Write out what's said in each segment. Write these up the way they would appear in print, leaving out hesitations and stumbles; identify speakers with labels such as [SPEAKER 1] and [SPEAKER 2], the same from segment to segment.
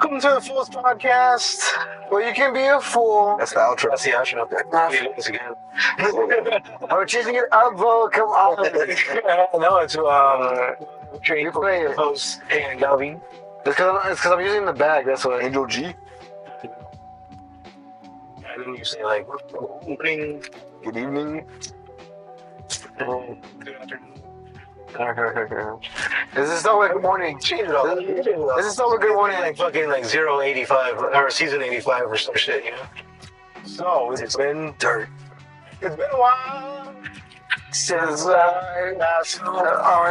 [SPEAKER 1] Welcome to the Fool's Podcast, where you can be a fool.
[SPEAKER 2] That's the outro.
[SPEAKER 1] That's the outro. Once again.
[SPEAKER 2] I'm chasing it up, bro. Come on.
[SPEAKER 1] No, it's Drake, host, and Galvin.
[SPEAKER 2] It's because I'm using the bag. That's what. Angel G.
[SPEAKER 1] And then you say like, good evening.
[SPEAKER 2] Good evening.
[SPEAKER 1] Good afternoon.
[SPEAKER 2] This is not good morning.
[SPEAKER 1] Change it all.
[SPEAKER 2] This is not good morning.
[SPEAKER 1] Like fucking like 085 or season 85 or some shit, you know? So it's been
[SPEAKER 2] Dirt.
[SPEAKER 1] It's been a while
[SPEAKER 2] Since I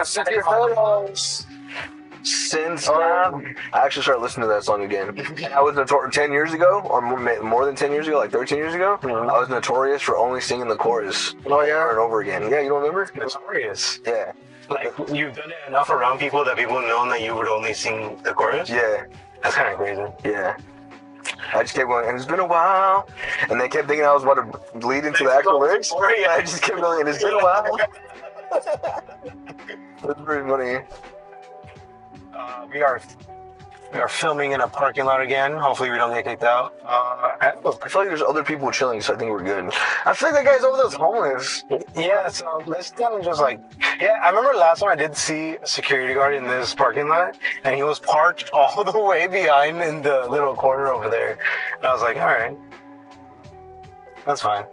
[SPEAKER 2] sent your photos. Since I actually started listening to that song again. I was notorious 10 years ago, or more than 10 years ago, like 13 years ago.
[SPEAKER 1] Mm-hmm.
[SPEAKER 2] I was notorious for only singing the chorus over and over again. Yeah, you don't remember?
[SPEAKER 1] Notorious.
[SPEAKER 2] Yeah.
[SPEAKER 1] Like, you've done it enough around people that people know that you would only sing the chorus?
[SPEAKER 2] Yeah.
[SPEAKER 1] That's kind of crazy.
[SPEAKER 2] Yeah. I just kept going, and it's been a while. And they kept thinking I was about to lead into the actual lyrics. I just kept going, and it's been a while. That's pretty funny.
[SPEAKER 1] We are filming in a parking lot again. Hopefully we don't get kicked out.
[SPEAKER 2] I feel like there's other people chilling, so I think we're good. I feel like that guy's over those homeless.
[SPEAKER 1] Yeah, so let's kind of just like... Yeah, I remember last time I did see a security guard in this parking lot, and he was parked all the way behind in the little corner over there. And I was like, all right. That's fine.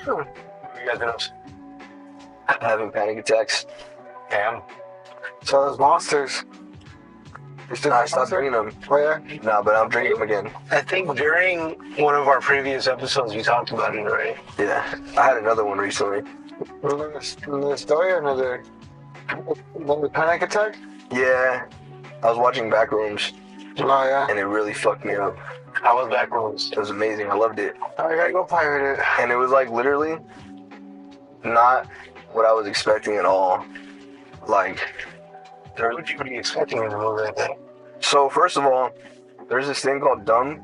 [SPEAKER 1] What have you guys been up to?
[SPEAKER 2] Having panic attacks.
[SPEAKER 1] Damn.
[SPEAKER 2] So those monsters. I stopped drinking them. Oh yeah? No, but I'm drinking them again.
[SPEAKER 1] I think during one of our previous episodes, you talked about it already.
[SPEAKER 2] Yeah. I had another one recently.
[SPEAKER 3] Another story or another panic attack?
[SPEAKER 2] Yeah. I was watching Backrooms,
[SPEAKER 3] Oh yeah.
[SPEAKER 2] and it really fucked me up.
[SPEAKER 1] I was Backrooms.
[SPEAKER 2] It was amazing. I loved it.
[SPEAKER 3] I gotta go pirate it.
[SPEAKER 2] And it was like literally not what I was expecting at all. Like,
[SPEAKER 1] What would you be expecting in a movie like that?
[SPEAKER 2] so first of all, there's this thing called DUM.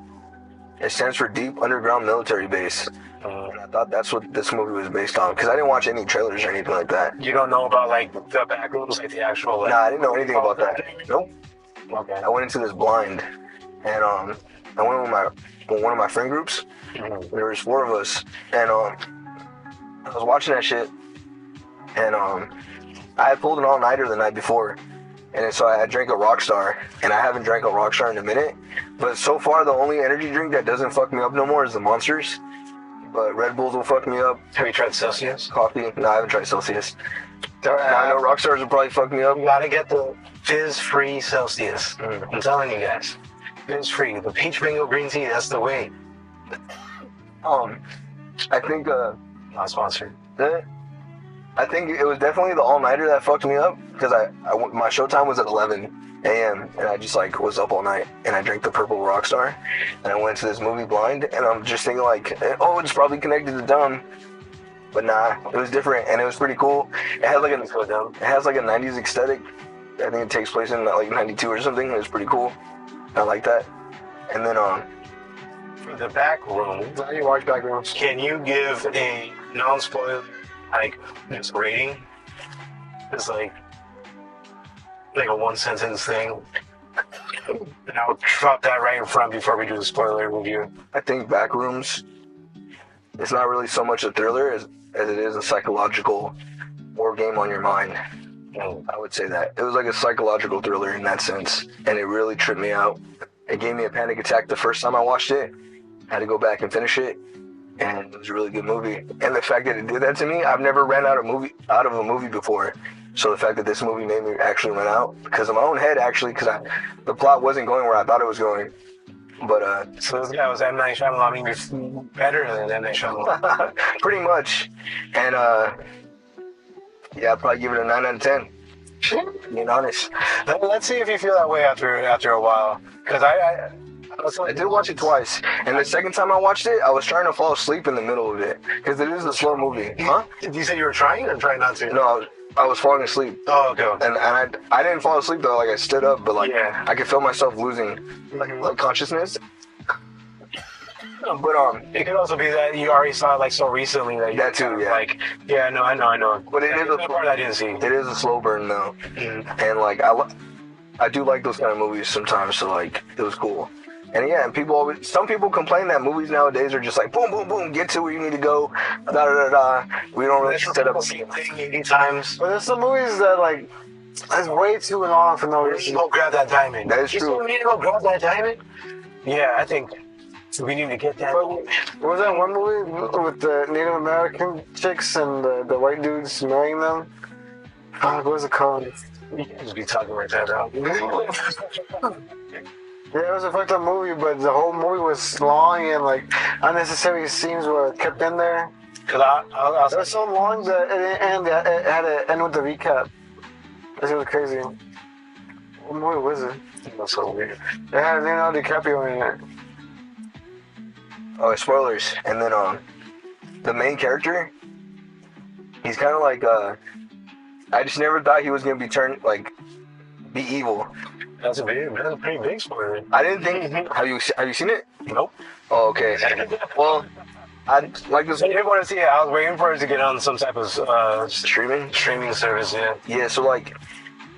[SPEAKER 2] It stands for Deep Underground Military Base. And I thought that's what this movie was based on, because I didn't watch any trailers or anything like that.
[SPEAKER 1] You don't know about like the Backrooms, like the actual like...
[SPEAKER 2] Nah, I didn't know anything about that. Nope.
[SPEAKER 1] Okay.
[SPEAKER 2] I went into this blind, and I went with one of my friend groups. There was 4 of us, and I was watching that shit, and I had pulled an all-nighter the night before, and so I drank a Rockstar, and I haven't drank a Rockstar in a minute. But so far, the only energy drink that doesn't fuck me up no more is the Monsters. But Red Bulls will fuck me up.
[SPEAKER 1] Have you tried Celsius?
[SPEAKER 2] Coffee? No, I haven't tried Celsius. I know Rockstars will probably fuck me up.
[SPEAKER 1] You gotta get the fizz-free Celsius. I'm telling you guys. Fizz-free. The peach mango green tea, that's the way.
[SPEAKER 2] I think
[SPEAKER 1] Not sponsored.
[SPEAKER 2] I think it was definitely the all-nighter that fucked me up, because my showtime was at 11 a.m. and I just like was up all night, and I drank the purple Rockstar, and I went to this movie blind, and I'm just thinking like, oh, it's probably connected to DUM, but nah, it was different, and it was pretty cool. It had like it has like a 90s aesthetic. I think it takes place in like 92 or something. It was pretty cool. I like that. And then
[SPEAKER 1] For the Backrooms,
[SPEAKER 3] Now you watch Backrooms.
[SPEAKER 1] can you give a non-spoiler like just rating? It's like a one-sentence thing. And I'll drop that right in front before we do the spoiler review.
[SPEAKER 2] I think Backrooms, it's not really so much a thriller as it is a psychological war game on your mind. I would say that. It was like a psychological thriller in that sense, and it really tripped me out. It gave me a panic attack the first time I watched it. I had to go back and finish it, and it was a really good movie. And the fact that it did that to me, I've never ran out of a movie before. So the fact that this movie made me actually run out, because in my own head, actually, because the plot wasn't going where I thought it was going. But
[SPEAKER 1] So this guy was M. Night Shyamalan better than M. Night Shyamalan.
[SPEAKER 2] pretty much. And yeah, I'd probably give it a 9 out of 10. Being honest.
[SPEAKER 1] Let's see if you feel that way after a while. Because
[SPEAKER 2] I did watch it twice, and the second time I watched it, I was trying to fall asleep in the middle of it, because it is a slow movie. Huh?
[SPEAKER 1] You said you were trying or trying not to?
[SPEAKER 2] No, I was falling asleep.
[SPEAKER 1] Oh, okay.
[SPEAKER 2] And I didn't fall asleep though, like I stood up, but like
[SPEAKER 1] Yeah.
[SPEAKER 2] I could feel myself losing like consciousness. But
[SPEAKER 1] it could also be that you already saw it like so recently that you
[SPEAKER 2] that too, yeah.
[SPEAKER 1] like I know.
[SPEAKER 2] But it is
[SPEAKER 1] that part I didn't see.
[SPEAKER 2] it is a slow burn though,
[SPEAKER 1] Mhm.
[SPEAKER 2] and like I do like those kind of movies sometimes, so like it was cool. And yeah, and some people complain that movies nowadays are just like boom, boom, boom, get to where you need to go, da da da da. We don't really set up.
[SPEAKER 1] the same thing 80 times.
[SPEAKER 3] But there's some movies that like it's way too long for no
[SPEAKER 1] We need to
[SPEAKER 3] reason.
[SPEAKER 1] go grab that diamond.
[SPEAKER 2] That is
[SPEAKER 1] You
[SPEAKER 2] true.
[SPEAKER 1] say we need to go grab that diamond? Yeah, I think we need to get that.
[SPEAKER 3] Was that one movie with the Native American chicks and the white dudes marrying them? Fuck, what was it called?
[SPEAKER 1] You can't just be talking like that, though.
[SPEAKER 3] Yeah, it was a fucked up movie, but the whole movie was long and like unnecessary scenes were kept in there.
[SPEAKER 1] Because I
[SPEAKER 3] It was so long that it had to end with the recap. This was crazy. What movie was it?
[SPEAKER 1] that's so weird.
[SPEAKER 3] It had Leonardo DiCaprio in it.
[SPEAKER 2] Oh, spoilers. And then the main character, he's kind of like I just never thought he was gonna be evil.
[SPEAKER 1] That's a pretty big spoiler.
[SPEAKER 2] I didn't think. Have you seen it?
[SPEAKER 1] Nope.
[SPEAKER 2] Oh, okay. Well, I like this
[SPEAKER 1] I didn't want to see it. I was waiting for it to get on some type of
[SPEAKER 2] streaming.
[SPEAKER 1] streaming service, yeah.
[SPEAKER 2] Yeah, so like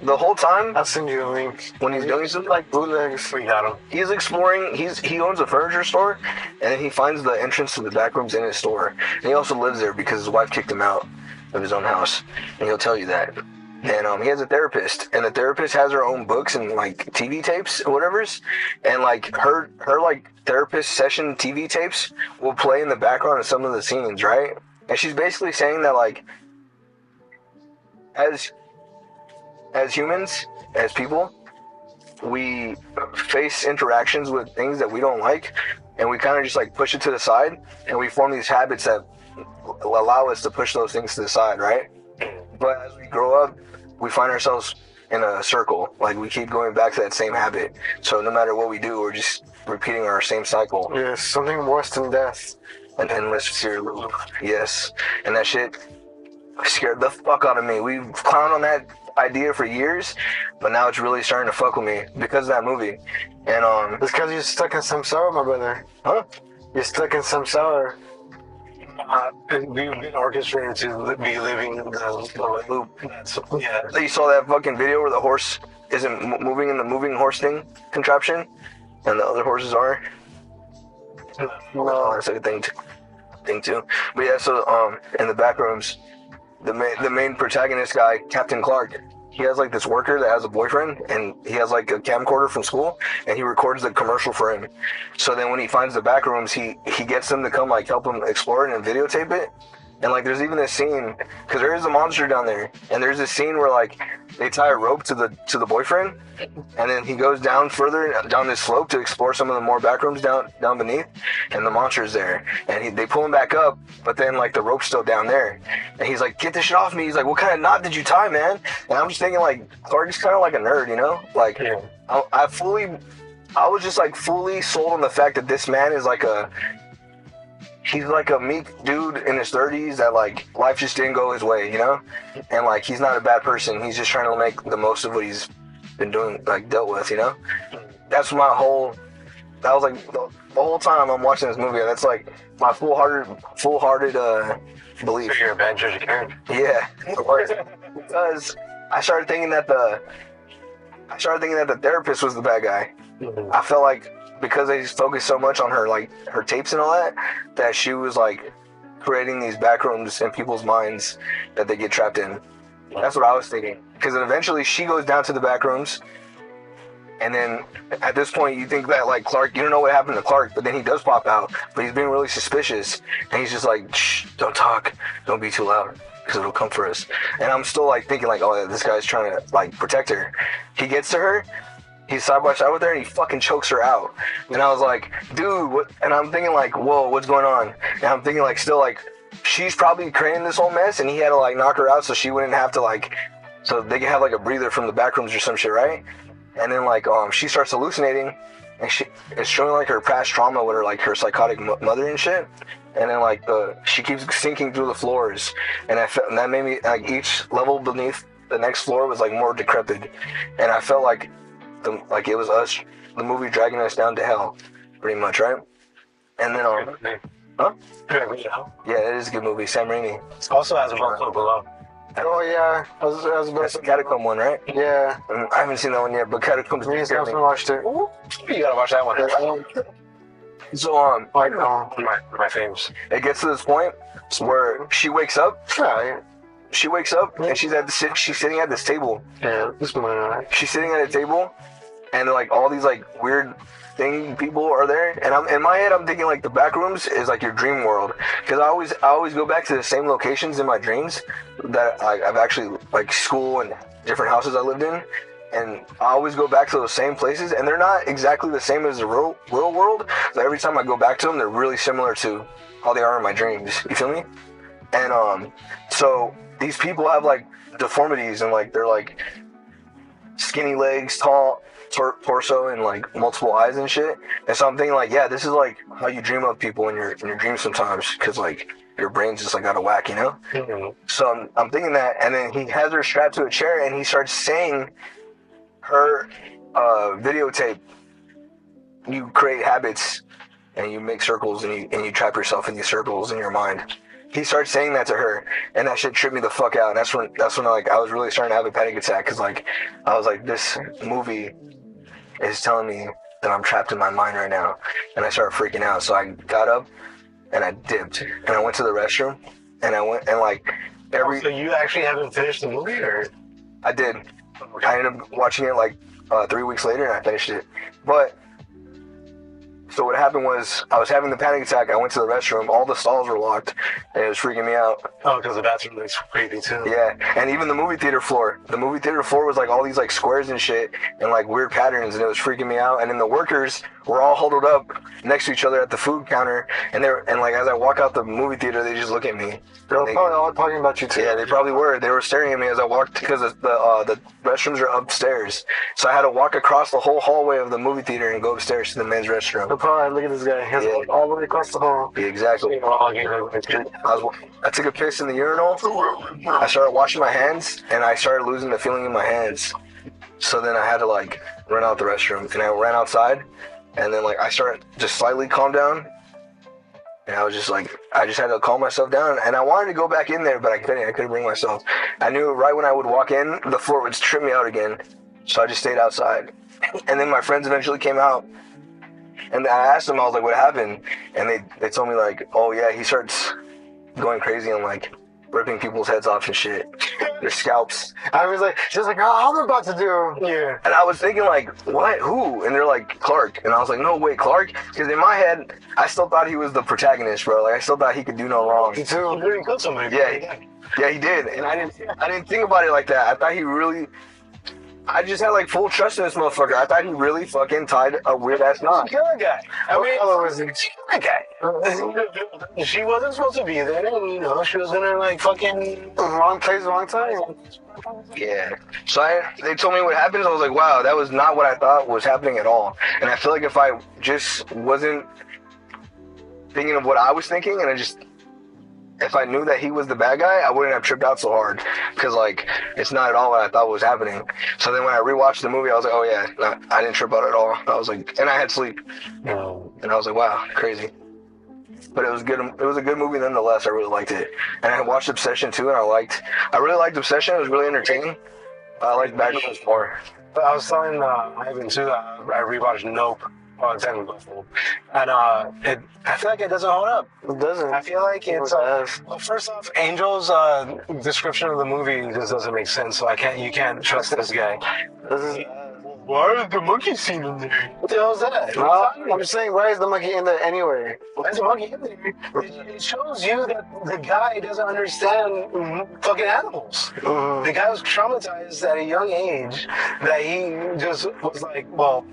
[SPEAKER 2] the whole time
[SPEAKER 3] I'll send you a link.
[SPEAKER 2] when he's doing something,
[SPEAKER 3] Like bootlegs.
[SPEAKER 1] We got him.
[SPEAKER 2] he's exploring. He owns a furniture store, and then he finds the entrance to the back rooms in his store. And he also lives there because his wife kicked him out of his own house, and he'll tell you that. And he has a therapist, and the therapist has her own books and like TV tapes or whatever's, and like her like therapist session TV tapes will play in the background of some of the scenes, right? And she's basically saying that like as humans, as people, we face interactions with things that we don't like, and we kind of just like push it to the side, and we form these habits that allow us to push those things to the side, right? But as we grow up, we find ourselves in a circle. Like we keep going back to that same habit. So no matter what we do, we're just repeating our same cycle.
[SPEAKER 3] Yes, something worse than death.
[SPEAKER 2] An endless fear loop. Yes. And that shit scared the fuck out of me. We've clowned on that idea for years, but now it's really starting to fuck with me because of that movie. And
[SPEAKER 3] It's because you're stuck in samsara, my brother.
[SPEAKER 2] huh?
[SPEAKER 3] You're stuck in samsara.
[SPEAKER 1] We've been orchestrated to be living the loop. Yeah.
[SPEAKER 2] You saw that fucking video where the horse isn't moving in the moving horse contraption, and the other horses are.
[SPEAKER 3] No.
[SPEAKER 2] That's like a thing too. But yeah, so in the back rooms, the main protagonist guy, Captain Clark, he has like this worker that has a boyfriend, and he has like a camcorder from school, and he records the commercial for him. So then when he finds the back rooms, he gets them to come like help him explore it and videotape it. And like there's even this scene, because there is a monster down there, and there's this scene where like they tie a rope to the boyfriend, and then he goes down further down this slope to explore some of the more back rooms down beneath, and the monster's there, and they pull him back up, but then like the rope's still down there, and he's like, get this shit off me. He's like, what kind of knot did you tie, man? And I'm just thinking like Clark is kind of like a nerd, you know? Like
[SPEAKER 1] Yeah.
[SPEAKER 2] I was just like fully sold on the fact that this man is like he's like a meek dude in his 30s that like life just didn't go his way, you know? And like he's not a bad person. He's just trying to make the most of what he's been doing, like dealt with, you know? That was like the whole time I'm watching this movie, that's like my full-hearted belief.
[SPEAKER 1] So you're a bad judge of character.
[SPEAKER 2] Yeah. Because I started thinking that the therapist was the bad guy. I felt like because they just focused so much on her, like her tapes and all that she was like creating these backrooms in people's minds that they get trapped in. That's what I was thinking. Because then eventually she goes down to the backrooms, and then at this point you think that like Clark, you don't know what happened to Clark, but then he does pop out, but he's being really suspicious, and he's just like, shh, don't talk, don't be too loud, because it'll come for us. And I'm still like thinking like, oh, this guy's trying to like protect her. He gets to her, he's side by side with her, and he fucking chokes her out. And I was like, dude, what? And I'm thinking like, whoa, what's going on? And I'm thinking like, still like, she's probably creating this whole mess, and he had to like knock her out so she wouldn't have to like, so they could have like a breather from the back rooms or some shit, right? And then like, she starts hallucinating, and it's showing like her past trauma with her, like her psychotic mother and shit. And then like she keeps sinking through the floors, and and that made me like each level beneath the next floor was like more decrepit, and I felt like it was us, the movie dragging us down to hell, pretty much, right? And then huh? Yeah, it is a good movie. Sam Raimi.
[SPEAKER 1] Also has a Buffalo Below.
[SPEAKER 3] Oh yeah, I was about
[SPEAKER 2] That's
[SPEAKER 3] to.
[SPEAKER 2] the Catacomb one, right?
[SPEAKER 3] Yeah,
[SPEAKER 2] I haven't seen that one yet, but Catacombs
[SPEAKER 3] me
[SPEAKER 2] did
[SPEAKER 3] and
[SPEAKER 2] scare me.
[SPEAKER 3] Samson watched it.
[SPEAKER 1] You gotta watch that one.
[SPEAKER 2] So
[SPEAKER 3] Like, oh,
[SPEAKER 1] My faves.
[SPEAKER 2] it gets to this point where she wakes up.
[SPEAKER 3] yeah,
[SPEAKER 2] She wakes up and she's sitting at this table.
[SPEAKER 3] yeah, this one.
[SPEAKER 2] She's sitting at a table, and like all these like weird people are there. And I'm in my head, I'm thinking like the Backrooms is like your dream world, because I always go back to the same locations in my dreams that I've actually like school and different houses I lived in. And I always go back to those same places, and they're not exactly the same as the real world. So every time I go back to them, they're really similar to how they are in my dreams. You feel me? And so these people have like deformities, and like they're like skinny legs, tall torso, and like multiple eyes and shit. And so I'm thinking like, yeah, this is like how you dream of people in your dreams sometimes, because like your brain's just like out of whack, you know?
[SPEAKER 1] Mm-hmm.
[SPEAKER 2] So I'm thinking that, and then he has her strapped to a chair, and he starts saying her videotape. You create habits, and you make circles, and you trap yourself in these circles in your mind. He starts saying that to her, and that shit tripped me the fuck out. And that's when like I was really starting to have a panic attack, because like I was like, this movie is telling me that I'm trapped in my mind right now, and I started freaking out. So I got up and I dipped, and I went to the restroom, and I went and like
[SPEAKER 1] So you actually haven't finished the movie, or?
[SPEAKER 2] I did. I ended up watching it like 3 weeks later, and I finished it. But so what happened was, I was having the panic attack. I went to the restroom. All the stalls were locked, and it was freaking me out.
[SPEAKER 1] Oh, because the bathroom looks creepy too.
[SPEAKER 2] Yeah, and even the movie theater floor. The movie theater floor was like all these like squares and shit, and like weird patterns, and it was freaking me out. And then the workers were all huddled up next to each other at the food counter, and like as I walk out the movie theater, they just look at me.
[SPEAKER 3] They're probably all talking about you too.
[SPEAKER 2] Yeah, they probably were. They were staring at me as I walked, because the restrooms are upstairs. So I had to walk across the whole hallway of the movie theater and go upstairs to the men's restroom.
[SPEAKER 3] They're probably, look at this guy. He has to walk all the way across the hall.
[SPEAKER 2] Yeah, exactly. I took a piss in the urinal. I started washing my hands, and I started losing the feeling in my hands. So then I had to like run out the restroom, and I ran outside, and then like I started just slightly calm down. And I was just like, I just had to calm myself down. And I wanted to go back in there, but I couldn't bring myself. I knew right when I would walk in, the floor would trip me out again. So I just stayed outside. And then my friends eventually came out. And I asked them, I was like, what happened? And they told me like, oh yeah, he starts going crazy and like ripping people's heads off and shit. Their scalps.
[SPEAKER 3] I was like, just like, oh, I'm about to do.
[SPEAKER 1] Yeah.
[SPEAKER 2] And I was thinking like, what? Who? And they're like, Clark. And I was like, no, wait, Clark? Because in my head, I still thought he was the protagonist, bro. Like I still thought he could do no wrong.
[SPEAKER 3] Me too.
[SPEAKER 1] He literally killed somebody.
[SPEAKER 2] Yeah, he did. And I didn't think about it like that. I thought he really... I just had like full trust in this motherfucker. I thought he really fucking tied a weird ass knot.
[SPEAKER 1] Kill a guy. I mean,
[SPEAKER 3] color was he?
[SPEAKER 1] that guy. She wasn't supposed to be there, and you know she was gonna like fucking
[SPEAKER 3] Wrong place, wrong time.
[SPEAKER 2] Yeah. So they told me what happened. I was like, wow, that was not what I thought was happening at all. And I feel like if I just wasn't thinking of what I was thinking, and if I knew that he was the bad guy, I wouldn't have tripped out so hard, because like it's not at all what I thought was happening. So then when I rewatched the movie, I was like, oh yeah, no, I didn't trip out at all. I was like, and I had sleep, and I was like, wow, crazy. But it was good. It was a good movie nonetheless. I really liked it, and I watched Obsession too, and I really liked Obsession. It was really entertaining. I liked Backrooms more.
[SPEAKER 1] But I was telling Ivan too. I rewatched Nope. Oh, technically, and I feel like it doesn't hold up.
[SPEAKER 3] It doesn't.
[SPEAKER 1] I feel like it's well, first off, Angel's description of the movie just doesn't make sense. So you can't trust this guy.
[SPEAKER 3] This is,
[SPEAKER 1] Why is the monkey scene in there? What the hell is that?
[SPEAKER 3] I'm just saying, why is the monkey in there anyway?
[SPEAKER 1] Why is the monkey in there? It shows you that the guy doesn't understand fucking animals. The guy was traumatized at a young age that he just was like, well,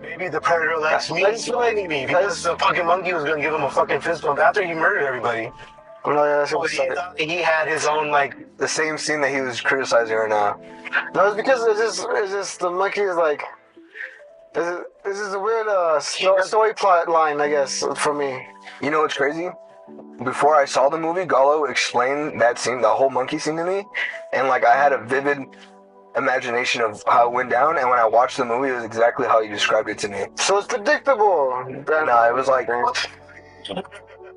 [SPEAKER 1] maybe the predator likes me. Because the fucking monkey was gonna give him a fucking fist bump after he murdered everybody.
[SPEAKER 3] No, yeah,
[SPEAKER 1] But he thought he had his own like
[SPEAKER 2] The same scene that he was criticizing right now.
[SPEAKER 3] No, it's because it's just the monkey is like. This is a weird story plot line, I guess, for me.
[SPEAKER 2] You know what's crazy? Before I saw the movie, Gallo explained that scene, the whole monkey scene to me, and like I had a vivid imagination of how it went down, and when I watched the movie, it was exactly how he described it to me.
[SPEAKER 3] So it's predictable.
[SPEAKER 2] No, it was like,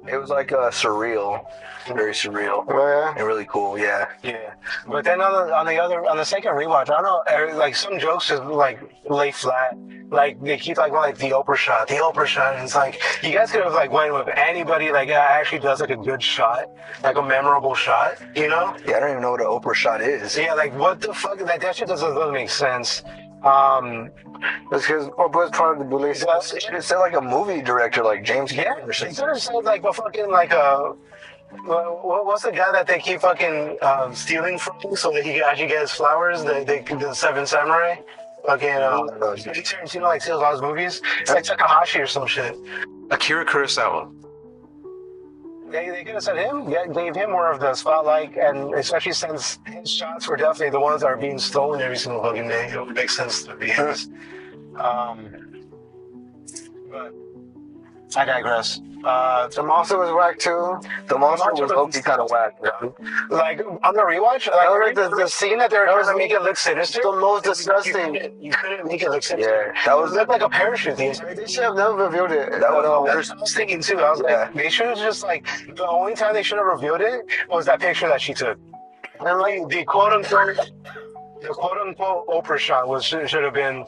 [SPEAKER 2] It was like surreal, very surreal,
[SPEAKER 3] Oh, yeah?
[SPEAKER 2] and really cool. Yeah.
[SPEAKER 1] Yeah, but then on the second rewatch, I don't know, like some jokes just like lay flat. Like they keep like going like the Oprah shot, and it's like you guys could have like went with anybody like actually does like a good shot, like a memorable shot, you know?
[SPEAKER 2] Yeah, I don't even know what an Oprah shot is.
[SPEAKER 1] Yeah, like what the fuck? Like that shit doesn't make sense.
[SPEAKER 3] That's because Oprah's part of the bully.
[SPEAKER 2] It should have said like a movie director, like James
[SPEAKER 1] Yeah,
[SPEAKER 2] Cameron or
[SPEAKER 1] they
[SPEAKER 2] something.
[SPEAKER 1] sort of sound like a fucking like a. What's the guy that they keep fucking stealing from so that he can actually get his flowers? The Seven Samurai. Fucking Tarantino like steals all his movies. It's like Takahashi or some shit.
[SPEAKER 4] Akira Kurosawa.
[SPEAKER 1] They could have said him, gave him more of the spotlight, and especially since his shots were definitely the ones that are being stolen every single fucking day. It would make sense to be his. But I digress.
[SPEAKER 3] The monster was whack too.
[SPEAKER 2] The monster was low-key kind of whack, bro.
[SPEAKER 1] Like on the rewatch, like the scene that they're trying to make it look sinister.
[SPEAKER 3] The most disgusting.
[SPEAKER 1] You couldn't make it look sinister.
[SPEAKER 2] Yeah, that was
[SPEAKER 1] It looked like a parachute thing.
[SPEAKER 3] They should have never revealed it.
[SPEAKER 2] That was the
[SPEAKER 1] That's
[SPEAKER 2] worst.
[SPEAKER 1] what I was thinking too. I was like, they should have just like the only time they should have revealed it was that picture that she took. And like the quote unquote Oprah shot should have been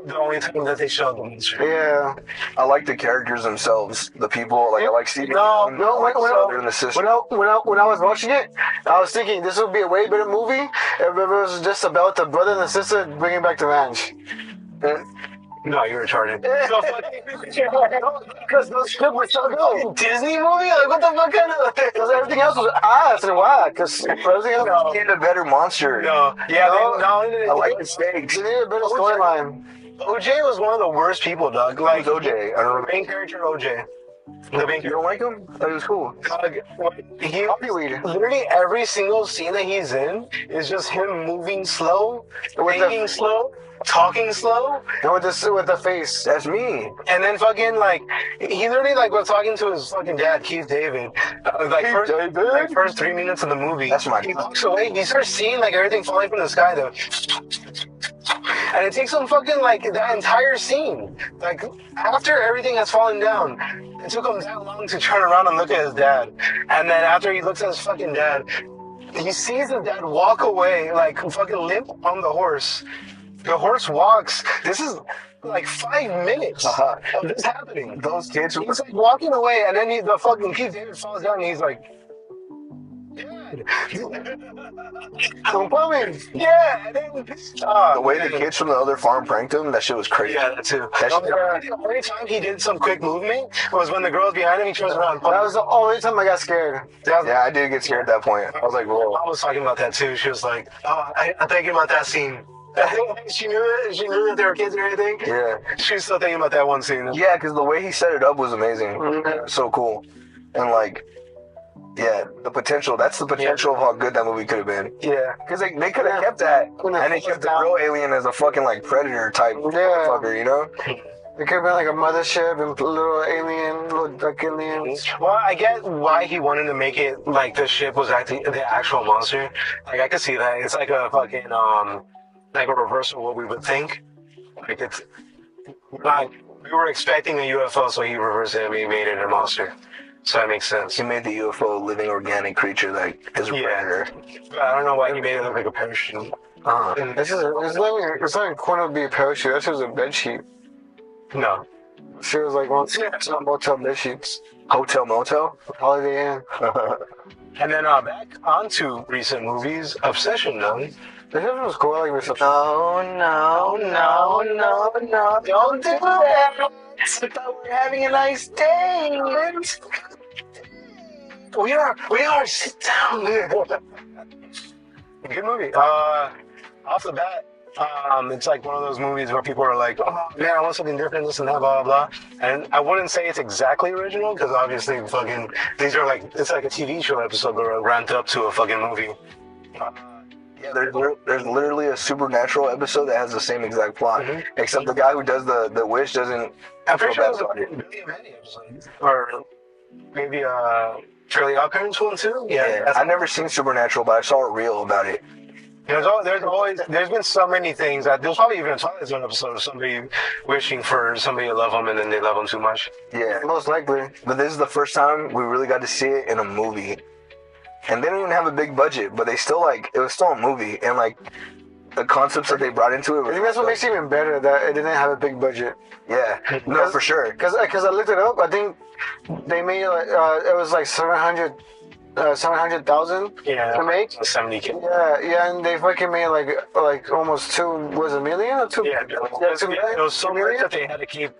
[SPEAKER 1] the only time that they showed them.
[SPEAKER 3] Yeah.
[SPEAKER 2] I like the characters themselves, the people. Like I like Stevie.
[SPEAKER 3] No,
[SPEAKER 2] Young,
[SPEAKER 3] no,
[SPEAKER 2] I like
[SPEAKER 3] when
[SPEAKER 2] the brother and the sister.
[SPEAKER 3] when I was watching it, I was thinking this would be a way better movie if it was just about the brother and the sister bringing back the ranch.
[SPEAKER 1] No, you're retarded. Because those shit were so good. Disney movie? Like, what the fuck kind of...
[SPEAKER 3] Because everything else was ass and whack. Because everything else
[SPEAKER 1] No.
[SPEAKER 2] Need a better monster.
[SPEAKER 1] No. Yeah,
[SPEAKER 3] No.
[SPEAKER 2] I like the stakes.
[SPEAKER 3] they needed a better storyline.
[SPEAKER 1] OJ was one of the worst people, Doug. Like,
[SPEAKER 2] Who's OJ? I don't
[SPEAKER 1] the
[SPEAKER 2] remember.
[SPEAKER 1] main character, OJ. The main
[SPEAKER 2] You
[SPEAKER 1] character.
[SPEAKER 2] don't like him? I thought he was cool.
[SPEAKER 1] He
[SPEAKER 3] Hollywood.
[SPEAKER 1] literally every single scene that he's in is just him moving slow,
[SPEAKER 3] With the-
[SPEAKER 1] thinking slow, talking slow,
[SPEAKER 3] And with the face.
[SPEAKER 2] That's me.
[SPEAKER 1] and then fucking like he literally like was talking to his fucking dad, Keith David. Like first 3 minutes of the movie.
[SPEAKER 2] That's my
[SPEAKER 1] He
[SPEAKER 2] God.
[SPEAKER 1] walks away. He starts seeing like everything falling from the sky though. And it takes him fucking like that entire scene. Like after everything has fallen down, it took him that long to turn around and look at his dad. And then after he looks at his fucking dad, he sees his dad walk away like fucking limp on the horse. The horse walks. This is like 5 minutes
[SPEAKER 2] Uh-huh.
[SPEAKER 1] of this happening.
[SPEAKER 2] Those kids.
[SPEAKER 1] He's like walking away, and then the fucking Keith David falls down, and he's like, Dad.
[SPEAKER 3] Don't put me.
[SPEAKER 1] Yeah, and then
[SPEAKER 2] The way the kids from the other farm pranked him, that shit was crazy.
[SPEAKER 1] Yeah, that too.
[SPEAKER 2] That shit-
[SPEAKER 1] The only time he did some quick movement was when the girl's behind him. He turns around.
[SPEAKER 3] That was the only time I got scared.
[SPEAKER 2] Yeah, I did get scared at that point. I was like, whoa.
[SPEAKER 1] I was talking about that too. She was like, "Oh, I'm thinking about that scene." She knew it. She knew that there were kids and everything.
[SPEAKER 2] Yeah.
[SPEAKER 1] She was still thinking about that one scene.
[SPEAKER 2] Yeah, because the way he set it up was amazing. So cool. And like, yeah, the potential. That's the potential of how good that movie could have been.
[SPEAKER 1] Yeah.
[SPEAKER 2] Because they could have kept that. And they kept the real alien as a fucking like predator type fucker, you know?
[SPEAKER 3] It could have been like a mothership and little alien, little duck aliens.
[SPEAKER 1] Well, I get why he wanted to make it like the ship was actually the actual monster. Like I could see that. It's like a fucking like a reversal of what we would think. Like it's like we were expecting a UFO, so he reversed it and he made it a monster. So that makes sense.
[SPEAKER 2] He made the UFO a living organic creature that is a
[SPEAKER 1] Yeah.
[SPEAKER 2] predator.
[SPEAKER 1] But I don't know why he made it look like a parachute.
[SPEAKER 3] It's not a corner to be a parachute. That's just a bed sheet.
[SPEAKER 1] No.
[SPEAKER 3] She was like one motel bed sheets.
[SPEAKER 2] Hotel Motel?
[SPEAKER 3] Holiday Inn.
[SPEAKER 1] And then back onto recent movies. Obsession, though.
[SPEAKER 3] The shit was cool. I like reception.
[SPEAKER 1] No. Don't do that. I thought we were having a nice day. We are. Sit down. Good movie. Off the bat, it's like one of those movies where people are like, "Oh man, I want something different, this and that, blah blah blah." And I wouldn't say it's exactly original because obviously, fucking, these are like it's like a TV show episode that ramped up to a fucking movie.
[SPEAKER 2] Yeah, there's literally a Supernatural episode that has the same exact plot.
[SPEAKER 1] Mhm.
[SPEAKER 2] Except the guy who does the wish doesn't.
[SPEAKER 1] I'm pretty
[SPEAKER 2] feel
[SPEAKER 1] sure it was
[SPEAKER 2] bad
[SPEAKER 1] a
[SPEAKER 2] about it.
[SPEAKER 1] Billy and Mandy episode, or maybe Charlie Odd Parents one too.
[SPEAKER 2] Yeah,
[SPEAKER 1] that's
[SPEAKER 2] I've never seen Supernatural, but I saw a reel about it.
[SPEAKER 1] There's been so many things that there's probably even a Twilight Zone episode of somebody wishing for somebody to love them and then they love them too much.
[SPEAKER 2] Yeah.
[SPEAKER 3] Most likely.
[SPEAKER 2] But this is the first time we really got to see it in a movie. And they didn't even have a big budget, but they still it was still a movie. And the concepts that they brought into it.
[SPEAKER 3] I think that's what makes it even better that it didn't have a big budget.
[SPEAKER 2] Yeah, no, for sure.
[SPEAKER 3] Because I looked it up. I think they made it was like 700,000 to make.
[SPEAKER 1] 70K.
[SPEAKER 3] Yeah, and they fucking made like almost $2 million or 2.
[SPEAKER 1] Yeah, it was so much that they had to keep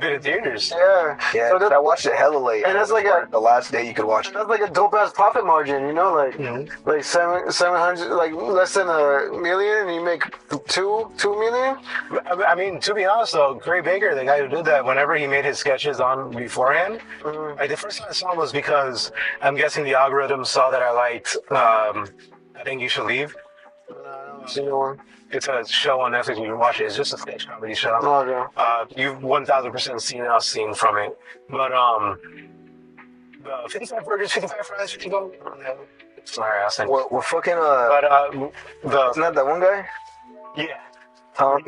[SPEAKER 1] it in theaters.
[SPEAKER 3] Yeah.
[SPEAKER 2] Yeah, so I watched it hella late.
[SPEAKER 3] And that's
[SPEAKER 2] the last day you could watch it.
[SPEAKER 3] That's like a dope ass profit margin, you know, like 700, like less than $1 million, and you make $2 million.
[SPEAKER 1] I mean, to be honest though, Gray Baker, the guy who did that, whenever he made his sketches on beforehand, the first time I saw him was because I'm guessing the algorithm saw that I liked I Think You Should Leave. It's a show on Netflix. You can watch it. It's just a sketch comedy show.
[SPEAKER 3] Oh, yeah.
[SPEAKER 1] You've 1,000% seen a scene from it. But 55 burgers, 55 fries, 50 gold. Sorry, I was saying.
[SPEAKER 2] What fucking
[SPEAKER 1] But
[SPEAKER 2] isn't that one guy?
[SPEAKER 1] yeah.
[SPEAKER 2] Tom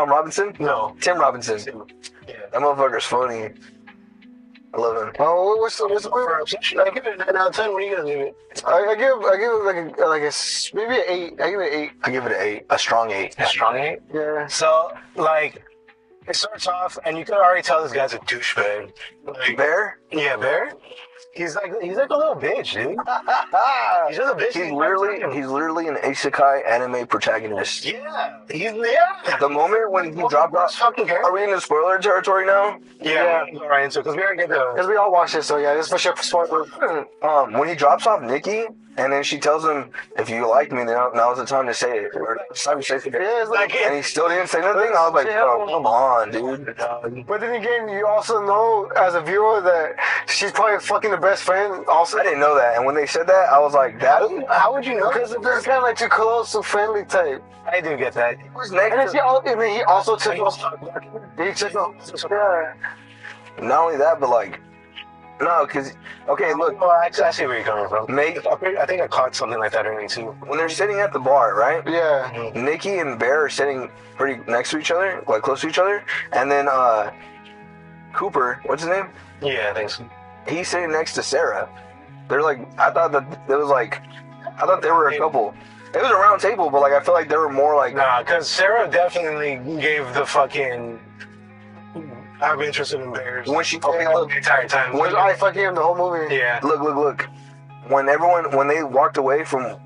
[SPEAKER 2] Robinson?
[SPEAKER 1] No.
[SPEAKER 2] Tim Robinson.
[SPEAKER 1] Yeah.
[SPEAKER 2] That motherfucker's funny. I love him.
[SPEAKER 3] Oh, what's the
[SPEAKER 1] For obsession, I give it a 9 out of 10. What are you gonna give it?
[SPEAKER 3] I give it maybe an 8. I give it an 8.
[SPEAKER 2] I give it an 8, a strong 8.
[SPEAKER 1] A strong 8.
[SPEAKER 3] Yeah.
[SPEAKER 1] So it starts off, and you can already tell this guy's a douchebag.
[SPEAKER 2] Bear?
[SPEAKER 1] Yeah, Bear. He's like a little bitch, dude. He's just a bitch.
[SPEAKER 2] He's literally an isekai anime protagonist.
[SPEAKER 1] Yeah.
[SPEAKER 2] The moment when he dropped off. Are we in the spoiler territory now?
[SPEAKER 1] Yeah. We'll go right into it because we already get the.
[SPEAKER 3] Because we all watched it, so yeah, this is for sure spoiler.
[SPEAKER 2] When he drops off Nikki, and then she tells him, "If you like me, then now's the time to say it." Or it's time to say it.
[SPEAKER 3] Yeah, it's like,
[SPEAKER 2] and he still didn't say nothing. I was like, "Oh, come on, dude."
[SPEAKER 3] But then again, you also know as a viewer that she's probably fucking the best friend. Also,
[SPEAKER 2] I didn't know that, and when they said that, I was like, "That."
[SPEAKER 1] How would you know?
[SPEAKER 3] because they're kind of like too close, too friendly type.
[SPEAKER 1] I do get that.
[SPEAKER 2] Who's
[SPEAKER 3] And then
[SPEAKER 2] next?
[SPEAKER 3] he also took.
[SPEAKER 1] He was talking
[SPEAKER 3] He took. Yeah.
[SPEAKER 2] Not only that, but no, because look,
[SPEAKER 1] Well, I see where you're coming from.
[SPEAKER 2] Meg,
[SPEAKER 1] I think I caught something like that earlier too.
[SPEAKER 2] when they're sitting at the bar, right?
[SPEAKER 3] Yeah.
[SPEAKER 2] Nikki and Bear are sitting pretty next to each other, like close to each other, and then Cooper, what's his name?
[SPEAKER 1] Yeah, I think so.
[SPEAKER 2] He's sitting next to Sarah. They're I thought they were a couple. It was a round table, but I feel like they were more
[SPEAKER 1] Nah, because Sarah definitely gave the fucking. I'm interested in bears.
[SPEAKER 2] when she
[SPEAKER 1] the entire time.
[SPEAKER 3] I fucking him the whole movie.
[SPEAKER 1] Yeah.
[SPEAKER 2] look. When they walked away from.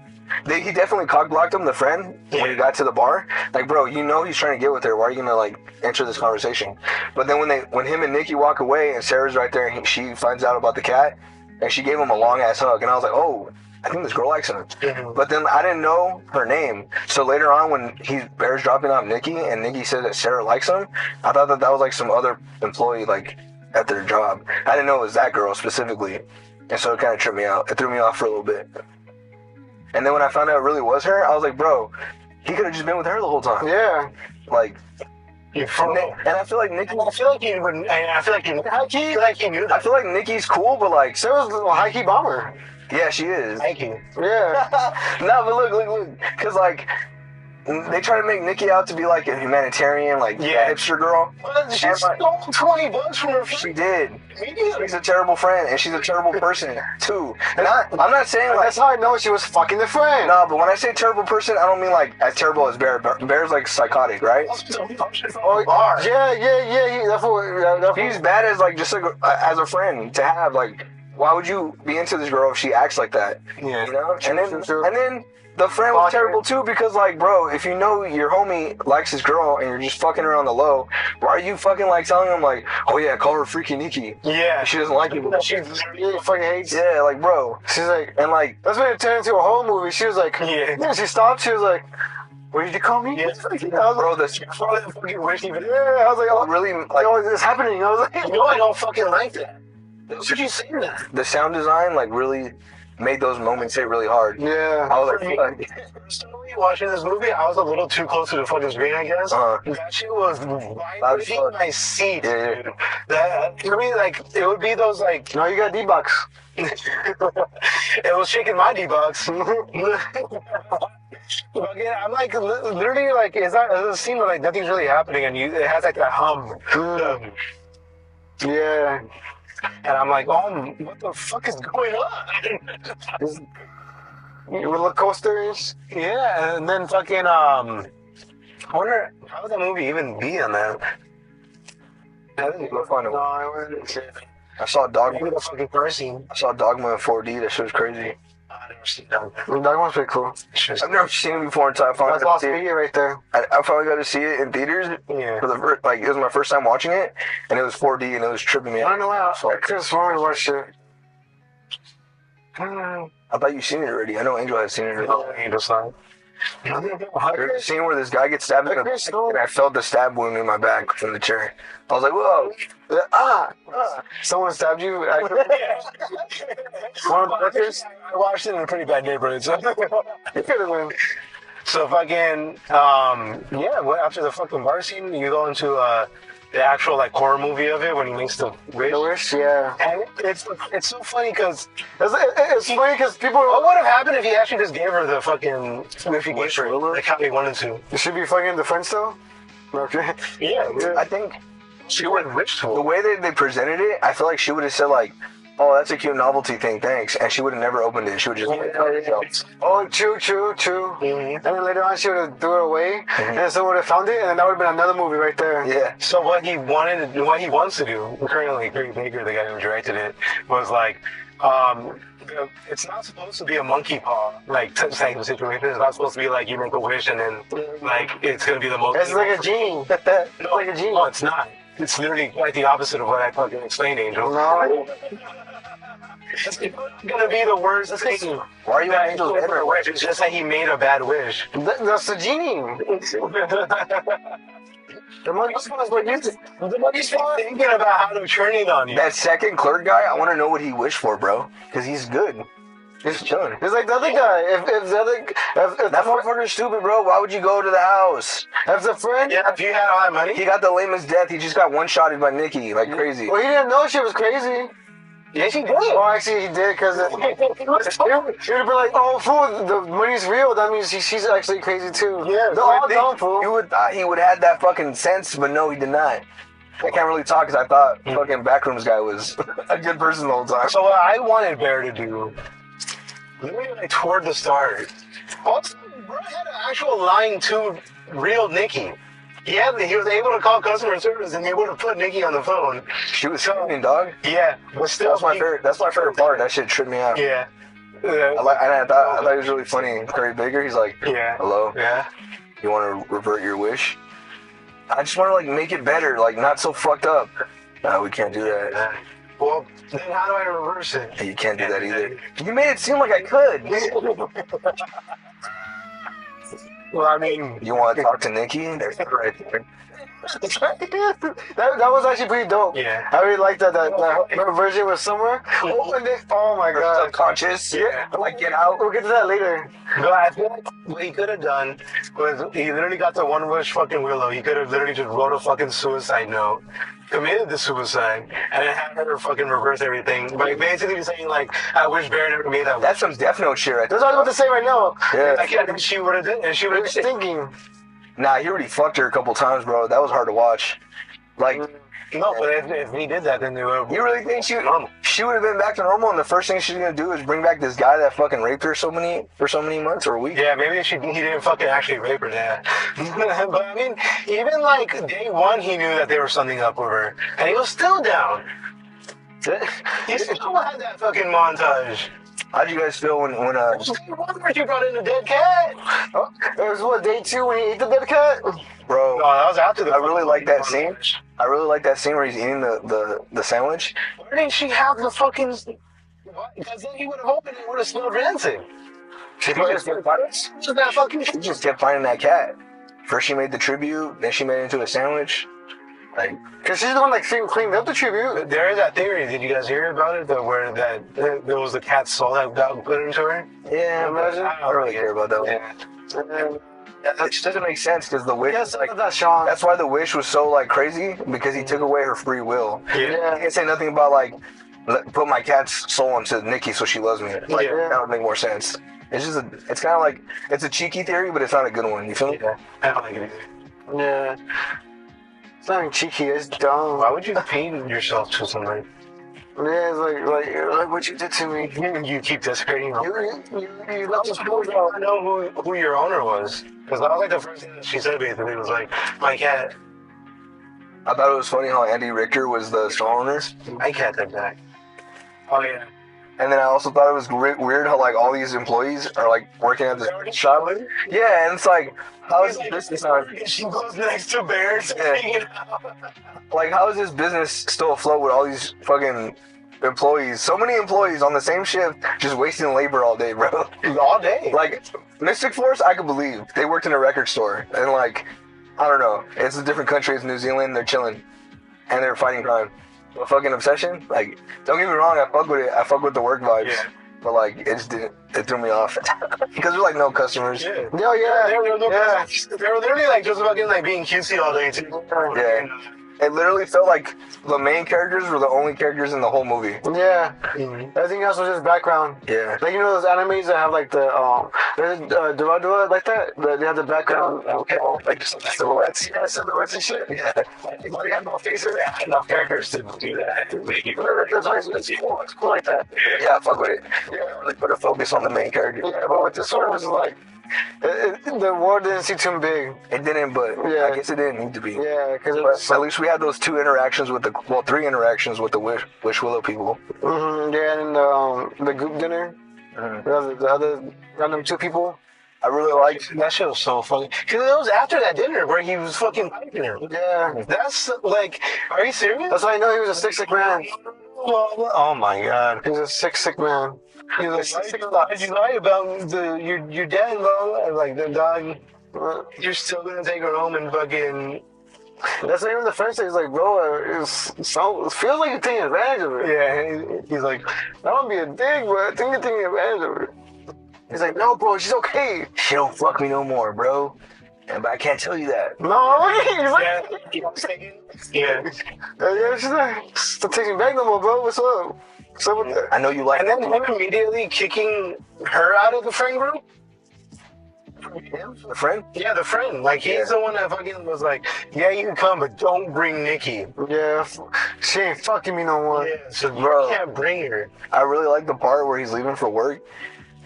[SPEAKER 2] He definitely cock-blocked him, the friend, when he got to the bar. Bro, you know he's trying to get with her. Why are you gonna enter this conversation? But then when him and Nikki walk away and Sarah's right there and she finds out about the cat, and she gave him a long ass hug, and I was like, oh, I think this girl likes him.
[SPEAKER 1] Mhm.
[SPEAKER 2] But then I didn't know her name, so later on when Bear's dropping off Nikki and Nikki said that Sarah likes him, I thought that was some other employee at their job. I didn't know it was that girl specifically, and so it kind of tripped me out. It threw me off for a little bit. And then when I found out it really was her, I was like, bro, he could have just been with her the whole time.
[SPEAKER 3] Yeah.
[SPEAKER 2] And I feel like Nikki.
[SPEAKER 1] I feel like you would. I feel like you. Like you knew
[SPEAKER 2] I
[SPEAKER 1] that.
[SPEAKER 2] feel like Nikki's cool, but
[SPEAKER 3] Sarah's a little high-key bomber.
[SPEAKER 2] yeah, she is.
[SPEAKER 1] Thank you.
[SPEAKER 3] Yeah.
[SPEAKER 2] No, but look, because they try to make Nikki out to be a humanitarian, a hipster girl.
[SPEAKER 1] She stole $20 from her
[SPEAKER 2] She
[SPEAKER 1] friend.
[SPEAKER 2] did.
[SPEAKER 1] Me neither.
[SPEAKER 2] She's a terrible friend, and she's a terrible person too. I'm not saying
[SPEAKER 3] That's how I know she was fucking the friend.
[SPEAKER 2] no, but when I say terrible person, I don't mean as terrible as Bear. Bear's psychotic, right?
[SPEAKER 3] Oh, yeah. That's what.
[SPEAKER 2] He's bad as just as a friend to have. Why would you be into this girl if she acts like that?
[SPEAKER 1] Yeah.
[SPEAKER 2] You know?
[SPEAKER 3] True.
[SPEAKER 2] And then the friend was terrible too because bro, if you know your homie likes this girl and you're just fucking her on the low, why are you fucking telling him oh yeah, call her Freaky Nikki?
[SPEAKER 1] Yeah.
[SPEAKER 2] She doesn't like you.
[SPEAKER 1] She
[SPEAKER 3] fucking hates.
[SPEAKER 2] Yeah, bro.
[SPEAKER 3] She's like,
[SPEAKER 2] And
[SPEAKER 3] that's when it turned into a whole movie. She was like,
[SPEAKER 1] Yeah.
[SPEAKER 3] She stopped. She was like, what did you call me?
[SPEAKER 1] Yeah.
[SPEAKER 3] I was like,
[SPEAKER 2] bro, this
[SPEAKER 3] yeah. I was like, oh,
[SPEAKER 2] really
[SPEAKER 3] it's happening. I was like,
[SPEAKER 1] You know I don't fucking like that. Would you say that?
[SPEAKER 2] the sound design really made those moments hit really hard.
[SPEAKER 3] yeah.
[SPEAKER 2] I was
[SPEAKER 1] For me, personally, watching this movie, I was a little too close to the fucking screen, I guess. That shit was vibrating my seat,
[SPEAKER 2] Yeah.
[SPEAKER 1] dude. That, for me, it would be those,
[SPEAKER 3] No, you got D-Box.
[SPEAKER 1] it was shaking my D-box. Fucking, I'm like literally like it's a scene where like nothing's really happening and it has like that hum.
[SPEAKER 3] Yeah.
[SPEAKER 1] And I'm like, oh, what the fuck is going on?
[SPEAKER 3] Roller coasters.
[SPEAKER 1] Yeah, and then fucking I wonder how would that movie even be on that?
[SPEAKER 2] Go find it.
[SPEAKER 3] No, I wouldn't.
[SPEAKER 2] I saw Dogma.
[SPEAKER 1] Maybe the fucking car scene.
[SPEAKER 2] I saw Dogma in 4D. That shit was crazy.
[SPEAKER 1] I've never seen that.
[SPEAKER 3] That one's pretty cool.
[SPEAKER 2] I've never seen it before until I finally
[SPEAKER 3] That's
[SPEAKER 2] got
[SPEAKER 3] Lost
[SPEAKER 2] to see it.
[SPEAKER 3] Media right there.
[SPEAKER 2] I finally got to see it in theaters.
[SPEAKER 1] Yeah.
[SPEAKER 2] For the first, like, it was my first time watching it, and it was 4D, and it was tripping me
[SPEAKER 3] I
[SPEAKER 2] out.
[SPEAKER 3] don't know why
[SPEAKER 2] So,
[SPEAKER 3] I could have sworn we watched it.
[SPEAKER 2] I thought you'd seen it already. I know Angel had seen it already.
[SPEAKER 1] Oh, Angel Sign.
[SPEAKER 2] There's a scene where this guy gets stabbed in the back, and I felt the stab wound in my back from the chair. I was like, whoa.
[SPEAKER 3] Someone stabbed you?
[SPEAKER 1] One of the workers. I watched it in a pretty bad neighborhood. So,
[SPEAKER 3] It could have been.
[SPEAKER 1] so fucking yeah. Well, after the fucking bar scene, you go into the actual like horror movie of it when he makes the wish.
[SPEAKER 3] The wish, yeah.
[SPEAKER 1] And it's so funny because
[SPEAKER 3] It's funny because people.
[SPEAKER 1] what would have happened if he actually just gave her the fucking if he gave
[SPEAKER 2] Wish
[SPEAKER 1] her
[SPEAKER 2] Willow?
[SPEAKER 1] like how he wanted to?
[SPEAKER 3] You should be fucking the French though? Okay.
[SPEAKER 1] Yeah,
[SPEAKER 2] I think
[SPEAKER 1] she would have wished
[SPEAKER 2] the
[SPEAKER 1] for.
[SPEAKER 2] way they presented it, I feel like she would have said, like, oh, that's a cute novelty thing, thanks. And she would have never opened it. She would just
[SPEAKER 3] Oh, true.
[SPEAKER 1] Mhm.
[SPEAKER 3] And then later on, she would have threw it away, and then someone would have found it, and then that would have been another movie right there.
[SPEAKER 2] Yeah.
[SPEAKER 1] So what he wants to do, currently Greg Baker, the guy who directed it, was like, it's not supposed to be a monkey paw like type of situation. It's not supposed to be like you make a wish and then like it's gonna be the most.
[SPEAKER 3] It's like a genie.
[SPEAKER 1] No,
[SPEAKER 3] like a genie.
[SPEAKER 1] No, it's not. It's literally like the opposite of what I fucking explained, Angel.
[SPEAKER 3] No.
[SPEAKER 1] It's gonna be the worst thing.
[SPEAKER 2] Why are you at Angel's
[SPEAKER 1] Ever
[SPEAKER 2] head?
[SPEAKER 1] wish. It's just that he made a bad wish.
[SPEAKER 3] That's the genie. The monkey's paw is what you did.
[SPEAKER 1] The monkey's thinking about how to turn it on you.
[SPEAKER 2] That second clerk guy, I want to know what he wished for, bro. Because he's good. He's chilling.
[SPEAKER 3] It's like the other guy. If the other, if
[SPEAKER 2] That motherfucker's stupid, bro. Why would you go to the house?
[SPEAKER 3] if the friend,
[SPEAKER 1] Yeah, if you had all that money.
[SPEAKER 2] He got the lamest death. He just got one-shotted by Nikki, like crazy.
[SPEAKER 3] well, he didn't know she was crazy.
[SPEAKER 1] Yes, he did.
[SPEAKER 3] Oh, actually, he did because he would have been like, "Oh, fool, the money's real. That means she's actually crazy too."
[SPEAKER 1] Yeah,
[SPEAKER 3] they're all dumb, fool.
[SPEAKER 2] You would thought he would have had that fucking sense, but no, he did not. I can't really talk because I thought fucking Backrooms guy was a good person the whole time.
[SPEAKER 1] So what I wanted Bear to do, literally like toward the start, also, bro had an actual line to real Nikki. He was able to call customer service and he would have put Nikki on the phone.
[SPEAKER 2] She was screaming, dog.
[SPEAKER 1] Yeah, but still.
[SPEAKER 2] That's my favorite. That's my favorite part. That shit tripped me out.
[SPEAKER 1] Yeah.
[SPEAKER 2] I thought it was really funny. Curry Baker, he's like,
[SPEAKER 1] Yeah.
[SPEAKER 2] hello,
[SPEAKER 1] Yeah.
[SPEAKER 2] you want to revert your wish? I just want to like make it better, like not so fucked up. No, we can't do that.
[SPEAKER 1] Well, then how do I reverse it?
[SPEAKER 2] You can't do that either. You made it seem like I could.
[SPEAKER 1] Well, I mean,
[SPEAKER 2] You want to talk to Nikki? There's it right there.
[SPEAKER 3] that was actually pretty dope.
[SPEAKER 1] Yeah.
[SPEAKER 3] I really liked that her version was somewhere. Oh my
[SPEAKER 2] Her
[SPEAKER 3] god.
[SPEAKER 2] subconscious.
[SPEAKER 1] Yeah.
[SPEAKER 2] Like get out.
[SPEAKER 3] We'll get to that later.
[SPEAKER 1] no, I feel like what he could have done was he literally got the one wish fucking Willow. He could have literally just wrote a fucking suicide note, committed the suicide, and then had her fucking reverse everything. Like basically saying like, I wish Bear never made that.
[SPEAKER 2] That's some Death Note shit right there.
[SPEAKER 3] That's what I was about to say right now.
[SPEAKER 2] Yeah.
[SPEAKER 1] Like, yeah, she would have did, and she would
[SPEAKER 3] We're
[SPEAKER 1] have.
[SPEAKER 3] thinking.
[SPEAKER 2] Nah, he already fucked her a couple times, bro. That was hard to watch. Like,
[SPEAKER 1] No, but if he did that, then they would.
[SPEAKER 2] you really think
[SPEAKER 1] Normal.
[SPEAKER 2] she would have been back to normal, and the first thing she's gonna do is bring back this guy that fucking raped her for so many months or a week?
[SPEAKER 1] Yeah, maybe he didn't fucking actually rape her, yeah. But I mean, even like day one, he knew that there was something up with her, and he was still down. He still had that fucking montage.
[SPEAKER 2] How'd you guys feel when
[SPEAKER 1] Day one where she brought in a dead cat.
[SPEAKER 3] Oh, it was what, day 2 when he ate the dead cat?
[SPEAKER 2] bro?
[SPEAKER 1] No, that was after the.
[SPEAKER 2] I really like that
[SPEAKER 1] fucking
[SPEAKER 2] scene. I really like that scene where he's eating the sandwich.
[SPEAKER 1] Where did she have the fucking? Because then he would have opened it, would have smelled rancid.
[SPEAKER 2] She just kept finding,
[SPEAKER 1] Just that fucking.
[SPEAKER 2] she just kept finding that cat. First she made the tribute, then she made it into a sandwich. Like,
[SPEAKER 3] Because she's the one like cleaned up the tribute.
[SPEAKER 1] There is that theory. Did you guys hear about it? Where there was the cat's soul that got put into her.
[SPEAKER 2] yeah,
[SPEAKER 1] Imagine.
[SPEAKER 2] I don't really care about that one.
[SPEAKER 1] Yeah.
[SPEAKER 2] It just doesn't make sense because the wish,
[SPEAKER 3] Yes,
[SPEAKER 2] like,
[SPEAKER 3] that Sean.
[SPEAKER 2] that's why the wish was so like crazy, because he took away her free will. He didn't say nothing about like put my cat's soul into Nikki so she loves me. Like,
[SPEAKER 1] Yeah.
[SPEAKER 2] that would make more sense. It's just it's kind of like, it's a cheeky theory, but it's not a good one. You feel me?
[SPEAKER 1] Yeah, I don't like it either.
[SPEAKER 3] Yeah. It's not even cheeky, it's dumb.
[SPEAKER 1] Why would you paint yourself to somebody?
[SPEAKER 3] Yeah, it's like what you did to me.
[SPEAKER 1] You keep discrediting them.
[SPEAKER 3] You
[SPEAKER 1] I was supposed to know who your owner was. Because that was like the first thing that she said basically. It was like, my cat.
[SPEAKER 2] I thought it was funny how Andy Richter was the store owner.
[SPEAKER 1] My cat did that. Oh, yeah.
[SPEAKER 2] And then I also thought it was weird how like all these employees are like working at this shop. Yeah, and it's like, how is this business not?
[SPEAKER 1] She goes next to bears
[SPEAKER 2] Yeah.
[SPEAKER 1] hanging out.
[SPEAKER 2] Like, how is this business still afloat with all these fucking employees? So many employees on the same shift, just wasting labor all day, bro.
[SPEAKER 1] All day.
[SPEAKER 2] Like, Mystic Force, I could believe. They worked in a record store. And, like, I don't know. It's a different country. It's New Zealand. They're chilling. And they're fighting crime. But fucking Obsession, like, don't get me wrong. I fuck with it. I fuck with the work vibes.
[SPEAKER 1] Yeah.
[SPEAKER 2] But, like, it just didn't. It threw me off. Because there's, like, no customers.
[SPEAKER 1] Yeah.
[SPEAKER 3] No, yeah.
[SPEAKER 1] They were
[SPEAKER 3] Yeah.
[SPEAKER 1] literally like just fucking like being cutesy all day too.
[SPEAKER 2] Yeah. It literally felt like the main characters were the only characters in the whole movie.
[SPEAKER 3] Yeah.
[SPEAKER 1] Mhm.
[SPEAKER 3] Everything else was just background.
[SPEAKER 2] Yeah.
[SPEAKER 3] Like, you know those animes that have like the Dura like that? They have the background.
[SPEAKER 1] Okay, like silhouettes, silhouettes and shit.
[SPEAKER 2] Yeah.
[SPEAKER 1] They have no face or enough characters to do that. It's cool like that.
[SPEAKER 2] Yeah, I fuck with it.
[SPEAKER 1] Yeah.
[SPEAKER 2] Really put a focus on the main character.
[SPEAKER 1] Yeah, but with this one was like,
[SPEAKER 3] The world didn't seem too big.
[SPEAKER 2] It didn't, but
[SPEAKER 3] Yeah.
[SPEAKER 2] I guess it didn't need to be.
[SPEAKER 3] Yeah, because it
[SPEAKER 2] But
[SPEAKER 3] was.
[SPEAKER 2] at least we had those 2 interactions with three interactions with the Wish Willow people.
[SPEAKER 3] Yeah, and the group dinner.
[SPEAKER 2] Mhm.
[SPEAKER 3] The other random 2 people.
[SPEAKER 2] I really liked.
[SPEAKER 1] that shit was so funny. Because it was after that dinner where he was fucking piping her.
[SPEAKER 3] Yeah.
[SPEAKER 1] That's like, are you serious?
[SPEAKER 3] That's how I know he was a sick man.
[SPEAKER 1] Oh my god.
[SPEAKER 3] He was a sick man.
[SPEAKER 1] He was like, did you lie about your dad, bro? And like the dog, you're still gonna take her home and fucking.
[SPEAKER 3] That's not even the first thing. He's like, bro, it feels like you're taking advantage of her.
[SPEAKER 1] Yeah, he's like,
[SPEAKER 3] I don't be a dick, but I think you're taking advantage of her. He's like, no, bro, she's okay.
[SPEAKER 2] She don't fuck me no more, bro. But I can't tell you that.
[SPEAKER 3] No, he's like,
[SPEAKER 1] yeah, you know what I'm saying? Yeah.
[SPEAKER 3] yeah, she's like, stop taking back no more, bro. What's up? What's up with that?
[SPEAKER 2] I know you like
[SPEAKER 1] And then him immediately kicking her out of the friend group.
[SPEAKER 2] him, the friend.
[SPEAKER 1] Yeah, the friend. Like he's the one that fucking was like, yeah, you can come, but don't bring Nikki.
[SPEAKER 3] Yeah, she ain't fucking me no more.
[SPEAKER 1] Yeah, so
[SPEAKER 2] Bro.
[SPEAKER 1] you can't bring her.
[SPEAKER 2] I really like the part where he's leaving for work.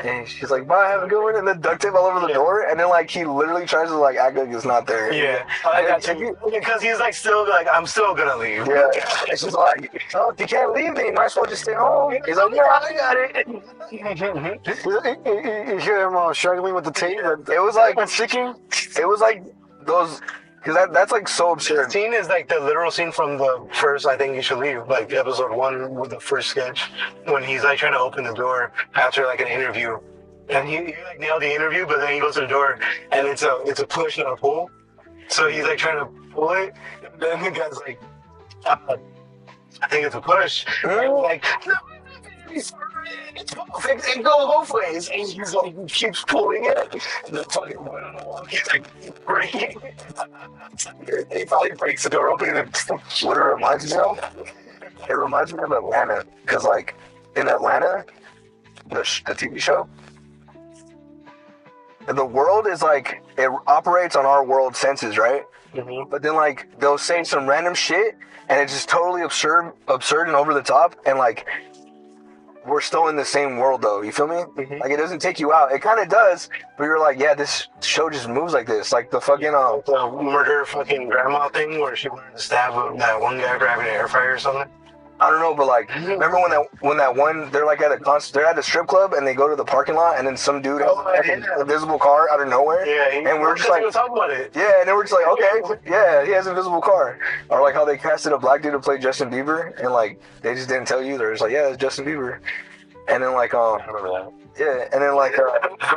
[SPEAKER 2] And she's like, bye, have a good one. And then duct tape all over the door. And then, like, he literally tries to, like, act like it's not there.
[SPEAKER 1] Yeah, I like that too. Because he's like still like, I'm still gonna leave.
[SPEAKER 2] Yeah. It's just like, oh, if you can't leave me, you might as well just stay home. He's like, yeah, I got it.
[SPEAKER 3] You hear him struggling with the tape?
[SPEAKER 2] It was like,
[SPEAKER 3] And sticking?
[SPEAKER 2] it was like those, because that's, like, so
[SPEAKER 1] The
[SPEAKER 2] absurd.
[SPEAKER 1] scene is like the literal scene from the first I Think You Should Leave, like episode 1 with the first sketch, when he's like trying to open the door after like an interview. And he like nailed the interview, but then he goes to the door and it's a push, not a pull. So he's like trying to pull it, and then the guy's like, I think it's a push. And he's like, no, it's perfect. It goes both ways. And he's like, he keeps pulling it. And the fucking boy on the wall keeps like breaking. He probably breaks the door open and
[SPEAKER 2] What it reminds me of? It reminds me of Atlanta. Because, like, in Atlanta, the TV show, the world is like, it operates on our world senses, right?
[SPEAKER 1] Mhm.
[SPEAKER 2] But then, like, they'll say some random shit, and it's just totally absurd and over the top, and, like, we're still in the same world, though. You feel me?
[SPEAKER 1] Mhm.
[SPEAKER 2] Like, it doesn't take you out. It kind of does, but you're like, yeah, this show just moves like this. Like, the fucking,
[SPEAKER 1] The murder fucking grandma thing where she wanted to stab that one guy for having an air fryer or something.
[SPEAKER 2] I don't know, but, like, remember when that one, they're, like, at a concert, they're at a strip club, and they go to the parking lot, and then some dude has
[SPEAKER 1] yeah.
[SPEAKER 2] an invisible car out of nowhere?
[SPEAKER 1] Yeah,
[SPEAKER 2] And we're just like,
[SPEAKER 1] we were talking about it.
[SPEAKER 2] yeah, and then we're just like, okay, yeah, he has an invisible car. Or like how they casted a black dude to play Justin Bieber, and like they just didn't tell you. They're just like, yeah, it's Justin Bieber. And then like,
[SPEAKER 1] I remember that.
[SPEAKER 2] yeah, and then like,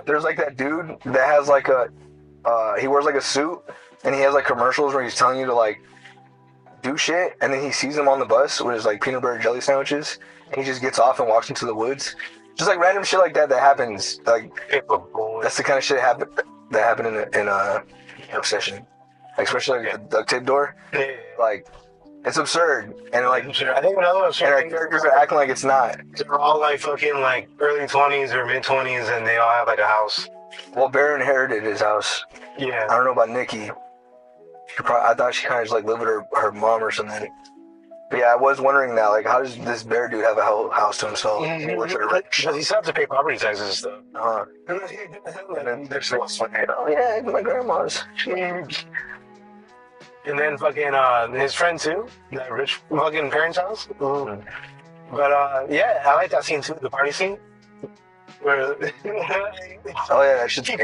[SPEAKER 2] there's like that dude that has like he wears like a suit, and he has like commercials where he's telling you to like do shit, and then he sees him on the bus with his like peanut butter jelly sandwiches, and he just gets off and walks into the woods. Just like random shit like that happens. Like that's the kind of shit that happened in Obsession, like, especially like the duct tape door.
[SPEAKER 1] Yeah.
[SPEAKER 2] Like It's absurd. And like,
[SPEAKER 1] I'm sure. I think another one.
[SPEAKER 2] and our characters are acting like it's not.
[SPEAKER 1] They're all like fucking like early 20s or mid 20s, and they all have like a house.
[SPEAKER 2] Well, Bear inherited his house.
[SPEAKER 1] Yeah.
[SPEAKER 2] I don't know about Nikki. I thought she kind of just like lived with her mom or something. But yeah, I was wondering that, like, how does this bear dude have a house to himself?
[SPEAKER 1] Because he still have to pay property taxes and stuff.
[SPEAKER 2] And then there's like, oh yeah, it's my grandma's.
[SPEAKER 1] And then fucking his friend too, that rich fucking parents' house.
[SPEAKER 2] Mm.
[SPEAKER 1] But yeah, I like that scene too, the party scene. Where
[SPEAKER 2] Oh yeah, that shit's
[SPEAKER 1] he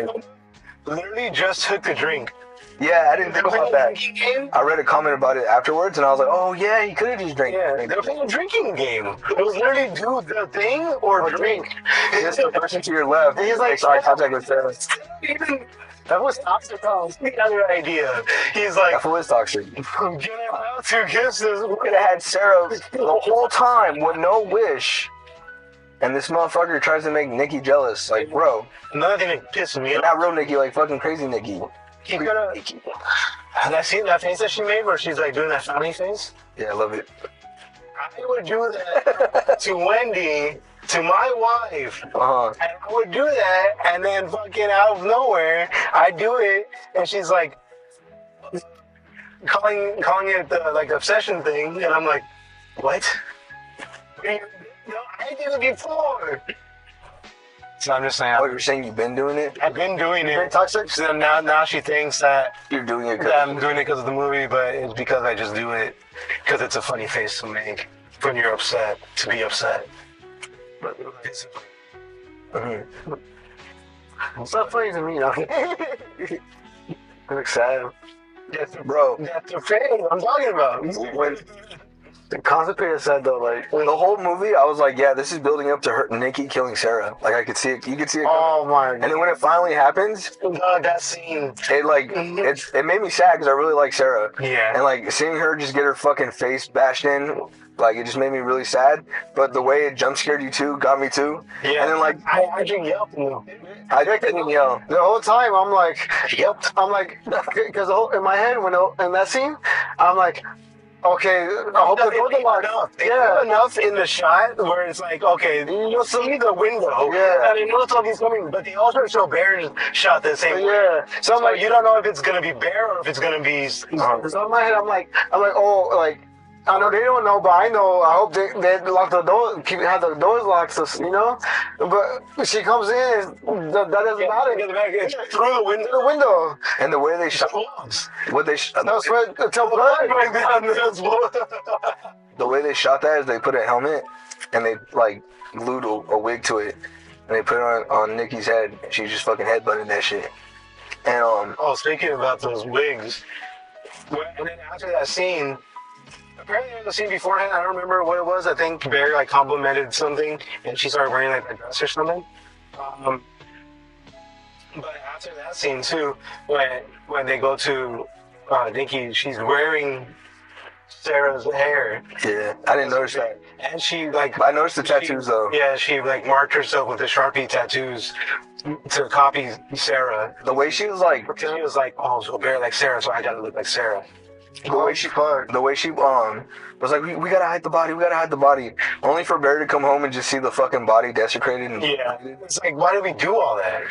[SPEAKER 1] literally just took the drink.
[SPEAKER 2] Yeah, I didn't think about that. I read a comment about it afterwards, and I was like, oh yeah, he could have just drank.
[SPEAKER 1] Yeah, they were playing a drinking game. It was literally do the thing or drink.
[SPEAKER 2] Just the person to your left.
[SPEAKER 1] He's like,
[SPEAKER 2] makes eye contact with Sarah.
[SPEAKER 1] That was toxic. The other idea. He's like,
[SPEAKER 2] That was toxic.
[SPEAKER 1] I'm gonna have to kiss this.
[SPEAKER 2] We could have had Sarah the whole time with no wish. And this motherfucker tries to make Nikki jealous. Like, bro.
[SPEAKER 1] Another thing that pissed me off.
[SPEAKER 2] Not real Nikki, like fucking crazy Nikki.
[SPEAKER 1] He could have. That scene, that face that she made where she's like doing that funny face.
[SPEAKER 2] Yeah, I love it.
[SPEAKER 1] I would do that to Wendy, to my wife.
[SPEAKER 2] Uh-huh.
[SPEAKER 1] And I would do that, and then fucking out of nowhere, I do it, and she's like calling it the like obsession thing, and I'm like, what? No, I did it before. So I'm just saying.
[SPEAKER 2] Oh, you're saying you've been doing it?
[SPEAKER 1] I've been doing it.
[SPEAKER 3] Been toxic?
[SPEAKER 1] So now she thinks that
[SPEAKER 2] You're doing it
[SPEAKER 1] that I'm doing it because of the movie, but it's because I just do it because it's a funny face to make when you're upset, to be upset. But it's
[SPEAKER 3] It's not funny to me, though. I'm excited.
[SPEAKER 2] Bro,
[SPEAKER 1] that's the face I'm talking about.
[SPEAKER 2] when
[SPEAKER 3] The constipated side, though, like,
[SPEAKER 2] the whole movie, I was like, yeah, this is building up to her Nikki killing Sarah. Like, I could see it. You could see it.
[SPEAKER 3] oh my
[SPEAKER 2] And then when it finally happens,
[SPEAKER 1] That scene.
[SPEAKER 2] it like it made me sad because I really like Sarah.
[SPEAKER 1] Yeah.
[SPEAKER 2] And like seeing her just get her fucking face bashed in, like it just made me really sad. But the way it jump scared you too got me too.
[SPEAKER 1] Yeah.
[SPEAKER 2] And then like
[SPEAKER 1] I actually yelped.
[SPEAKER 2] I didn't yell.
[SPEAKER 3] the whole time I'm like,
[SPEAKER 1] Yelped.
[SPEAKER 3] I'm like, because in my head in that scene, I'm like, okay, I hope the doors are locked.
[SPEAKER 1] They have enough in the shot where it's like, okay, you see the window,
[SPEAKER 3] Yeah.
[SPEAKER 1] and you know something's coming, but they also show Bear's shot the same way.
[SPEAKER 3] Yeah. So I'm
[SPEAKER 1] So
[SPEAKER 3] like,
[SPEAKER 1] you don't know if it's gonna be Bear or if it's gonna be.
[SPEAKER 3] so in my head, I'm like, oh, like, I know they don't know, but I know. I hope they lock the door, have the doors locked, so, you know. But she comes in, that doesn't matter.
[SPEAKER 1] It's through the window.
[SPEAKER 3] The window.
[SPEAKER 2] And the way they shot, what they
[SPEAKER 3] That was where until blood.
[SPEAKER 2] the way they shot that is they put a helmet and they like glued a wig to it and they put it on Nikki's head. She just fucking headbutted that shit. And
[SPEAKER 1] Oh, speaking about those wigs, and then after that scene, apparently in the scene beforehand, I don't remember what it was. I think Bear like complimented something, and she started wearing like a dress or something. But after that scene too, when they go to Nikki, she's wearing Sarah's hair,
[SPEAKER 2] yeah, I didn't notice that.
[SPEAKER 1] and she like.
[SPEAKER 2] But I noticed the tattoos though.
[SPEAKER 1] Yeah, she like marked herself with the Sharpie tattoos to copy Sarah.
[SPEAKER 2] The way she was like,
[SPEAKER 1] She was like, oh, so Bear like Sarah, so I gotta look like Sarah.
[SPEAKER 2] the way she was like, we gotta hide the body, only for Bear to come home and just see the fucking body desecrated. And,
[SPEAKER 1] Yeah, it's like, why did we do all that?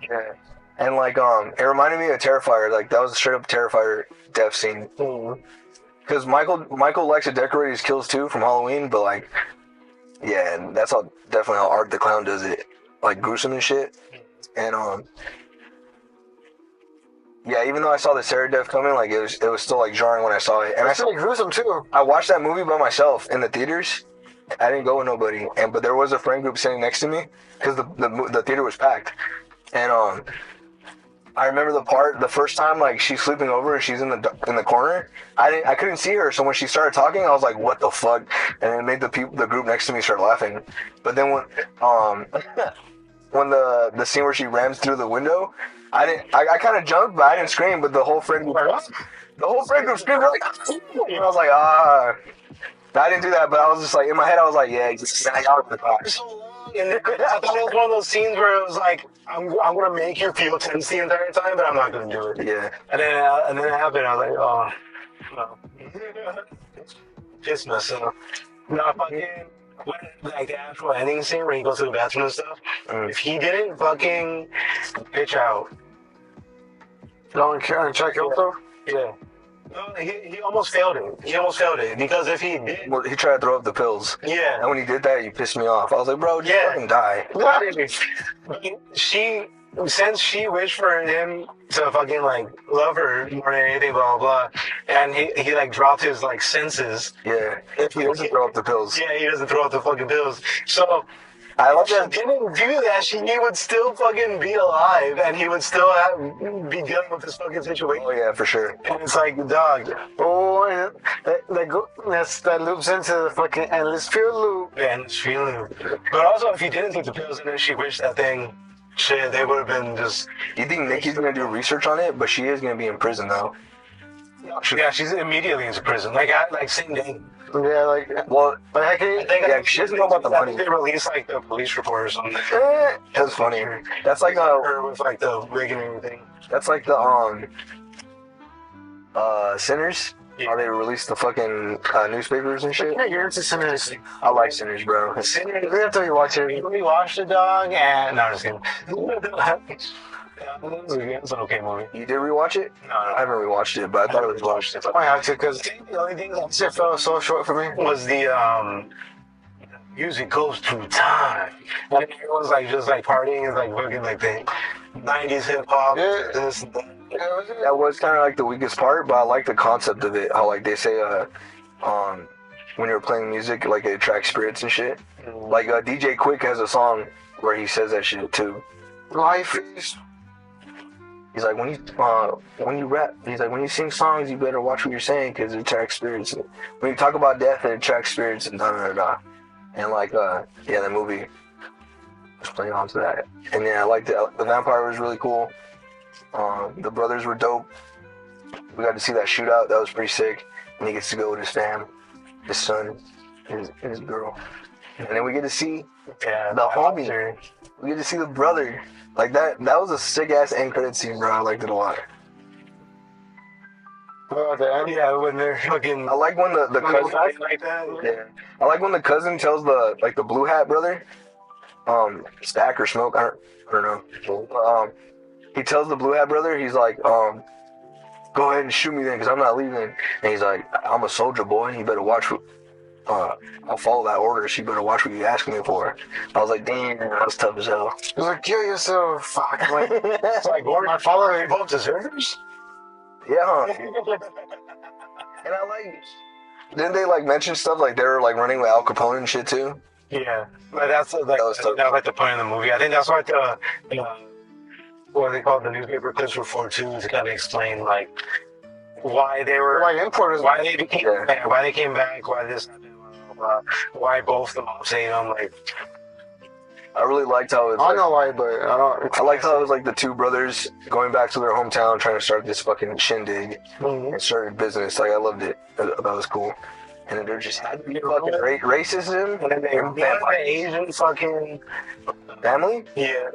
[SPEAKER 2] yeah. And like, it reminded me of Terrifier. Like that was a straight up Terrifier death scene. Because Michael likes to decorate his kills too from Halloween, but like, yeah, and that's definitely how Art the Clown does it, like gruesome and shit. And yeah, even though I saw the Sarah death coming, like it was still like jarring when I saw it. And
[SPEAKER 3] That's really gruesome too.
[SPEAKER 2] I watched that movie by myself in the theaters. I didn't go with nobody, but there was a friend group sitting next to me because the theater was packed. And I remember the first time like she's sleeping over and she's in the corner. I couldn't see her, so when she started talking, I was like, "What the fuck?" And it made the group next to me start laughing. But then when the scene where she rams through the window, I kind of jumped, but I didn't scream. But the whole friend group screamed like, and I was like, ah. I didn't do that, but I was just like in my head, I was like, yeah, just man, y'all are the box.
[SPEAKER 1] So long, and I thought it was one of those scenes where it was like, I'm gonna make you feel tense the entire time, but I'm not gonna do it.
[SPEAKER 2] Yeah.
[SPEAKER 1] And then it happened. I was like, oh. No. Piss myself. No, fucking. Like the actual ending scene where he goes to the bathroom and stuff. If he didn't fucking pitch out.
[SPEAKER 3] Go and check Kyoto?
[SPEAKER 1] Yeah. No, he almost failed it. He almost failed it. Because if he did.
[SPEAKER 2] Well, he tried to throw up the pills.
[SPEAKER 1] Yeah.
[SPEAKER 2] And when he did that, you pissed me off. I was like, bro, just fucking die.
[SPEAKER 1] Since she wished for him to fucking like love her more than anything, blah blah blah, and he like dropped his like senses.
[SPEAKER 2] Yeah. He doesn't throw up the pills.
[SPEAKER 1] Yeah, he doesn't throw up the fucking pills. So
[SPEAKER 2] I love
[SPEAKER 1] if
[SPEAKER 2] that.
[SPEAKER 1] she didn't do that, he would still fucking be alive, and he would still be dealing with this fucking situation.
[SPEAKER 2] Oh, yeah, for sure.
[SPEAKER 1] And it's like, dog.
[SPEAKER 3] Oh, and that loops into the fucking endless field loop.
[SPEAKER 1] Man, it's feeling. But also, if he didn't take the pills and then she wished that thing, shit, they would have been just.
[SPEAKER 2] You think Nikki's gonna do research on it, but she is gonna be in prison though.
[SPEAKER 1] Yeah, she's immediately into prison. Like same day.
[SPEAKER 3] Yeah, like,
[SPEAKER 2] Well,
[SPEAKER 3] I think
[SPEAKER 2] she doesn't know about the money.
[SPEAKER 1] They released like the police report or something.
[SPEAKER 2] That's funny. That's like
[SPEAKER 1] Her with like the wig and everything.
[SPEAKER 2] that's like the Sinners. How they release the fucking newspapers and shit.
[SPEAKER 3] yeah, you're into Sinners.
[SPEAKER 2] I like Sinners, bro.
[SPEAKER 1] Sinners.
[SPEAKER 3] We have to rewatch it.
[SPEAKER 1] We watched the dog and no, I'm just kidding. It's an okay movie.
[SPEAKER 2] You did rewatch it?
[SPEAKER 1] No,
[SPEAKER 2] I haven't rewatched it, but I thought it was
[SPEAKER 1] watched it.
[SPEAKER 3] I might have to, because
[SPEAKER 1] The only thing that
[SPEAKER 3] shit fell so short for me.
[SPEAKER 1] was the music goes through time. And everyone's like just like partying and like fucking like the 90s hip hop.
[SPEAKER 3] Yeah.
[SPEAKER 1] This and that.
[SPEAKER 2] That was kind of like the weakest part, but I like the concept of it. How like they say, when you're playing music, like it attracts spirits and shit. Like DJ Quick has a song where he says that shit too.
[SPEAKER 3] Life is.
[SPEAKER 2] He's like, when you rap, he's like, when you sing songs, you better watch what you're saying because it attracts spirits. When you talk about death, it attracts spirits and da da da da. And like, yeah, the movie was playing on to that. And yeah, I liked the vampire was really cool. The brothers were dope. We got to see that shootout. That was pretty sick. And he gets to go with his fam, his son, and his girl. And then we get to see the homie. We get to see the brother. Like that was a sick ass end credit scene, bro. I liked it a lot.
[SPEAKER 3] Oh, the end?
[SPEAKER 1] Yeah, when they're fucking.
[SPEAKER 2] I like when the cousin,
[SPEAKER 1] like that.
[SPEAKER 2] yeah. I like when the cousin tells the blue hat brother, Stack or Smoke, I don't know. He tells the blue hat brother, he's like, go ahead and shoot me then, cause I'm not leaving. And he's like, I'm a soldier, boy. You better watch what. I'll follow that order. So you better watch what you ask me for. I was like, damn, that was tough as hell.
[SPEAKER 3] He's like, kill yourself. Fuck. Like,
[SPEAKER 1] It's like, Gordon, my father both deserters?
[SPEAKER 2] Yeah, huh? And I like. Didn't they like mention stuff like they were like running with Al Capone and shit too?
[SPEAKER 1] Yeah, but that's like
[SPEAKER 2] That was tough.
[SPEAKER 1] that's like the point of the movie. I think that's what what they call the newspaper clips were for too, to kind of explain like why they were,
[SPEAKER 3] like importers.
[SPEAKER 1] why they became
[SPEAKER 2] Yeah.
[SPEAKER 1] back, why they came back, why this happened, blah, blah, blah, why both the moms saying I'm like,
[SPEAKER 2] I really liked how it.
[SPEAKER 3] I know why, but I don't.
[SPEAKER 2] I liked how it was like the two brothers going back to their hometown trying to start this fucking shindig and start a business. Like I loved it. That was cool. And then there just had to be fucking racism
[SPEAKER 1] and then they the Asian fucking
[SPEAKER 2] family
[SPEAKER 1] yeah.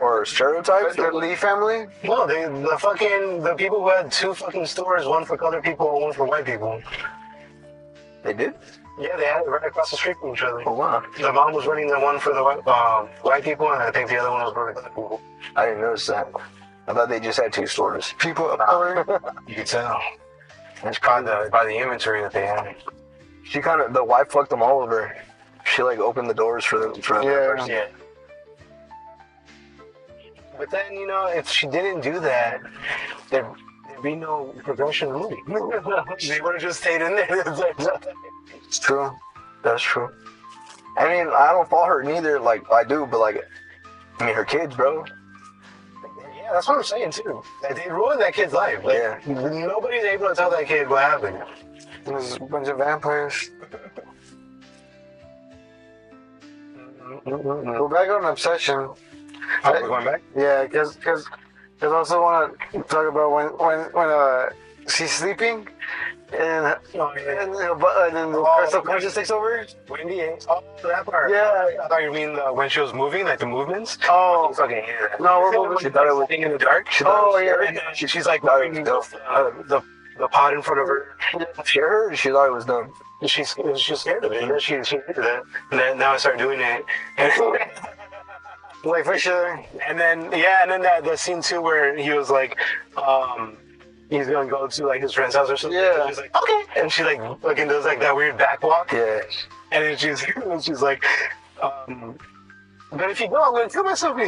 [SPEAKER 2] or stereotypes.
[SPEAKER 3] The Lee family?
[SPEAKER 1] No, the people who had two fucking stores, one for colored people and one for white people.
[SPEAKER 2] They did.
[SPEAKER 1] Yeah, they had it right across the street from each other.
[SPEAKER 2] Oh wow.
[SPEAKER 1] The mom was running the one for the white people, and I think the other one was for the colored people.
[SPEAKER 2] I didn't notice that. I thought they just had two stores.
[SPEAKER 3] People of color?
[SPEAKER 1] You could tell. It's by the inventory that they had.
[SPEAKER 2] She kind of the wife fucked them all over. She like opened the doors for them.
[SPEAKER 3] Yeah.
[SPEAKER 1] Yeah. But then, if she didn't do that, there'd be no progression in the movie. They would have just stayed in there.
[SPEAKER 3] It's true.
[SPEAKER 2] That's true. I mean, I don't fault her neither. Like I do, but like, I mean, her kids, bro.
[SPEAKER 1] Yeah, that's what I'm saying too. Like, they ruined that kid's life. Like,
[SPEAKER 2] Yeah.
[SPEAKER 1] Nobody's able to tell that kid what happened.
[SPEAKER 3] There's a bunch of vampires. Go back on Obsession.
[SPEAKER 1] Oh, we're going back?
[SPEAKER 3] Yeah, because I also want to talk about when she's sleeping and then the subconscious takes over.
[SPEAKER 1] Wendy, oh, that part.
[SPEAKER 3] Yeah.
[SPEAKER 1] I thought you mean when she was moving, like the movements.
[SPEAKER 3] Oh,
[SPEAKER 1] I fucking hated that.
[SPEAKER 3] no, we're moving.
[SPEAKER 1] She thought it was thing in the dark.
[SPEAKER 3] Oh, yeah.
[SPEAKER 1] And then she's like moving the the pot in front of her.
[SPEAKER 2] Scare her, or she thought it was dumb.
[SPEAKER 1] She's scared of it. Yeah, she knew that. And then now I started doing it. And
[SPEAKER 3] Like for sure.
[SPEAKER 1] And then that the scene too where he was like, he's gonna go to like his friend's house or something.
[SPEAKER 3] Yeah.
[SPEAKER 1] And she's like, okay. And she like fucking does like that weird back walk.
[SPEAKER 2] Yeah.
[SPEAKER 1] And then she's like, but if you go, I'm gonna kill myself.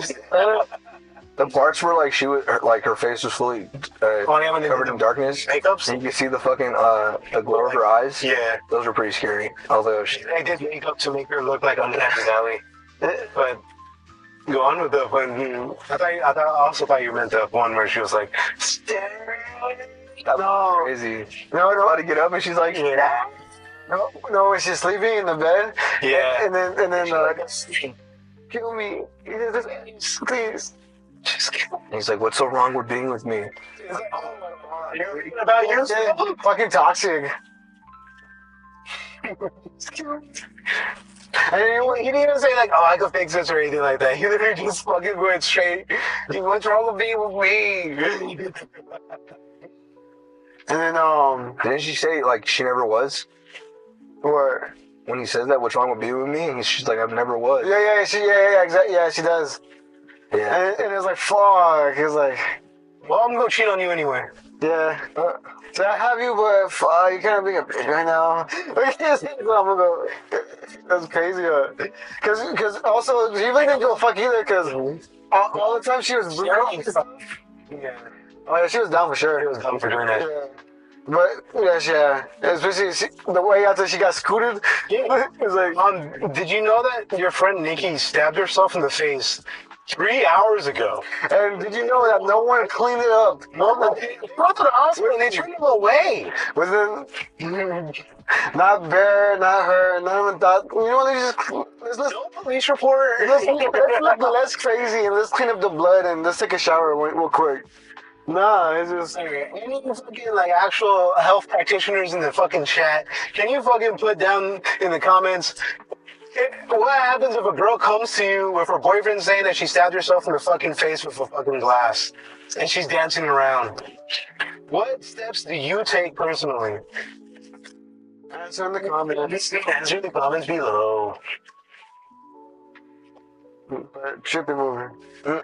[SPEAKER 2] The parts where like she was like her face was fully covered in darkness.
[SPEAKER 1] Makeups.
[SPEAKER 2] And you could see the fucking the glow of her eyes.
[SPEAKER 1] Yeah.
[SPEAKER 2] Those were pretty scary. Although
[SPEAKER 1] I did makeup to make her look like Unhappy Valley. But go on with the one. I also thought you meant the one where she was like, staring.
[SPEAKER 2] that was crazy.
[SPEAKER 3] No,
[SPEAKER 2] About to get up and she's like,
[SPEAKER 1] Yeah.
[SPEAKER 3] no, when she's sleeping in the bed.
[SPEAKER 1] Yeah.
[SPEAKER 3] And then kill me. Please.
[SPEAKER 1] Just kill me.
[SPEAKER 2] and he's like, what's so wrong with being with me?
[SPEAKER 1] It's like, oh my god. You're thinking about yourself?
[SPEAKER 3] Fucking toxic.
[SPEAKER 1] And he didn't even say like, oh, I could fix this or anything like that. He literally just fucking went straight. What's wrong with being with me?
[SPEAKER 3] And then
[SPEAKER 2] Didn't she say like she never was?
[SPEAKER 3] what?
[SPEAKER 2] When he says that, what's wrong with being with me? And she's like, I've never was.
[SPEAKER 3] Exactly. Yeah, she does.
[SPEAKER 2] Yeah.
[SPEAKER 3] And it's like, fuck. It's like,
[SPEAKER 1] Well, I'm gonna cheat on you anyway.
[SPEAKER 3] yeah. So I have you, but fuck, you kind of being a bitch right now. I'm gonna go. That's crazy. Because also, she really didn't give a fuck either. Because all the time she was
[SPEAKER 1] Yeah.
[SPEAKER 3] Oh yeah, she was down for sure.
[SPEAKER 1] He was dumb for doing that.
[SPEAKER 3] Yeah. But yeah. Especially the way after she got scooted.
[SPEAKER 1] Yeah.
[SPEAKER 3] It was like,
[SPEAKER 1] Did you know that your friend Nikki stabbed herself in the face 3 hours ago?
[SPEAKER 3] and did you know that no one cleaned it up?
[SPEAKER 1] No, they brought to the hospital and they turned him away.
[SPEAKER 3] Wasn't not Bear, not her, none of them thought. You know what? Let's
[SPEAKER 1] No police report.
[SPEAKER 3] let's look less crazy and let's clean up the blood and let's take a shower real quick. Nah, it's just.
[SPEAKER 1] Any fucking like actual health practitioners in the fucking chat, can you fucking put down in the comments what happens if a girl comes to you with her boyfriend saying that she stabbed herself in the fucking face with a fucking glass and she's dancing around? What steps do you take personally?
[SPEAKER 3] Answer in the comments.
[SPEAKER 1] Answer in the comments below.
[SPEAKER 3] But trippy movie.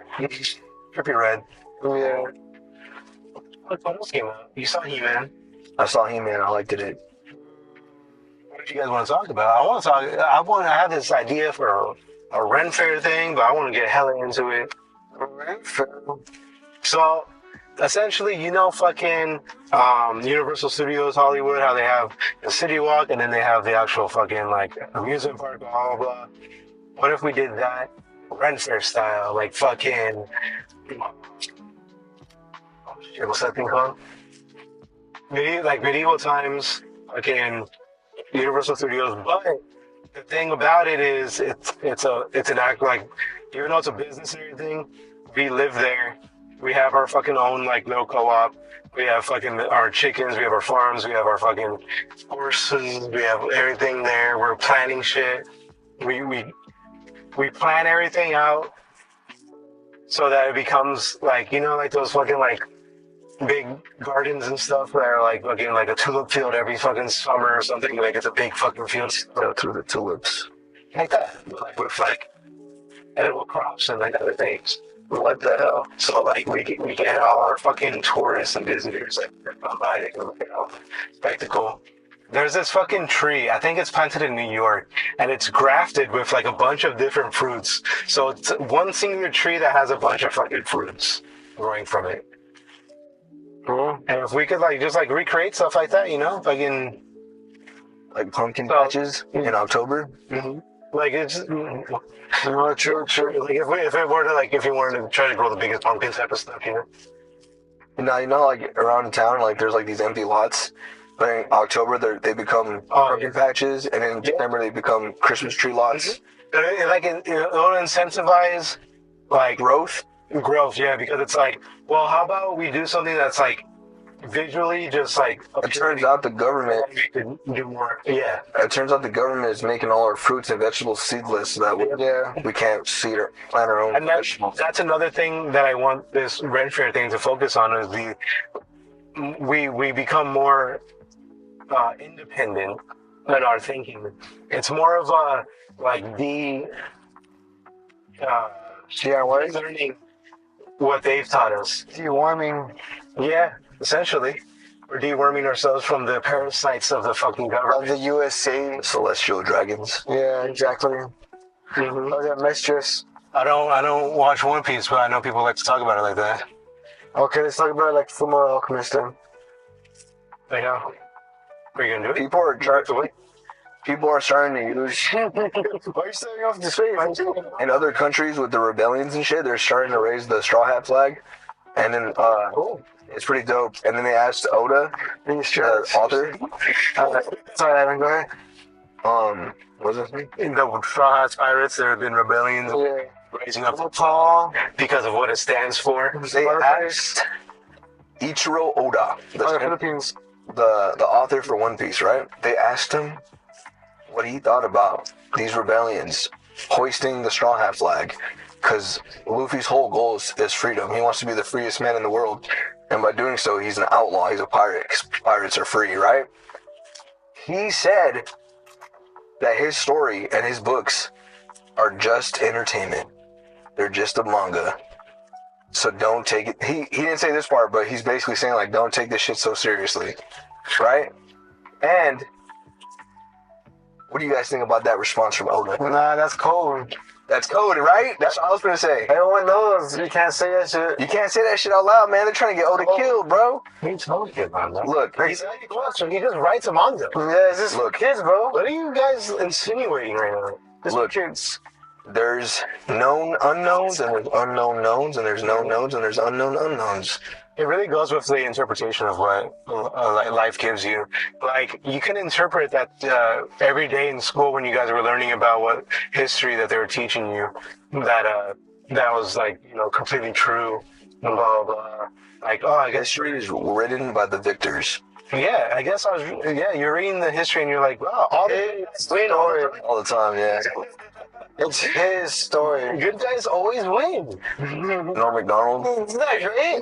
[SPEAKER 1] Trippy Red.
[SPEAKER 3] Yeah.
[SPEAKER 1] What else came out? You saw He-Man.
[SPEAKER 2] I saw He-Man. I liked it.
[SPEAKER 1] What do you guys want to talk about? I have this idea for a Ren Fair thing, but I want to get hella into it. So, essentially, fucking Universal Studios Hollywood, how they have the City Walk and then they have the actual fucking like amusement park, blah blah blah. What if we did that Ren Fair style, like fucking? Oh shit, what's that thing called? Medieval times, fucking Universal Studios. But the thing about it is, it's an act like, even though it's a business and everything, we live there. We have our fucking own like little co-op. We have fucking our chickens. We have our farms. We have our fucking horses. We have everything there. We're planning shit. We plan everything out so that it becomes like, like those fucking like big gardens and stuff that are like fucking like a tulip field every fucking summer or something. Like it's a big fucking field.
[SPEAKER 2] Go through the tulips.
[SPEAKER 1] Like that. Like with like edible crops and like other things. What the hell? So like we get all our fucking tourists and visitors like come by, they can look at all the spectacle. There's this fucking tree, I think it's planted in New York, and it's grafted with like a bunch of different fruits. So it's one singular tree that has a bunch of fucking fruits growing from it. And if we could like just like recreate stuff like that, fucking
[SPEAKER 2] Like pumpkin patches in October.
[SPEAKER 1] Mm-hmm. Like it's
[SPEAKER 3] True.
[SPEAKER 1] like if it were to like if you wanted to try to grow the biggest pumpkin type of stuff,
[SPEAKER 2] Like around town, like there's like these empty lots. But in October, they become pumpkin patches, and in December they become Christmas tree lots.
[SPEAKER 1] Like it'll incentivize like
[SPEAKER 2] Growth.
[SPEAKER 1] Yeah, because it's like, well, how about we do something that's like visually just like.
[SPEAKER 2] It turns out the government.
[SPEAKER 1] We could do more. Yeah.
[SPEAKER 2] It turns out the government is making all our fruits and vegetables seedless, so that we can't seed or plant our own
[SPEAKER 1] And
[SPEAKER 2] vegetables.
[SPEAKER 1] that's another thing that I want this Red Fair thing to focus on is we become more independent in our thinking. It's more of a like learning what they've taught us.
[SPEAKER 3] Deworming
[SPEAKER 1] Yeah, essentially. We're deworming ourselves from the parasites of the fucking
[SPEAKER 3] of
[SPEAKER 1] government.
[SPEAKER 3] the USA.
[SPEAKER 2] Celestial dragons.
[SPEAKER 3] Yeah, exactly.
[SPEAKER 1] Mhm.
[SPEAKER 3] Of the mistress.
[SPEAKER 1] I don't watch One Piece, but I know people like to talk about it like that.
[SPEAKER 3] Okay, let's talk about like Fullmetal Alchemist then.
[SPEAKER 1] Like, how? Are you gonna do it?
[SPEAKER 2] People are starting to use
[SPEAKER 3] Why are you starting off this way?
[SPEAKER 2] in other countries with the rebellions and shit. They're starting to raise the straw hat flag, and then it's pretty dope. And then they asked Oda, the author,
[SPEAKER 3] Sorry, Ivan, go ahead.
[SPEAKER 2] what's his name?
[SPEAKER 1] In the Straw Hats Pirates, there have been rebellions
[SPEAKER 3] Yeah.
[SPEAKER 1] raising up
[SPEAKER 3] Tall.
[SPEAKER 1] because of what it stands for.
[SPEAKER 2] They asked Ichiro Oda,
[SPEAKER 3] Oh, the Philippines.
[SPEAKER 2] the author for One Piece, right? They asked him what he thought about these rebellions hoisting the straw hat flag, because Luffy's whole goal is freedom. He wants to be the freest man in the world, and by doing so, he's an outlaw. He's a pirate. 'Cause pirates are free, right? He said that his story and his books are just entertainment. They're just a manga. So don't take it. He didn't say this part, but he's basically saying like, don't take this shit so seriously, right? And what do you guys think about that response from Oda?
[SPEAKER 3] Nah, that's cold.
[SPEAKER 2] That's code, right? That's what I was gonna say.
[SPEAKER 3] Everyone knows you can't say that shit.
[SPEAKER 2] You can't say that shit out loud, man. They're trying to get Oda killed, bro.
[SPEAKER 1] He told you about that.
[SPEAKER 2] Look,
[SPEAKER 1] He's not closer. He just writes a manga.
[SPEAKER 3] Yeah, it's just for
[SPEAKER 2] Look.
[SPEAKER 3] kids, bro.
[SPEAKER 1] What are you guys insinuating right now?
[SPEAKER 3] It's
[SPEAKER 2] Look.
[SPEAKER 3] for kids.
[SPEAKER 2] there's known unknowns and there's unknown knowns and there's known knowns and there's unknown unknowns.
[SPEAKER 1] It really goes with the interpretation of what life gives you. Like, you can interpret that every day in school when you guys were learning about what history that they were teaching you, that that was like, you know, completely true, and blah, blah, blah. Like, oh, I guess,
[SPEAKER 2] History is written by the victors
[SPEAKER 1] yeah, I guess you're reading the history and you're like, wow, all the story.
[SPEAKER 2] all the time, yeah.
[SPEAKER 3] It's his story.
[SPEAKER 1] Good guys always win.
[SPEAKER 2] Norm Macdonald.
[SPEAKER 3] It's not great.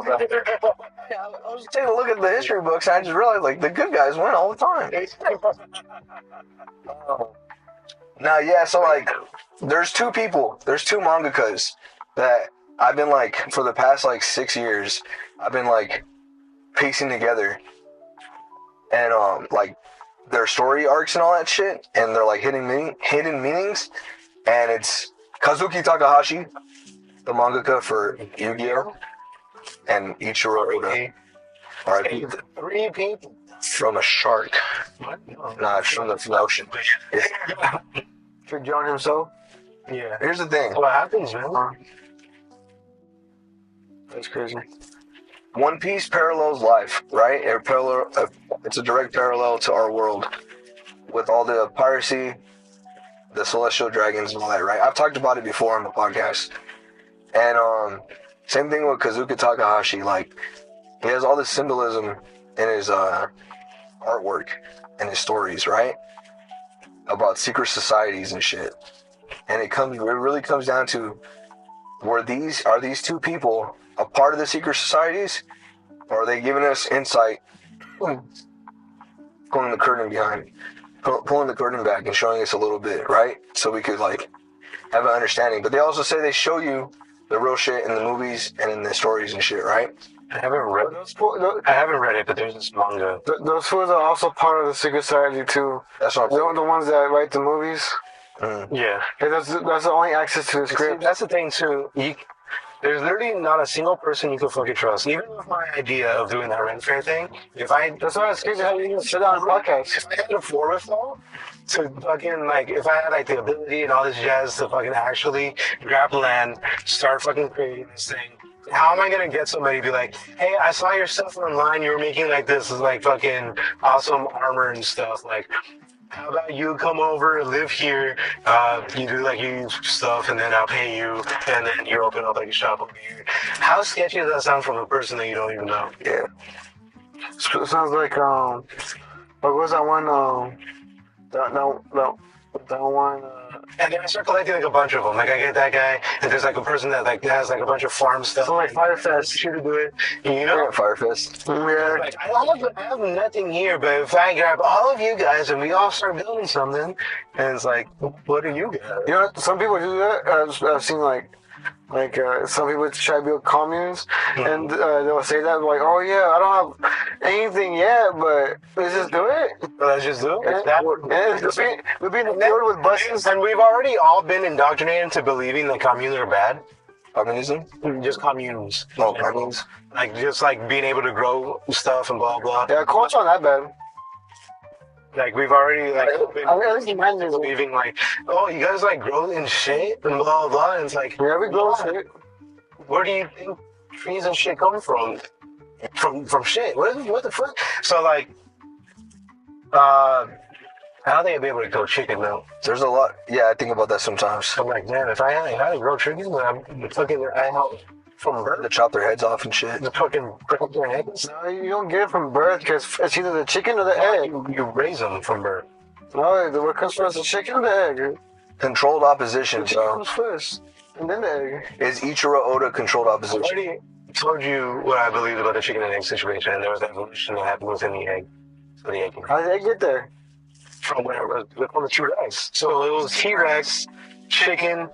[SPEAKER 2] Yeah, I was taking a look at the history books and I just realized like the good guys win all the time. Now, yeah, so like there's two mangakas that I've been like for the past like 6 years, I've been like piecing together, and like their story arcs and all that shit, and they're like hidden meanings, and it's Kazuki Takahashi, the mangaka for Yu-Gi-Oh, and Ichiro Oda. R.I.P.
[SPEAKER 1] Three people.
[SPEAKER 2] From a shark.
[SPEAKER 1] What? No.
[SPEAKER 2] Nah, it's from the ocean.
[SPEAKER 3] For John himself.
[SPEAKER 1] Yeah.
[SPEAKER 2] Here's the thing.
[SPEAKER 1] What happens, man?
[SPEAKER 3] That's crazy.
[SPEAKER 2] One Piece parallels life, right? It's a direct parallel to our world with all the piracy, the celestial dragons and all that, right? I've talked about it before on the podcast. And same thing with Kazuki Takahashi. Like, he has all this symbolism in his artwork and his stories, right? About secret societies and shit. And it really comes down to, are these two people a part of the secret societies, or are they giving us insight, pulling the curtain back and showing us a little bit, right? So we could like have an understanding. But they also say they show you the real shit in the movies and in the stories and shit, right?
[SPEAKER 1] I haven't read it, but there's this manga.
[SPEAKER 3] Those fools are also part of the secret society too.
[SPEAKER 2] That's what I'm
[SPEAKER 3] They're
[SPEAKER 2] saying.
[SPEAKER 3] the ones that write the movies.
[SPEAKER 1] Yeah.
[SPEAKER 3] And that's the only access to the
[SPEAKER 1] See,
[SPEAKER 3] script.
[SPEAKER 1] that's the thing too. There's literally not a single person you can fucking trust. Even with my idea of doing that rent fair thing,
[SPEAKER 3] That's why it's crazy how you can sit down and podcast.
[SPEAKER 1] if I had a forward to fucking like, if I had like the ability and all this jazz to fucking actually grab land, start fucking creating this thing. How am I gonna get somebody to be like, hey, I saw your stuff online. You were making like this like fucking awesome armor and stuff. Like, how about you come over, live here, you do like you stuff, and then I'll pay you, and then you open up like a shop over here. How sketchy does that sound from a person that you don't even know?
[SPEAKER 2] Yeah.
[SPEAKER 3] It sounds like what was that one? That one
[SPEAKER 1] And then I start collecting like a bunch of them. Like I get that guy, and there's like a person that like has like a bunch of farm stuff.
[SPEAKER 3] So like Firefest.
[SPEAKER 1] Sure to do it, you know.
[SPEAKER 2] Yeah, Firefest.
[SPEAKER 3] Yeah.
[SPEAKER 1] Like I have nothing here, but if I grab all of you guys and we all start building something, and it's like, what do you got?
[SPEAKER 3] You know, some people do that. I've seen like some people try to build communes, and they'll say that like, oh yeah, I don't have anything yet, but let's just do it.
[SPEAKER 1] Let's just do it.
[SPEAKER 3] And we've been in the field with buses.
[SPEAKER 1] And we've already all been indoctrinated into believing that communes are bad.
[SPEAKER 2] Communism?
[SPEAKER 1] Just communes.
[SPEAKER 2] No, communes.
[SPEAKER 1] Like just like being able to grow stuff and blah blah.
[SPEAKER 3] Yeah, cult's not that bad.
[SPEAKER 1] Like we've already like been
[SPEAKER 3] At least mine is.
[SPEAKER 1] believing like, oh, you guys like grow in shit and blah blah blah. And it's like,
[SPEAKER 3] Yeah, we grow shit.
[SPEAKER 1] where do you think trees and shit come from? From shit. What the fuck? So like, I don't think I'd be able to grow chicken though.
[SPEAKER 2] There's a lot. Yeah, I think about that sometimes.
[SPEAKER 1] I'm like, man, if I had to grow chickens, then I'm fucking I help from birth.
[SPEAKER 2] To chop their heads off and shit.
[SPEAKER 1] The fucking break their eggs.
[SPEAKER 3] No, you don't get it from birth because it's either the chicken or the egg.
[SPEAKER 1] You raise them from birth.
[SPEAKER 3] No, what comes first, the chicken or the egg?
[SPEAKER 2] Controlled opposition,
[SPEAKER 3] The chicken
[SPEAKER 2] bro.
[SPEAKER 3] comes first, and then the egg.
[SPEAKER 2] Is Ichiro Oda controlled
[SPEAKER 1] I
[SPEAKER 2] opposition?
[SPEAKER 1] already told you what I believed about the chicken and egg situation, and there was evolution that happened within the egg. So the egg came
[SPEAKER 3] How did the egg get there?
[SPEAKER 1] from where it was from the T-Rex. So it was T-Rex, chicken,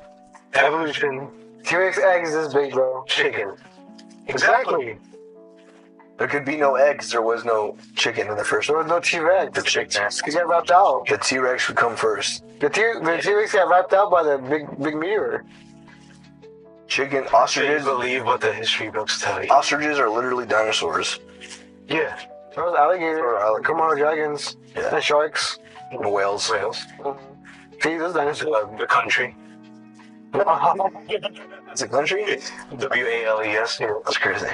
[SPEAKER 1] evolution,
[SPEAKER 3] T-Rex egg is this big, bro.
[SPEAKER 1] chicken. Exactly.
[SPEAKER 2] There could be no eggs. There was no chicken in the first
[SPEAKER 3] There
[SPEAKER 2] one.
[SPEAKER 3] was no T-Rex.
[SPEAKER 2] The chicken.
[SPEAKER 3] He got wrapped out.
[SPEAKER 2] The T-Rex would come first.
[SPEAKER 3] The T-Rex got wrapped out by the big meteor.
[SPEAKER 2] Chicken,
[SPEAKER 1] Should
[SPEAKER 2] ostriches.
[SPEAKER 1] believe what the history books tell you.
[SPEAKER 2] Ostriches are literally dinosaurs.
[SPEAKER 1] Yeah.
[SPEAKER 3] There was alligators,
[SPEAKER 2] Or alligators.
[SPEAKER 3] Komodo dragons,
[SPEAKER 2] Yeah.
[SPEAKER 3] and sharks.
[SPEAKER 2] And whales.
[SPEAKER 1] Wales.
[SPEAKER 3] See, those dinosaurs.
[SPEAKER 1] The country.
[SPEAKER 2] It's a country?
[SPEAKER 1] WALES. Yeah.
[SPEAKER 2] That's crazy.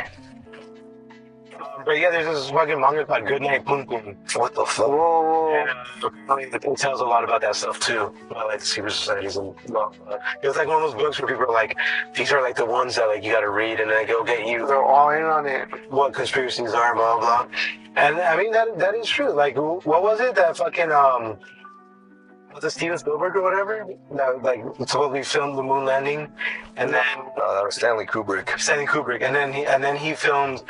[SPEAKER 1] But yeah, there's this fucking manga called Goodnight Pum Pum.
[SPEAKER 2] What the fuck?
[SPEAKER 3] Whoa.
[SPEAKER 1] And it tells a lot about that stuff too. About like the secret societies and blah, blah. It's like one of those books where people are like, these are like the ones that like you gotta read and then go get you
[SPEAKER 3] They're all in on it.
[SPEAKER 1] what conspiracies are, blah blah. And I mean that is true. Like what was it that fucking was it Steven Spielberg or whatever? That like totally filmed the moon landing, and then
[SPEAKER 2] No, that was Stanley Kubrick.
[SPEAKER 1] Stanley Kubrick, and then he filmed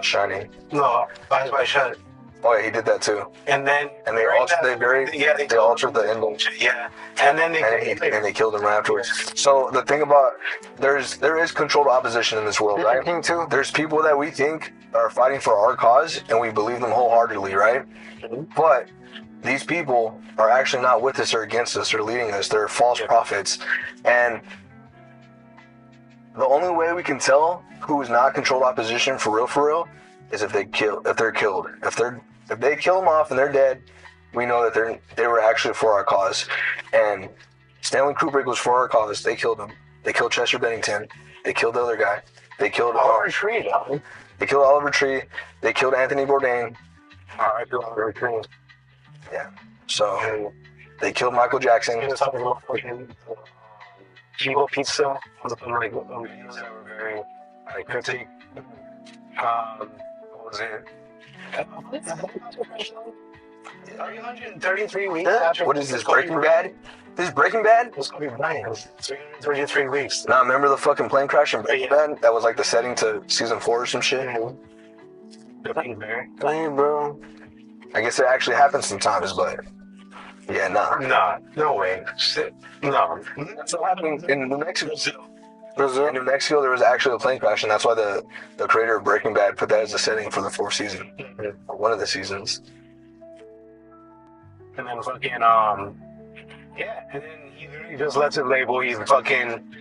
[SPEAKER 2] Shining.
[SPEAKER 1] no Eyes Wide Shut,
[SPEAKER 2] Oh yeah, he did that too.
[SPEAKER 1] and then
[SPEAKER 2] And they
[SPEAKER 1] during
[SPEAKER 2] altered.
[SPEAKER 1] that-
[SPEAKER 2] They altered the ending.
[SPEAKER 1] yeah, and then
[SPEAKER 2] And they killed him right afterwards. So the thing about there is controlled opposition in this world, right?
[SPEAKER 3] King too.
[SPEAKER 2] There's people that we think are fighting for our cause, and we believe them wholeheartedly, right? But these people are actually not with us or against us or leading us. They're false prophets, and the only way we can tell who is not controlled opposition for real, is if they're killed. If they kill them off and they're dead, we know that they were actually for our cause. And Stanley Kubrick was for our cause. They killed him. They killed Chester Bennington. They killed the other guy. They killed
[SPEAKER 1] Oliver Tree, dog.
[SPEAKER 2] They killed Oliver Tree. They killed Anthony Bourdain.
[SPEAKER 1] I feel Oliver Tree.
[SPEAKER 2] Yeah. So they killed Michael Jackson.
[SPEAKER 1] He was talking about fucking Evil Pizza. Something like videos that were very like cryptic. What was it? 333 weeks after.
[SPEAKER 2] What is this, Breaking Bad? This is Breaking Bad?
[SPEAKER 1] It's Kobe Bryant. 333 weeks.
[SPEAKER 2] Nah, remember the fucking plane crash in Breaking Bad? That was like the setting to season 4 or some shit.
[SPEAKER 1] Dang,
[SPEAKER 3] bro.
[SPEAKER 2] I guess it actually happens sometimes, but yeah, nah.
[SPEAKER 1] Nah, no way. Shit. No.
[SPEAKER 2] That's what happened in New Mexico.
[SPEAKER 3] Brazil.
[SPEAKER 2] In New Mexico, there was actually a plane crash, and that's why the creator of Breaking Bad put that as a setting for the 4th season. Or one of the seasons.
[SPEAKER 1] And then fucking, yeah, and then he literally just lets it label. He fucking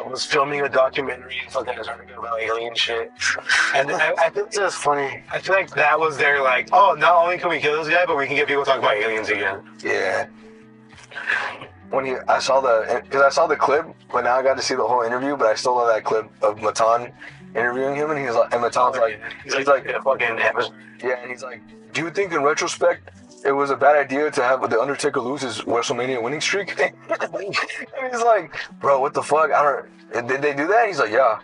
[SPEAKER 1] was filming a documentary and fucking started about alien shit. And then I feel
[SPEAKER 3] It's just funny.
[SPEAKER 1] I feel like that was their like, oh, not only can we kill this guy, but we can get people to talk about aliens again.
[SPEAKER 2] Yeah. I saw the clip, but now I got to see the whole interview. But I still love that clip of Matan interviewing him, and Matan's like,
[SPEAKER 1] he's like yeah, fucking
[SPEAKER 2] yeah, and he's like, do you think in retrospect it was a bad idea to have the Undertaker lose his WrestleMania winning streak? And he's like, bro, what the fuck? Did they do that? He's like, yeah.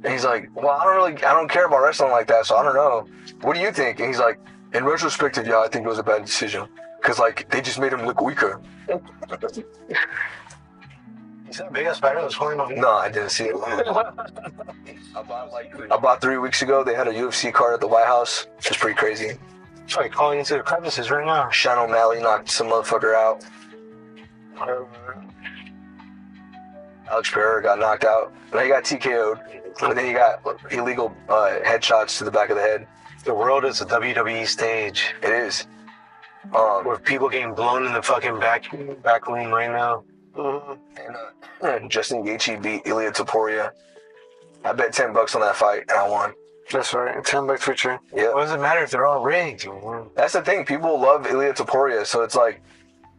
[SPEAKER 2] And he's like, well, I don't care about wrestling like that, so I don't know. What do you think? And he's like, in retrospective, yeah, I think it was a bad decision. Cause like they just made him look weaker.
[SPEAKER 1] Is that big a spider that was flying on?
[SPEAKER 2] No, I didn't see it. I bought 3 weeks ago. They had a UFC card at the White House. It's pretty crazy.
[SPEAKER 1] It's like calling into the crevices right now.
[SPEAKER 2] Sean O'Malley knocked some motherfucker out. Alex Pereira got knocked out. And then he got TKO'd. And then he got illegal headshots to the back of the head.
[SPEAKER 1] The world is a WWE stage.
[SPEAKER 2] It is.
[SPEAKER 1] Where people getting blown in the fucking back room right now.
[SPEAKER 2] And Justin Gaethje beat Ilya Topuria. I bet $10 on that fight, and I won.
[SPEAKER 3] That's right. $10 for sure.
[SPEAKER 2] Yeah.
[SPEAKER 1] What does it matter if they're all rigged?
[SPEAKER 2] That's the thing. People love Ilya Topuria, so it's like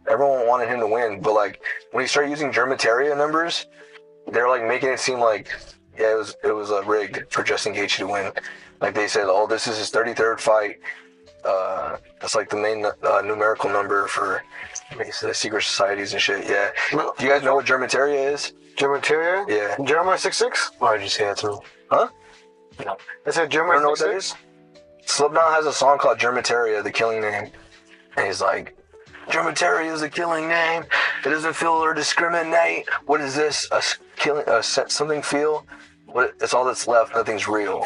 [SPEAKER 2] everyone wanted him to win. But like when he started using Germataria numbers, they're like making it seem like it was rigged for Justin Gaethje to win. Like they said, oh, this is his 33rd fight. That's like the main numerical number for the secret societies and shit. Yeah. Do you guys know what Germataria is?
[SPEAKER 3] Germataria?
[SPEAKER 2] Yeah.
[SPEAKER 3] Jeremiah 6'6"?
[SPEAKER 1] Why did you say that to me?
[SPEAKER 2] Huh?
[SPEAKER 1] No.
[SPEAKER 3] I said
[SPEAKER 2] I
[SPEAKER 3] Jeremiah
[SPEAKER 2] don't know what that
[SPEAKER 3] 6'6"?
[SPEAKER 2] is. Slipknot has a song called Germataria, the killing name. And he's like, Germataria is a killing name. It doesn't feel or discriminate. What is this? Something feel? What? It's all that's left. Nothing's real.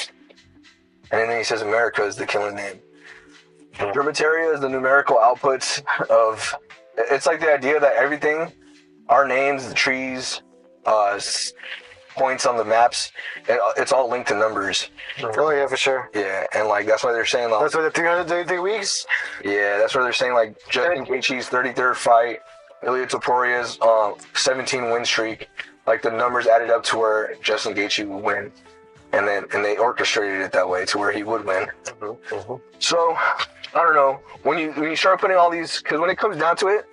[SPEAKER 2] And then he says America is the killing name. Germataria is the numerical outputs of... It's like the idea that everything, our names, the trees, points on the maps, it's all linked to numbers.
[SPEAKER 3] Oh, yeah, for sure.
[SPEAKER 2] Yeah, and like that's why they're saying like...
[SPEAKER 3] That's why the 333 weeks?
[SPEAKER 2] Yeah, that's why they're saying like Justin Gaethje's 33rd fight, Ilya Topuria's 17 win streak, like the numbers added up to where Justin Gaethje would win. And they orchestrated it that way to where he would win. So, I don't know. When you start putting all these, because when it comes down to it,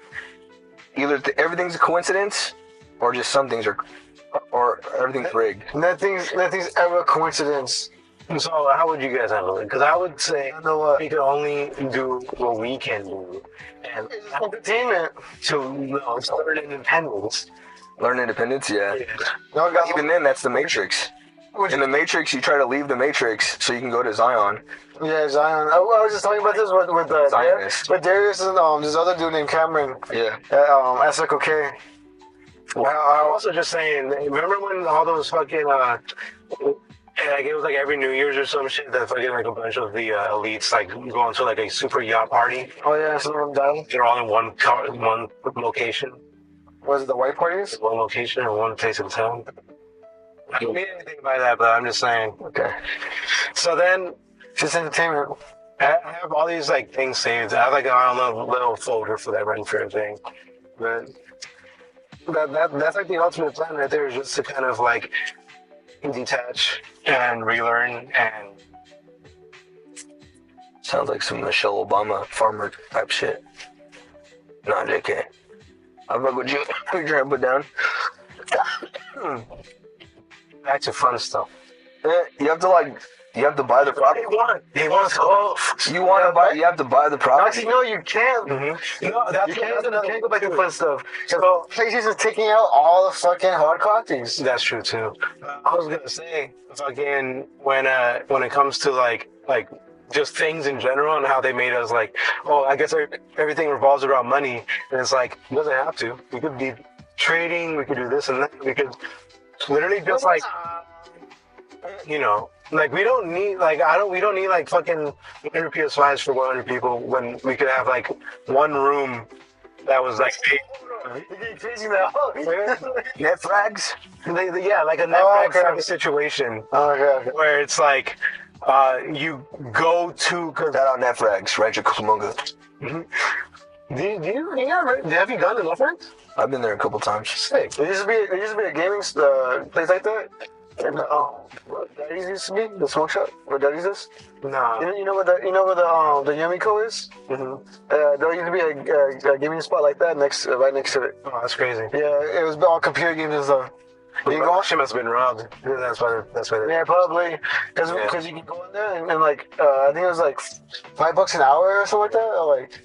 [SPEAKER 2] either everything's a coincidence, or just some things are, or everything's rigged.
[SPEAKER 3] Nothing's ever a coincidence.
[SPEAKER 1] So how would you guys handle it? Because I would say we could only do what we can do, and
[SPEAKER 3] Entertainment.
[SPEAKER 1] to learn independence.
[SPEAKER 2] Learn independence, yeah.
[SPEAKER 3] No, guys,
[SPEAKER 2] Even then, that's the Matrix. In the Matrix, you try to leave the Matrix so you can go to Zion.
[SPEAKER 3] yeah, Zion. I was just talking about this with
[SPEAKER 2] Zionist.
[SPEAKER 3] with Darius and this other dude named Cameron
[SPEAKER 2] Yeah.
[SPEAKER 3] at Circle K.
[SPEAKER 1] I'm also just saying, remember when all those fucking, like it was like every New Year's or some shit that fucking like a bunch of the elites like go into like a super yacht party.
[SPEAKER 3] Oh yeah, some of them died.
[SPEAKER 1] They're all in one location.
[SPEAKER 3] Was it the white parties?
[SPEAKER 1] One location or one place in town. I don't mean anything by that, but I'm just saying.
[SPEAKER 2] Okay.
[SPEAKER 1] So then,
[SPEAKER 3] Just entertainment.
[SPEAKER 1] I have all these like things saved. I have like a little folder for that Ren Fair thing. But that's like the ultimate plan right there, is just to kind of like detach and relearn and...
[SPEAKER 2] Sounds like some Michelle Obama farmer type shit. Nah, JK. I fuck with you. What you trying to put down?
[SPEAKER 1] Back to fun stuff.
[SPEAKER 2] You have to buy the product.
[SPEAKER 1] He wants to.
[SPEAKER 2] You have to buy the product.
[SPEAKER 3] Actually, no, you can't.
[SPEAKER 1] No, that's
[SPEAKER 3] You can't go back to
[SPEAKER 1] fun
[SPEAKER 3] fun stuff. So PlayStation is taking out all the fucking hard copies.
[SPEAKER 1] That's true too. I was gonna say, fucking when it comes to like just things in general and how they made us like, oh, I guess everything revolves around money, and it's like it doesn't have to. We could be trading. We could do this and that. We could literally just like, like we don't need like fucking 100 PS5s for 100 people when we could have like one room that was like
[SPEAKER 3] You're getting crazy now.
[SPEAKER 2] Netflix?
[SPEAKER 1] yeah, like a Netflix type of situation
[SPEAKER 3] Okay.
[SPEAKER 1] where it's like you go to.
[SPEAKER 2] Shout out Netflix, Rancho Cucamonga.
[SPEAKER 1] Have you gone to Netflix?
[SPEAKER 2] I've been there a couple times.
[SPEAKER 1] Sick.
[SPEAKER 3] There used to be a gaming place like that. And Daddy's used to be the smoke shop where Daddy's is.
[SPEAKER 1] No.
[SPEAKER 3] You know where the Yumiko is? There used to be a gaming spot like that right next to it.
[SPEAKER 1] Oh, that's crazy.
[SPEAKER 3] Yeah, it was all computer games and stuff. You can go.
[SPEAKER 1] She must have been robbed. That's why.
[SPEAKER 3] Yeah, probably. Because you can go in there and like I think it was like $5 an hour or something like that. Or like,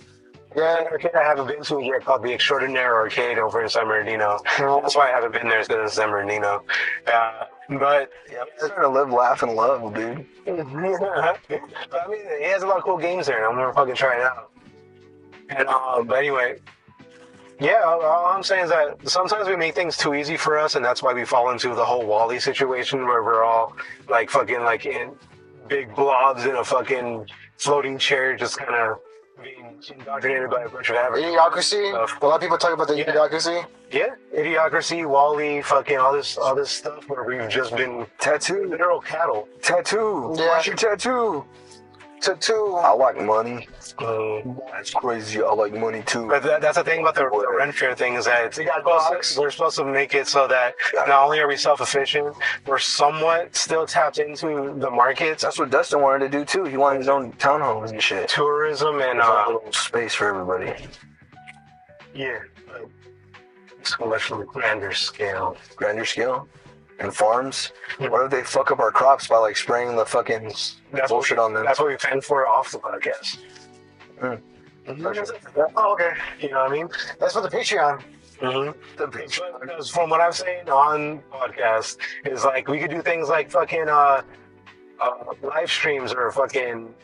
[SPEAKER 1] yeah, an arcade I haven't been to here called the Extraordinary Arcade over in San Bernardino. That's why I haven't been there, is because it's San Bernardino. But
[SPEAKER 2] Yeah, I'm trying to live, laugh, and love, dude.
[SPEAKER 1] but I mean, he has a lot of cool games there, and I'm gonna fucking try it out. And but anyway, yeah, all I'm saying is that sometimes we make things too easy for us, and that's why we fall into the whole Wall-E situation where we're all like fucking like in big blobs in a fucking floating chair, just kind of being indoctrinated by a bunch of average
[SPEAKER 3] Idiocracy.
[SPEAKER 1] stuff.
[SPEAKER 3] A lot of people talk about the
[SPEAKER 1] Yeah.
[SPEAKER 3] idiocracy.
[SPEAKER 1] Yeah, Idiocracy, Wall-E, fucking all this stuff where we've just been
[SPEAKER 2] Tattoo.
[SPEAKER 1] literal cattle.
[SPEAKER 2] Tattoo.
[SPEAKER 3] Yeah.
[SPEAKER 2] What's your tattoo?
[SPEAKER 3] Tattoo.
[SPEAKER 2] I like money.
[SPEAKER 1] Mm.
[SPEAKER 2] That's crazy. I like money too.
[SPEAKER 1] But that's the thing about the rent fair thing is that we're supposed to make it so that not only are we self-efficient, we're somewhat still tapped into the markets,
[SPEAKER 2] That's what Dustin wanted to do too. He wanted his own townhomes and shit.
[SPEAKER 1] tourism, and
[SPEAKER 2] There's a little space for everybody.
[SPEAKER 1] yeah, so much on a grander scale.
[SPEAKER 2] Grander scale. And farms. What if they fuck up our crops by like spraying the fucking bullshit on them?
[SPEAKER 1] That's what we fend for off the podcast. Oh, okay. You know what I mean?
[SPEAKER 3] That's for the Patreon.
[SPEAKER 1] Mm-hmm. Because from what I've seen on podcasts, is like we could do things like fucking live streams or fucking.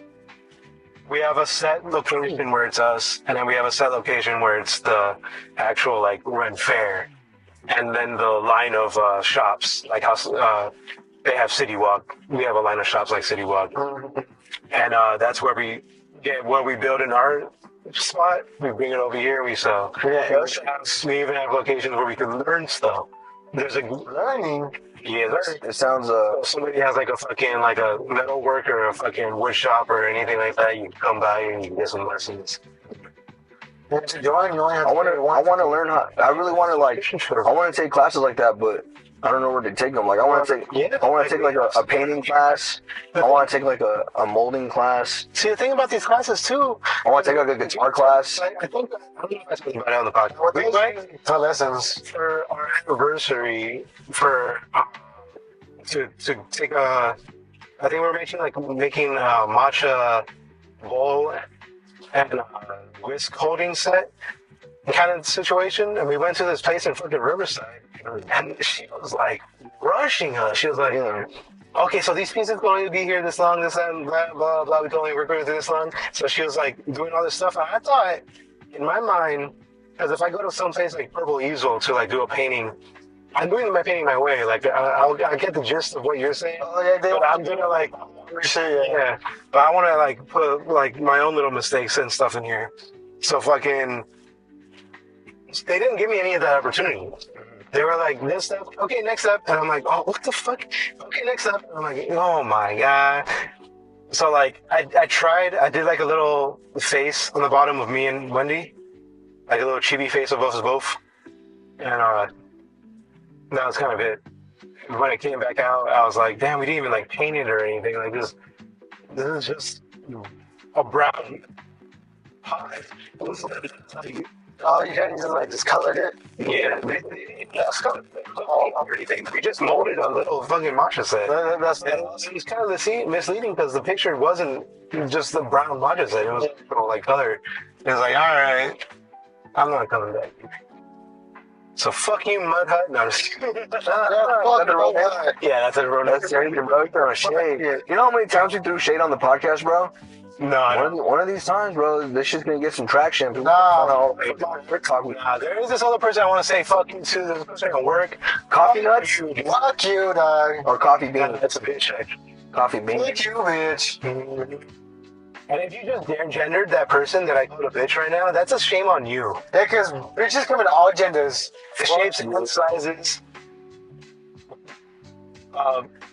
[SPEAKER 1] We have a set location where it's us, and then we have a set location where it's the actual like rent fair, and then the line of shops like how they have City Walk. We have a line of shops like City Walk, and that's where we get what we build in our spot. We bring it over here. We sell.
[SPEAKER 3] Yeah.
[SPEAKER 1] We even have locations where we can learn stuff. There's a
[SPEAKER 3] Learning.
[SPEAKER 1] yeah.
[SPEAKER 2] It sounds
[SPEAKER 1] Somebody has like a fucking like a metal work or a fucking wood shop or anything like that. You come by and you get some lessons.
[SPEAKER 3] And to join, you only have
[SPEAKER 2] I
[SPEAKER 3] to
[SPEAKER 2] want
[SPEAKER 3] pay one.
[SPEAKER 2] to learn how. I really want to like. I want to take classes like that, but I don't know where to take them. Like I want to take.
[SPEAKER 1] Yeah.
[SPEAKER 2] I want to take like a painting class. I want to take like a molding class.
[SPEAKER 1] See, the thing about these classes too,
[SPEAKER 2] I want to take like a guitar class.
[SPEAKER 1] I think I don't know if I spoke about it on the podcast. We might
[SPEAKER 3] For lessons.
[SPEAKER 1] for our anniversary for to take a. I think we're making a matcha bowl and a whisk holding set kind of situation, and we went to this place in fucking Riverside, and she was like rushing us. She was like, okay, so these pieces can only be here this long, this and blah blah blah. We can only work with this long. So she was like doing all this stuff. And I thought, in my mind, as if I go to some place like Purple Easel to like do a painting, I'm doing my painting my way. Like I get the gist of what you're saying,
[SPEAKER 3] Oh yeah, they
[SPEAKER 1] but I'm gonna like.
[SPEAKER 3] sure, yeah.
[SPEAKER 1] Yeah, but I want to like put like my own little mistakes and stuff in here. So fucking, they didn't give me any of that opportunity. They were like, this step, okay, next step, and I'm like, oh, what the fuck? Okay, next step. And I'm like, oh my god. So like, I tried. I did like a little face on the bottom of me and Wendy, like a little chibi face of us both, and that was kind of it. When it came back out, I was like, damn, we didn't even like paint it or anything. Like this is just a brown pie.
[SPEAKER 3] Oh, you guys just colored it.
[SPEAKER 1] Yeah, that's kind of everything. We just molded a little fucking matcha set.
[SPEAKER 3] That's
[SPEAKER 1] And it was kind of misleading because the picture wasn't just the brown matcha set. It was like colored. It was like, all right, I'm not coming back. So fuck you, Mud Hut. No, I'm just kidding. Yeah, that's a road.
[SPEAKER 2] That's crazy, bro. You throwing shade. You know how many times we threw shade on the podcast, bro?
[SPEAKER 1] No, I don't.
[SPEAKER 2] One of these times, bro, this shit's gonna get some traction. People we're talking.
[SPEAKER 1] Nah, there is this other person I want to say fuck you to. This person at work.
[SPEAKER 2] Coffee nuts
[SPEAKER 3] Fuck you, dog.
[SPEAKER 2] or coffee
[SPEAKER 1] Yeah,
[SPEAKER 2] beans?
[SPEAKER 1] that's a bitch, actually.
[SPEAKER 2] Coffee beans.
[SPEAKER 3] Fuck you, bitch.
[SPEAKER 1] And if you just gendered that person that I called a bitch right now, that's a shame on you.
[SPEAKER 3] Yeah, because bitches come in all genders.
[SPEAKER 1] Shapes and sizes,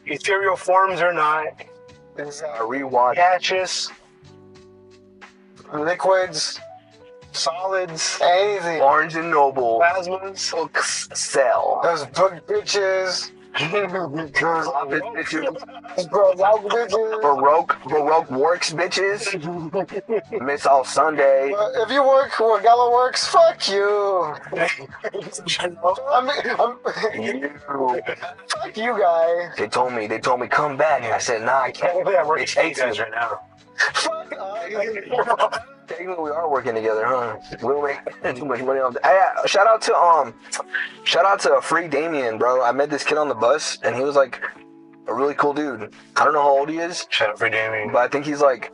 [SPEAKER 1] ethereal forms or not,
[SPEAKER 2] Rewatch.
[SPEAKER 1] gaseous,
[SPEAKER 3] Liquids,
[SPEAKER 1] solids,
[SPEAKER 3] anything.
[SPEAKER 2] Barnes and Noble.
[SPEAKER 1] plasmas.
[SPEAKER 2] Books sell.
[SPEAKER 3] Those book bitches. Those bro, loud bitches.
[SPEAKER 2] Baroque works, bitches. Miss all Sunday.
[SPEAKER 3] If you work where Gallo works, fuck you. Fuck you, guy.
[SPEAKER 2] They told me, come back. I said, nah, I can't.
[SPEAKER 1] Technically, I'm working
[SPEAKER 2] It's
[SPEAKER 1] with you guys right now.
[SPEAKER 3] Fuck
[SPEAKER 2] Technically, we are working together, huh? We don't make too much money off. Hey, shout out to Free Damien, bro. I met this kid on the bus, and he was like a really cool dude. I don't know how old he is,
[SPEAKER 1] Shut up for Damien.
[SPEAKER 2] but I think he's like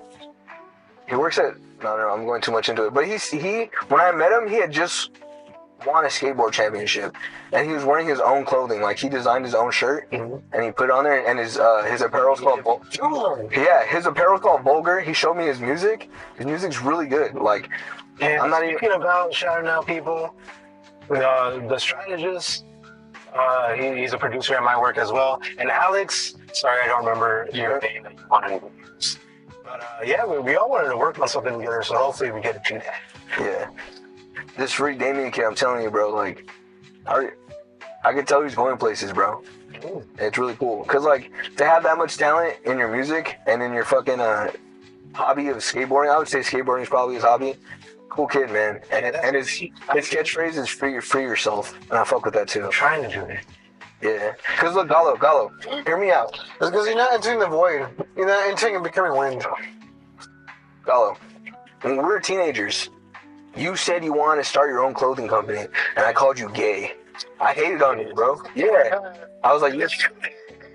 [SPEAKER 2] He works at. No, I'm going too much into it. But when I met him, he had just won a skateboard championship, and he was wearing his own clothing. Like he designed his own shirt, and he put it on there. And his apparel's called. His apparel's called Vulgar. He showed me his music. His music's really good. Like,
[SPEAKER 1] And
[SPEAKER 2] I'm not
[SPEAKER 1] speaking about shouting out people, the strategist. He's a producer at my work as well. And Alex, sorry I don't remember your name that you wanted to use. But yeah, we all wanted to work on something together, so hopefully we get to do that.
[SPEAKER 2] Yeah. This freak Damien kid, I'm telling you, bro, like, I can tell he's going places, bro. It's really cool. Because, like, to have that much talent in your music and in your fucking hobby of skateboarding, I would say skateboarding is probably his hobby. Cool kid, man. And his catchphrase is free yourself. And I fuck with that, too.
[SPEAKER 1] I'm trying to do it.
[SPEAKER 2] Yeah. Because, look, Gallo, hear me out.
[SPEAKER 3] It's because you're not entering the void. You're not entering and becoming wind.
[SPEAKER 2] Gallo, when we were teenagers, you said you wanted to start your own clothing company, and I called you gay. I hated on you, bro. Yeah. I was like, yes.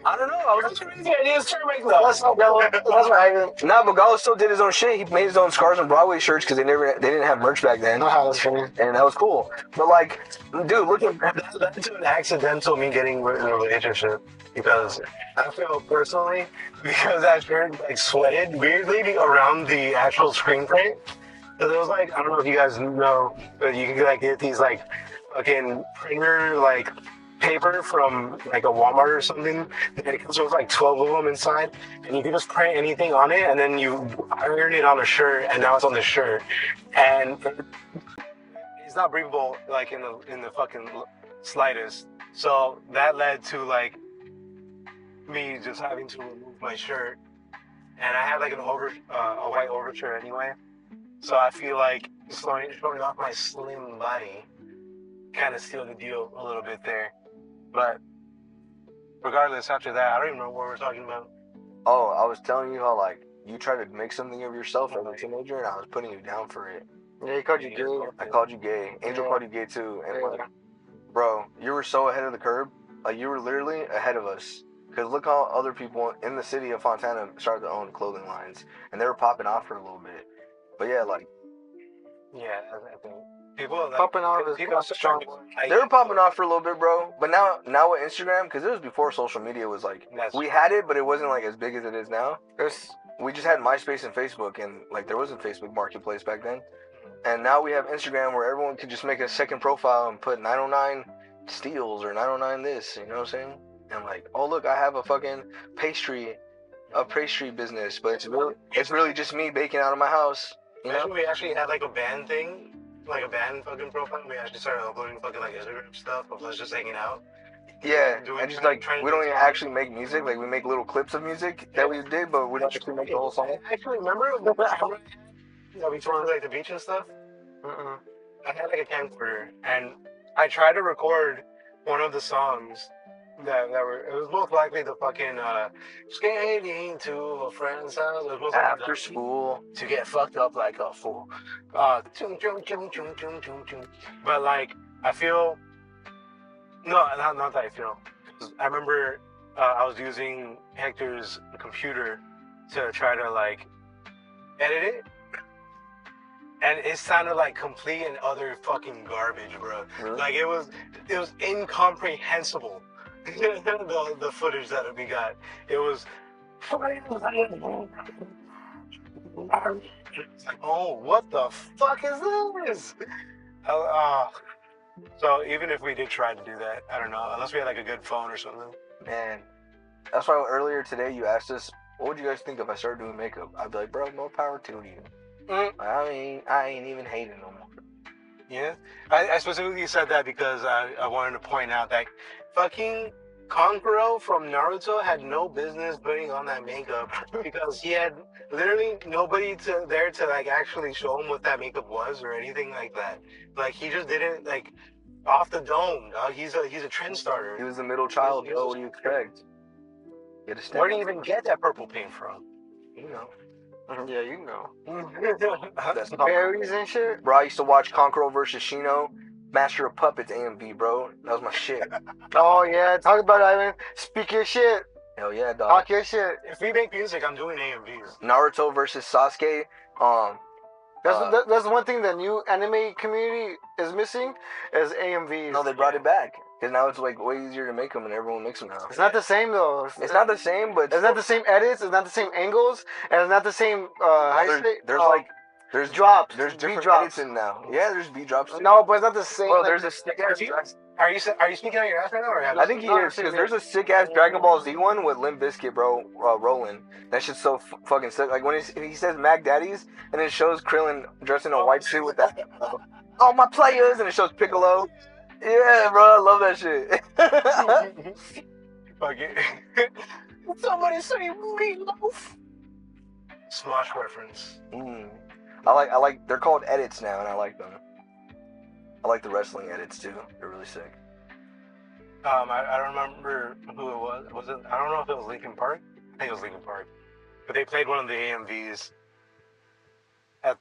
[SPEAKER 2] I don't know. I was like,
[SPEAKER 1] crazy ideas to make That's right.
[SPEAKER 2] nah, but Gallo still did his own shit. He made his own Scars on Broadway shirts because they didn't have merch back then.
[SPEAKER 3] That's funny.
[SPEAKER 2] And that was cool. But like, dude, look at
[SPEAKER 1] That led to an accidental me getting in a relationship because I feel personally because that shirt like sweated weirdly around the actual screen print. Because it was like, I don't know if you guys know, but you can like get these like fucking printer like paper from like a Walmart or something, and it comes with like 12 of them inside, and you can just print anything on it, and then you iron it on a shirt, and now it's on the shirt, and it's not breathable like in the fucking slightest. So that led to like me just having to remove my shirt, and I had like a white overshirt anyway, so I feel like showing off my slim body kind of sealed the deal a little bit there. But regardless, after that, I don't even know what we're talking about.
[SPEAKER 2] Oh, I was telling you how like you tried to make something of yourself as a teenager, and I was putting you down for it.
[SPEAKER 3] Yeah, he called you gay.
[SPEAKER 2] I called you gay. Angel called you gay too. And like, bro, you were so ahead of the curve. Like you were literally ahead of us. Because look how other people in the city of Fontana started to own clothing lines, and they were popping off for a little bit. But yeah, like
[SPEAKER 1] Yeah, I think people like,
[SPEAKER 3] Popping off is
[SPEAKER 1] people
[SPEAKER 3] strong.
[SPEAKER 2] they were popping off for a little bit, bro. But now with Instagram, because it was before social media was like we had it, but it wasn't like as big as it is now. We just had MySpace and Facebook, and like there wasn't Facebook Marketplace back then. And now we have Instagram where everyone can just make a second profile and put 909 steals or 909 this, you know what I'm saying? And like, oh look, I have a fucking pastry business, but it's really just me baking out of my house. You know?
[SPEAKER 1] Imagine we actually had like a band thing, like a band fucking profile. We actually started uploading fucking like Instagram stuff of us just hanging out.
[SPEAKER 2] Yeah, and just like we don't even actually make music. Like we make little clips of music that we did, but we don't actually make the whole song.
[SPEAKER 1] Actually, remember we toured like the beach and stuff? I had like a camcorder, and I tried to record one of the songs that were. It was most likely the fucking skating to a friend's house. It was most likely
[SPEAKER 2] After school.
[SPEAKER 1] to get fucked up like a fool. But like, I feel. No, not that I feel. 'Cause I remember I was using Hector's computer to try to like edit it. And it sounded like complete and utter fucking garbage, bro.
[SPEAKER 2] Really?
[SPEAKER 1] Like it was incomprehensible. the footage that we got. It was it's like, oh, what the fuck is this? So even if we did try to do that, I don't know, unless we had like a good phone or something.
[SPEAKER 2] Man, that's why earlier today you asked us, what would you guys think if I started doing makeup? I'd be like, bro, more power to you. I ain't even hating no more.
[SPEAKER 1] Yeah, I specifically said that because I wanted to point out that fucking Kankuro from Naruto had no business putting on that makeup because he had literally nobody there to like actually show him what that makeup was or anything like that. Like he just didn't like off the dome. Dog. He's a trend starter.
[SPEAKER 2] He was the middle child, bro. What do you expect?
[SPEAKER 1] Where do you even get that purple paint from? You know.
[SPEAKER 3] Yeah, you know.
[SPEAKER 2] That's
[SPEAKER 3] Berries and shit.
[SPEAKER 2] Bro, I used to watch Kankuro versus Shino, Master of Puppets AMV, bro. That was my shit.
[SPEAKER 3] Oh yeah, talk about it, Ivan. Speak your shit.
[SPEAKER 2] Hell yeah, dog.
[SPEAKER 3] Talk your shit.
[SPEAKER 1] If we make music, I'm doing AMVs.
[SPEAKER 2] Naruto versus Sasuke,
[SPEAKER 3] That's one thing the new anime community is missing is AMVs.
[SPEAKER 2] No, they brought it back because now it's like way easier to make them, and everyone makes them now.
[SPEAKER 3] It's not the same though.
[SPEAKER 2] It's not the same, but
[SPEAKER 3] It's not the same edits. It's not the same angles, and it's not the same.
[SPEAKER 2] There's
[SPEAKER 3] drops.
[SPEAKER 2] There's different
[SPEAKER 3] drops
[SPEAKER 2] edits in now. Yeah, there's B drops. Too.
[SPEAKER 3] No, but it's not the same.
[SPEAKER 2] Well,
[SPEAKER 3] like,
[SPEAKER 2] there's a sick ass.
[SPEAKER 1] Are you speaking out your ass right now? Or
[SPEAKER 2] I think he is because there's a sick ass Dragon Ball Z one with Limp Bizkit, bro, rolling. That shit's so fucking sick. Like when he says Mac Daddies, and it shows Krillin dressed in a white suit with that. All my players, and it shows Piccolo. Yeah, bro, I love that shit.
[SPEAKER 1] Fuck it. Somebody say meatloaf. Smosh reference.
[SPEAKER 2] I like. They're called edits now, and I like them. I like the wrestling edits too. They're really sick.
[SPEAKER 1] I don't remember who it was. Was it? I don't know if it was Linkin Park. I think it was Linkin Park. But they played one of the AMVs at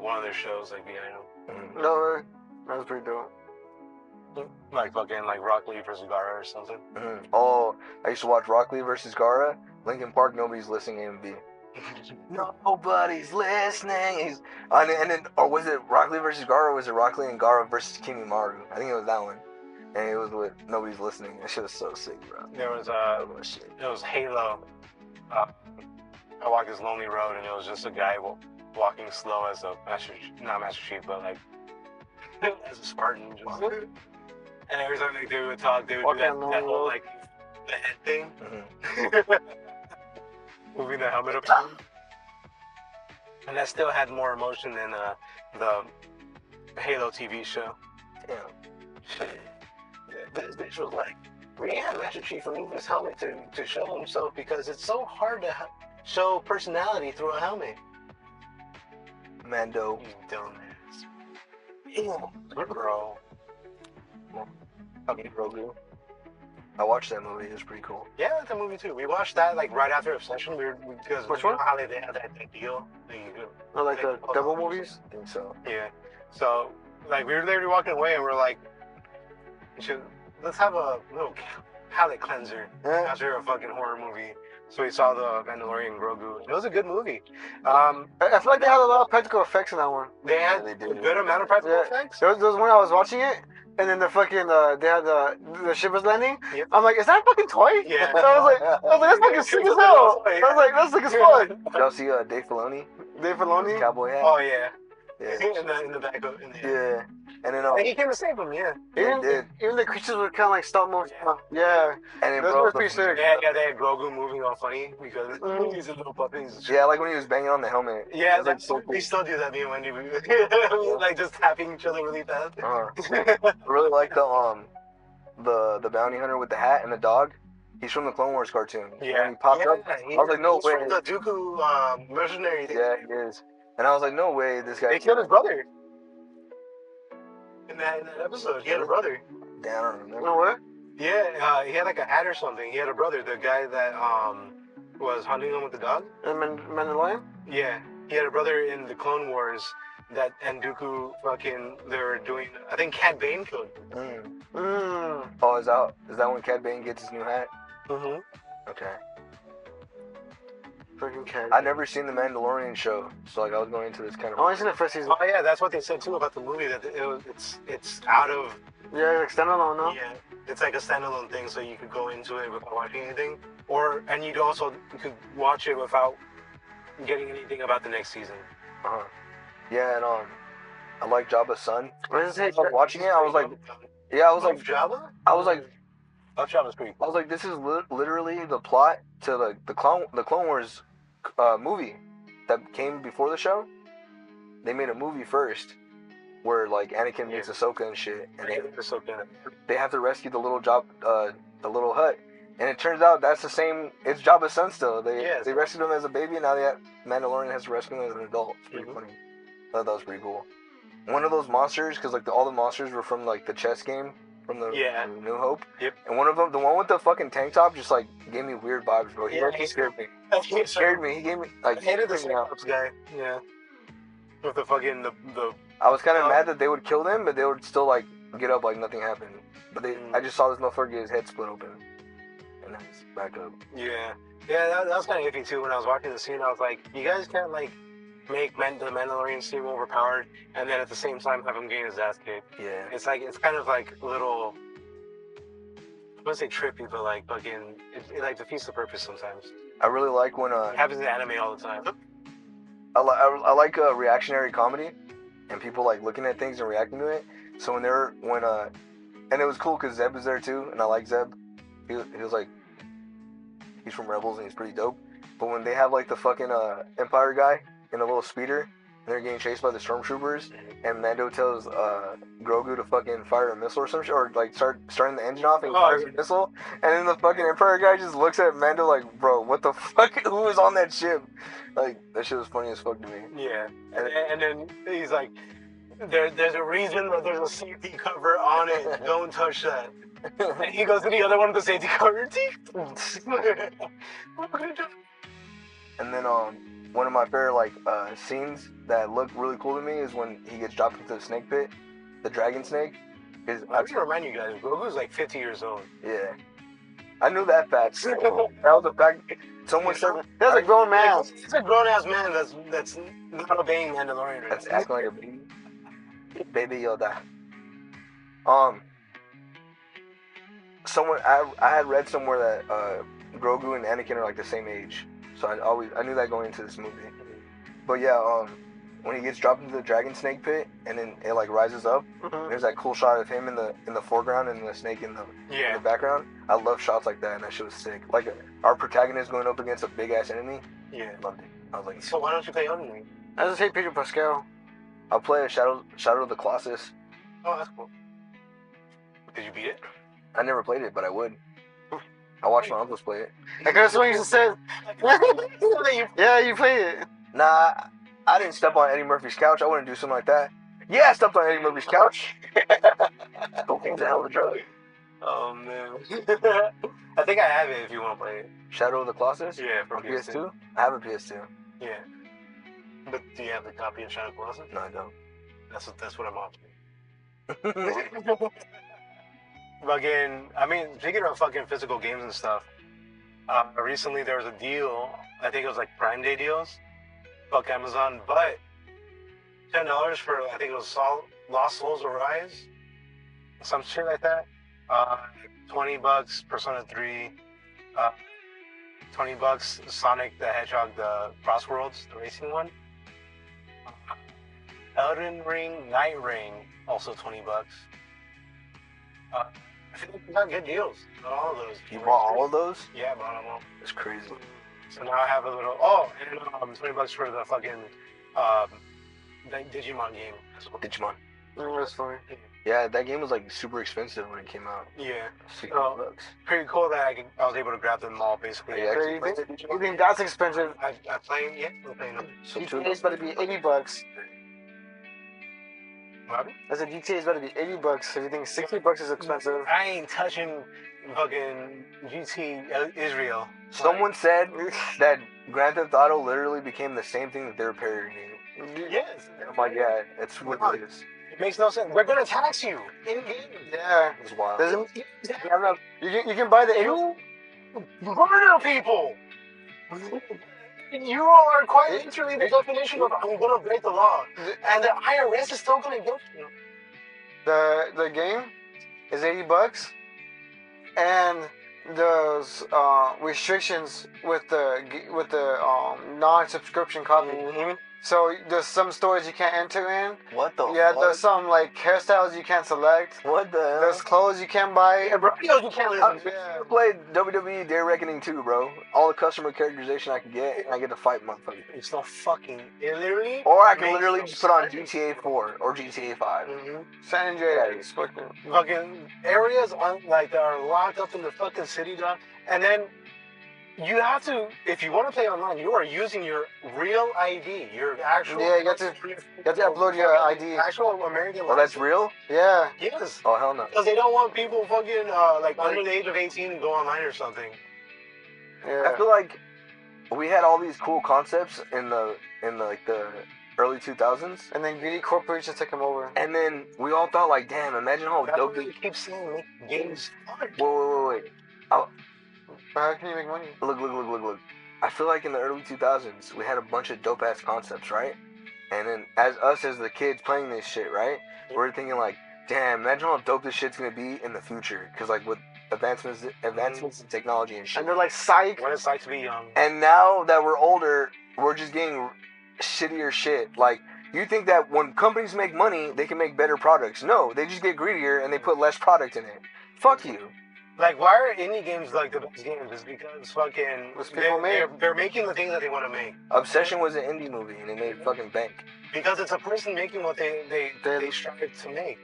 [SPEAKER 1] one of their shows behind them.
[SPEAKER 3] No, that was pretty dope.
[SPEAKER 1] Like fucking Rock Lee versus Gara or something.
[SPEAKER 2] Oh, I used to watch Rock Lee versus Gara. Linkin Park. Nobody's listening. AMV. Nobody's listening. And then, or was it Rock Lee versus Gara, or was it Rock Lee and Gara versus Kimimaru? I think it was that one. And it was with Nobody's Listening. That shit was so sick, bro.
[SPEAKER 1] There was it was Halo. I walked this lonely road, and it was just a guy walking slow as a not Master Chief, but as a Spartan. Just, and every time they would talk, they would do that whole the head thing. Moving the helmet up. And that still had more emotion than the Halo TV show.
[SPEAKER 2] Yeah.
[SPEAKER 1] This bitch was like, we had Master Chief remove his helmet to show himself because it's so hard to show personality through a helmet.
[SPEAKER 2] Mando.
[SPEAKER 1] You dumbass. Ew. Bro.
[SPEAKER 2] Fucking Grogu. I watched that movie. It was pretty cool.
[SPEAKER 1] Yeah, I like that movie too. We watched that right after Obsession. Because
[SPEAKER 3] which
[SPEAKER 1] you
[SPEAKER 3] one?
[SPEAKER 1] know how they had that deal.
[SPEAKER 3] Oh, like the double movies?
[SPEAKER 2] I think so.
[SPEAKER 1] Yeah. So we were literally walking away and we're like, let's have a little palate cleanser after a fucking horror movie. So we saw the Mandalorian Grogu. It was a good movie.
[SPEAKER 3] I feel like they had a lot of practical effects in that one.
[SPEAKER 1] They had a good amount of practical effects.
[SPEAKER 3] There was one I was watching it, and then the fucking they had the ship was landing.
[SPEAKER 1] Yep.
[SPEAKER 3] I'm like, is that a fucking toy?
[SPEAKER 1] Yeah.
[SPEAKER 3] So I was like, that's fucking sick as hell. I was like, that's sick as fuck.
[SPEAKER 2] Did y'all see Dave Filoni?
[SPEAKER 3] Dave Filoni?
[SPEAKER 2] Cowboy hat?
[SPEAKER 1] Oh yeah.
[SPEAKER 2] Yeah.
[SPEAKER 1] in the back of
[SPEAKER 2] Yeah. And then
[SPEAKER 1] he came to save him. Yeah.
[SPEAKER 3] Even the creatures were kind of like stop motion. Yeah.
[SPEAKER 2] And then
[SPEAKER 3] That was pretty sick.
[SPEAKER 1] Yeah, they had Grogu moving all funny because he's a little puppy.
[SPEAKER 2] Yeah, like when he was banging on the helmet.
[SPEAKER 1] Yeah,
[SPEAKER 2] like so
[SPEAKER 1] we still do that, me and Wendy. Just tapping each other really fast.
[SPEAKER 2] I really like the bounty hunter with the hat and the dog. He's from the Clone Wars cartoon.
[SPEAKER 1] Yeah.
[SPEAKER 2] When he popped up, I was like, no way.
[SPEAKER 1] From the Dooku mercenary thing.
[SPEAKER 2] Yeah, he is. And I was like, no way, this guy.
[SPEAKER 1] They killed his brother. In that episode, he had a brother.
[SPEAKER 2] Damn, I don't remember.
[SPEAKER 3] You know what?
[SPEAKER 1] Yeah, he had a hat or something. He had a brother, the guy that was hunting him with the dog.
[SPEAKER 3] Mandalorian?
[SPEAKER 1] Yeah, he had a brother in the Clone Wars and Dooku they were doing, I think Cad Bane killed him.
[SPEAKER 2] Oh, is that when Cad Bane gets his new hat?
[SPEAKER 1] Mm-hmm.
[SPEAKER 2] Okay.
[SPEAKER 3] Fucking cat.
[SPEAKER 2] I'd never seen the Mandalorian show, so I was going into this kind of.
[SPEAKER 3] I only seen the first season.
[SPEAKER 1] Oh yeah, that's what they said too about the movie, that it's out of.
[SPEAKER 3] Yeah, like standalone, no?
[SPEAKER 1] Yeah, it's like a standalone thing, so you could go into it without watching anything, and you could watch it without getting anything about the next season.
[SPEAKER 2] Yeah, and I like Jabba's son.
[SPEAKER 3] What does it say?
[SPEAKER 2] Watching it, I was like,
[SPEAKER 1] Jabba?
[SPEAKER 2] I was like,
[SPEAKER 1] Jabba's pretty cool.
[SPEAKER 2] I was like, this is literally the plot to the Clone Wars movie that came before the show. They made a movie first where Anakin meets Ahsoka and shit, and they have to rescue the little little hut, and it turns out that's the same. It's Jabba's son still. They rescued him as a baby, and now the Mandalorian has to rescue him as an adult. It's pretty funny. I thought that was pretty cool. One of those monsters, because all the monsters were from the chess game from the New Hope.
[SPEAKER 1] Yep.
[SPEAKER 2] And one of them, the one with the fucking tank top, just gave me weird vibes, bro. He scared me. He scared me. He gave me
[SPEAKER 1] I hated the Cyclops guy. Yeah. With the fucking the.
[SPEAKER 2] I was kind of mad that they would kill them, but they would still get up like nothing happened. But I just saw this motherfucker get his head split open, and then he's back up.
[SPEAKER 1] Yeah. Yeah, that was kind of iffy too. When I was watching the scene, I was like, you guys can't make the Mandalorian seem overpowered, and then at the same time have him getting his ass kicked.
[SPEAKER 2] Yeah.
[SPEAKER 1] It's kind of like a little. I wouldn't say trippy, but like fucking, it like defeats the purpose sometimes.
[SPEAKER 2] I really like when
[SPEAKER 1] It happens in anime all the time.
[SPEAKER 2] I like reactionary comedy, and people like looking at things and reacting to it. So and it was cool because Zeb was there too, and I like Zeb. He was like, he's from Rebels and he's pretty dope. But when they have like the fucking Empire guy in a little speeder, and they're getting chased by the stormtroopers, and Mando tells Grogu to fucking fire a missile or some shit, or like starting the engine off and fires a missile, and then the fucking Empire guy just looks at Mando like, bro, what the fuck? Who was on that ship? Like, that shit was funny as fuck to me.
[SPEAKER 1] Yeah, and then he's like, there's a reason that there's a safety cover on it. Don't touch that. And he goes to the other one with the safety cover.
[SPEAKER 2] And then one of my favorite like scenes that look really cool to me is when he gets dropped into the snake pit, the dragon snake.
[SPEAKER 1] I have to remind you guys, Grogu's like 50 years old.
[SPEAKER 2] Yeah, I knew that fact. That was a fact. Someone said
[SPEAKER 3] That's a grown man.
[SPEAKER 1] It's a grown ass man that's not obeying Mandalorian. Right?
[SPEAKER 2] that's acting like a baby. Baby Yoda. I had read somewhere that Grogu and Anakin are like the same age, so I knew that going into this movie. But yeah, when he gets dropped into the dragon snake pit and then it like rises up, there's that cool shot of him in the foreground and the snake in the background. I love shots like that, and that shit was sick. Like our protagonist going up against a big ass enemy.
[SPEAKER 1] Yeah,
[SPEAKER 2] loved it. I was like,
[SPEAKER 1] so why don't you play Elden?
[SPEAKER 3] I just hate Peter Pascal.
[SPEAKER 2] I'll play a Shadow of the Colossus.
[SPEAKER 1] Oh, that's cool. Did you beat it?
[SPEAKER 2] I never played it, but I would. I watched my uncles play it.
[SPEAKER 3] I could have sworn you just said. Yeah, you played it.
[SPEAKER 2] Nah, I didn't step on Eddie Murphy's couch. I wouldn't do something like that. Yeah, I stepped on Eddie Murphy's couch. Cocaine's a hell of a drug.
[SPEAKER 1] Oh man. I think I have it if you want to play it.
[SPEAKER 2] Shadow of the Colossus?
[SPEAKER 1] Yeah, from
[SPEAKER 2] on PS2? I have a PS2.
[SPEAKER 1] Yeah. But do you have the copy of Shadow of the Colossus?
[SPEAKER 2] No, I don't.
[SPEAKER 1] That's what I'm on to. Fucking, I mean, speaking of fucking physical games and stuff, recently there was a deal. I think it was like Prime Day deals. Fuck Amazon, but $10 for I think it was Lost Souls Arise, some shit like that. $20 Persona 3. $20 Sonic the Hedgehog, the Crossworlds, the racing one. Elden Ring, Night Ring, also $20. I feel like we got good deals on all of those.
[SPEAKER 2] You bought all of those?
[SPEAKER 1] Yeah, I bought them all.
[SPEAKER 2] That's crazy.
[SPEAKER 1] So now I have a little. Oh, and $20 for the fucking Digimon game.
[SPEAKER 2] Digimon.
[SPEAKER 3] That's funny.
[SPEAKER 2] Yeah, that game was like super expensive when it came out.
[SPEAKER 1] Yeah.
[SPEAKER 2] $60.
[SPEAKER 1] Pretty cool that I was able to grab them all basically.
[SPEAKER 2] Yeah,
[SPEAKER 3] So you think that's expensive?
[SPEAKER 1] I playing, yeah, we're playing them.
[SPEAKER 2] So
[SPEAKER 3] GTA's better be $80.
[SPEAKER 1] What?
[SPEAKER 3] I said GTA's better be $80. If you think $60 is expensive.
[SPEAKER 1] I ain't touching fucking GT Israel.
[SPEAKER 2] someone said that Grand Theft Auto literally became the same thing that they were parodying.
[SPEAKER 1] Yes.
[SPEAKER 2] I'm like, yeah, it's what it is.
[SPEAKER 1] It makes no sense. We're gonna tax you in game.
[SPEAKER 3] Yeah.
[SPEAKER 2] It's wild.
[SPEAKER 3] You can buy the
[SPEAKER 1] You murder people. You are quite literally the definition of I'm gonna break the law, and the IRS is still gonna get you.
[SPEAKER 3] the game is $80, and those restrictions with the non-subscription copy.
[SPEAKER 1] Mm-hmm.
[SPEAKER 3] So there's some stores you can't enter in.
[SPEAKER 2] What the
[SPEAKER 3] Yeah,
[SPEAKER 2] fuck?
[SPEAKER 3] there's some like hairstyles you can't select.
[SPEAKER 2] What the hell?
[SPEAKER 3] There's clothes you can't buy.
[SPEAKER 1] Yeah, bro. You can't listen to.
[SPEAKER 3] Yeah.
[SPEAKER 2] I played WWE Day Reckoning 2, bro. All the customer characterization I can get, and I get to fight motherfuckers.
[SPEAKER 1] It's no fucking. It literally.
[SPEAKER 2] Or I can
[SPEAKER 1] makes
[SPEAKER 2] literally
[SPEAKER 1] no
[SPEAKER 2] just put on
[SPEAKER 1] sense.
[SPEAKER 2] GTA 4 or GTA 5.
[SPEAKER 1] Mhm.
[SPEAKER 3] San Andreas.
[SPEAKER 1] Fucking areas like that are locked up in the fucking city, dog. And then you have to, if you want to play online, you are using your real ID, your actual.
[SPEAKER 3] Yeah, you have to upload your ID.
[SPEAKER 1] Actual American.
[SPEAKER 2] Oh, that's real?
[SPEAKER 3] Yeah.
[SPEAKER 1] Yes.
[SPEAKER 2] Oh, hell no.
[SPEAKER 1] Because they don't want people fucking like under the age of 18 to go online or something.
[SPEAKER 3] Yeah.
[SPEAKER 2] I feel like we had all these cool concepts in the early 2000s,
[SPEAKER 3] And then greedy corporations took them over.
[SPEAKER 2] and then we all thought like, damn, imagine how
[SPEAKER 1] That's
[SPEAKER 2] dope
[SPEAKER 1] what
[SPEAKER 2] this.
[SPEAKER 1] you keep saying, make games fun.
[SPEAKER 2] Wait.
[SPEAKER 3] But how can you make money?
[SPEAKER 2] Look. I feel like in the early 2000s, we had a bunch of dope ass concepts, right? And then as the kids playing this shit, right? We're thinking like, damn, imagine how dope this shit's gonna be in the future. Cause like with advancements in technology and shit.
[SPEAKER 3] And they're like, psych.
[SPEAKER 1] What it's like to be young.
[SPEAKER 2] And now that we're older, we're just getting shittier shit. Like, you think that when companies make money, they can make better products. No, they just get greedier and they put less product in it. Fuck you.
[SPEAKER 1] Like, why are indie games like the best games? It's because fucking they're making the thing that they want to make.
[SPEAKER 2] Obsession was an indie movie and they made fucking bank.
[SPEAKER 1] Because it's a person making what they strive to make.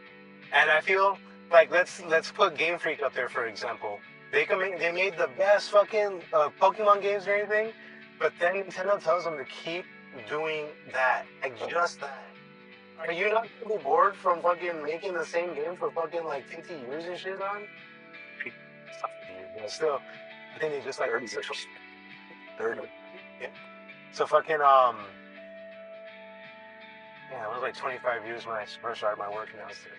[SPEAKER 1] And I feel like let's put Game Freak up there for example. They made the best fucking Pokemon games or anything, but then Nintendo tells them to keep doing that, like just that. Are you not gonna be bored from fucking making the same game for fucking like 50 years and shit on? But still, I think they just like
[SPEAKER 2] 30.
[SPEAKER 1] Yeah. So fucking yeah, it was like 25 years when I first started my work, and now it's 30.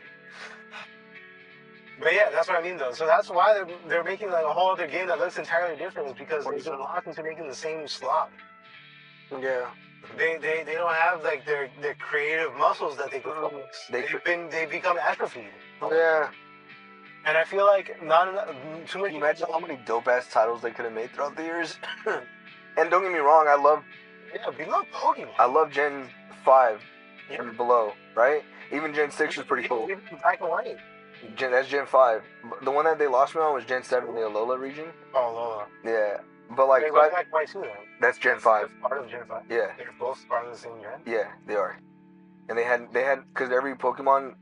[SPEAKER 1] But yeah, that's what I mean though. So that's why they're making like a whole other game that looks entirely different, is because they've been locked into making the same slop.
[SPEAKER 3] Yeah.
[SPEAKER 1] They don't have like their creative muscles that they can flex. They've become atrophied.
[SPEAKER 3] Yeah.
[SPEAKER 1] And I feel like not enough, too much.
[SPEAKER 2] Imagine how many dope ass titles they could have made throughout the years. And don't get me wrong, I love
[SPEAKER 1] Pokemon.
[SPEAKER 2] I love Gen 5 and below, right? Even Gen 6 was pretty cool.
[SPEAKER 1] Black and white.
[SPEAKER 2] That's Gen 5. The one that they lost me on was Gen 7, the Alola region.
[SPEAKER 1] Oh, Lola.
[SPEAKER 2] Yeah. But like,
[SPEAKER 1] Black and white too, then.
[SPEAKER 2] That's Gen 5.
[SPEAKER 1] That's part of Gen 5.
[SPEAKER 2] Yeah.
[SPEAKER 1] They're both part of the same gen.
[SPEAKER 2] Yeah, they are. And they had, because every Pokemon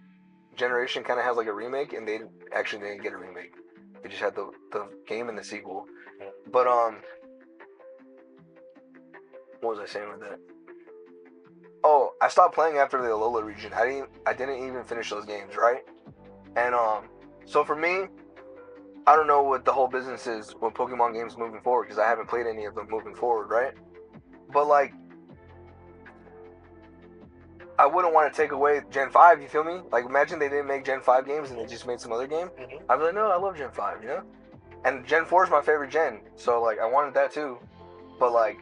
[SPEAKER 2] generation kind of has like a remake, and they actually didn't get a remake. They just had the game and the sequel.
[SPEAKER 1] Yeah.
[SPEAKER 2] But what was I saying with that? Oh, I stopped playing after the Alola region. I didn't even finish those games, right? And so for me, I don't know what the whole business is with Pokemon games moving forward, because I haven't played any of them moving forward, right? But like, I wouldn't want to take away Gen 5, you feel me? Like, imagine they didn't make Gen 5 games and they just made some other game.
[SPEAKER 1] Mm-hmm.
[SPEAKER 2] I'd be like, no, I love Gen 5, you know? And Gen 4 is my favorite gen, so like, I wanted that too. But like,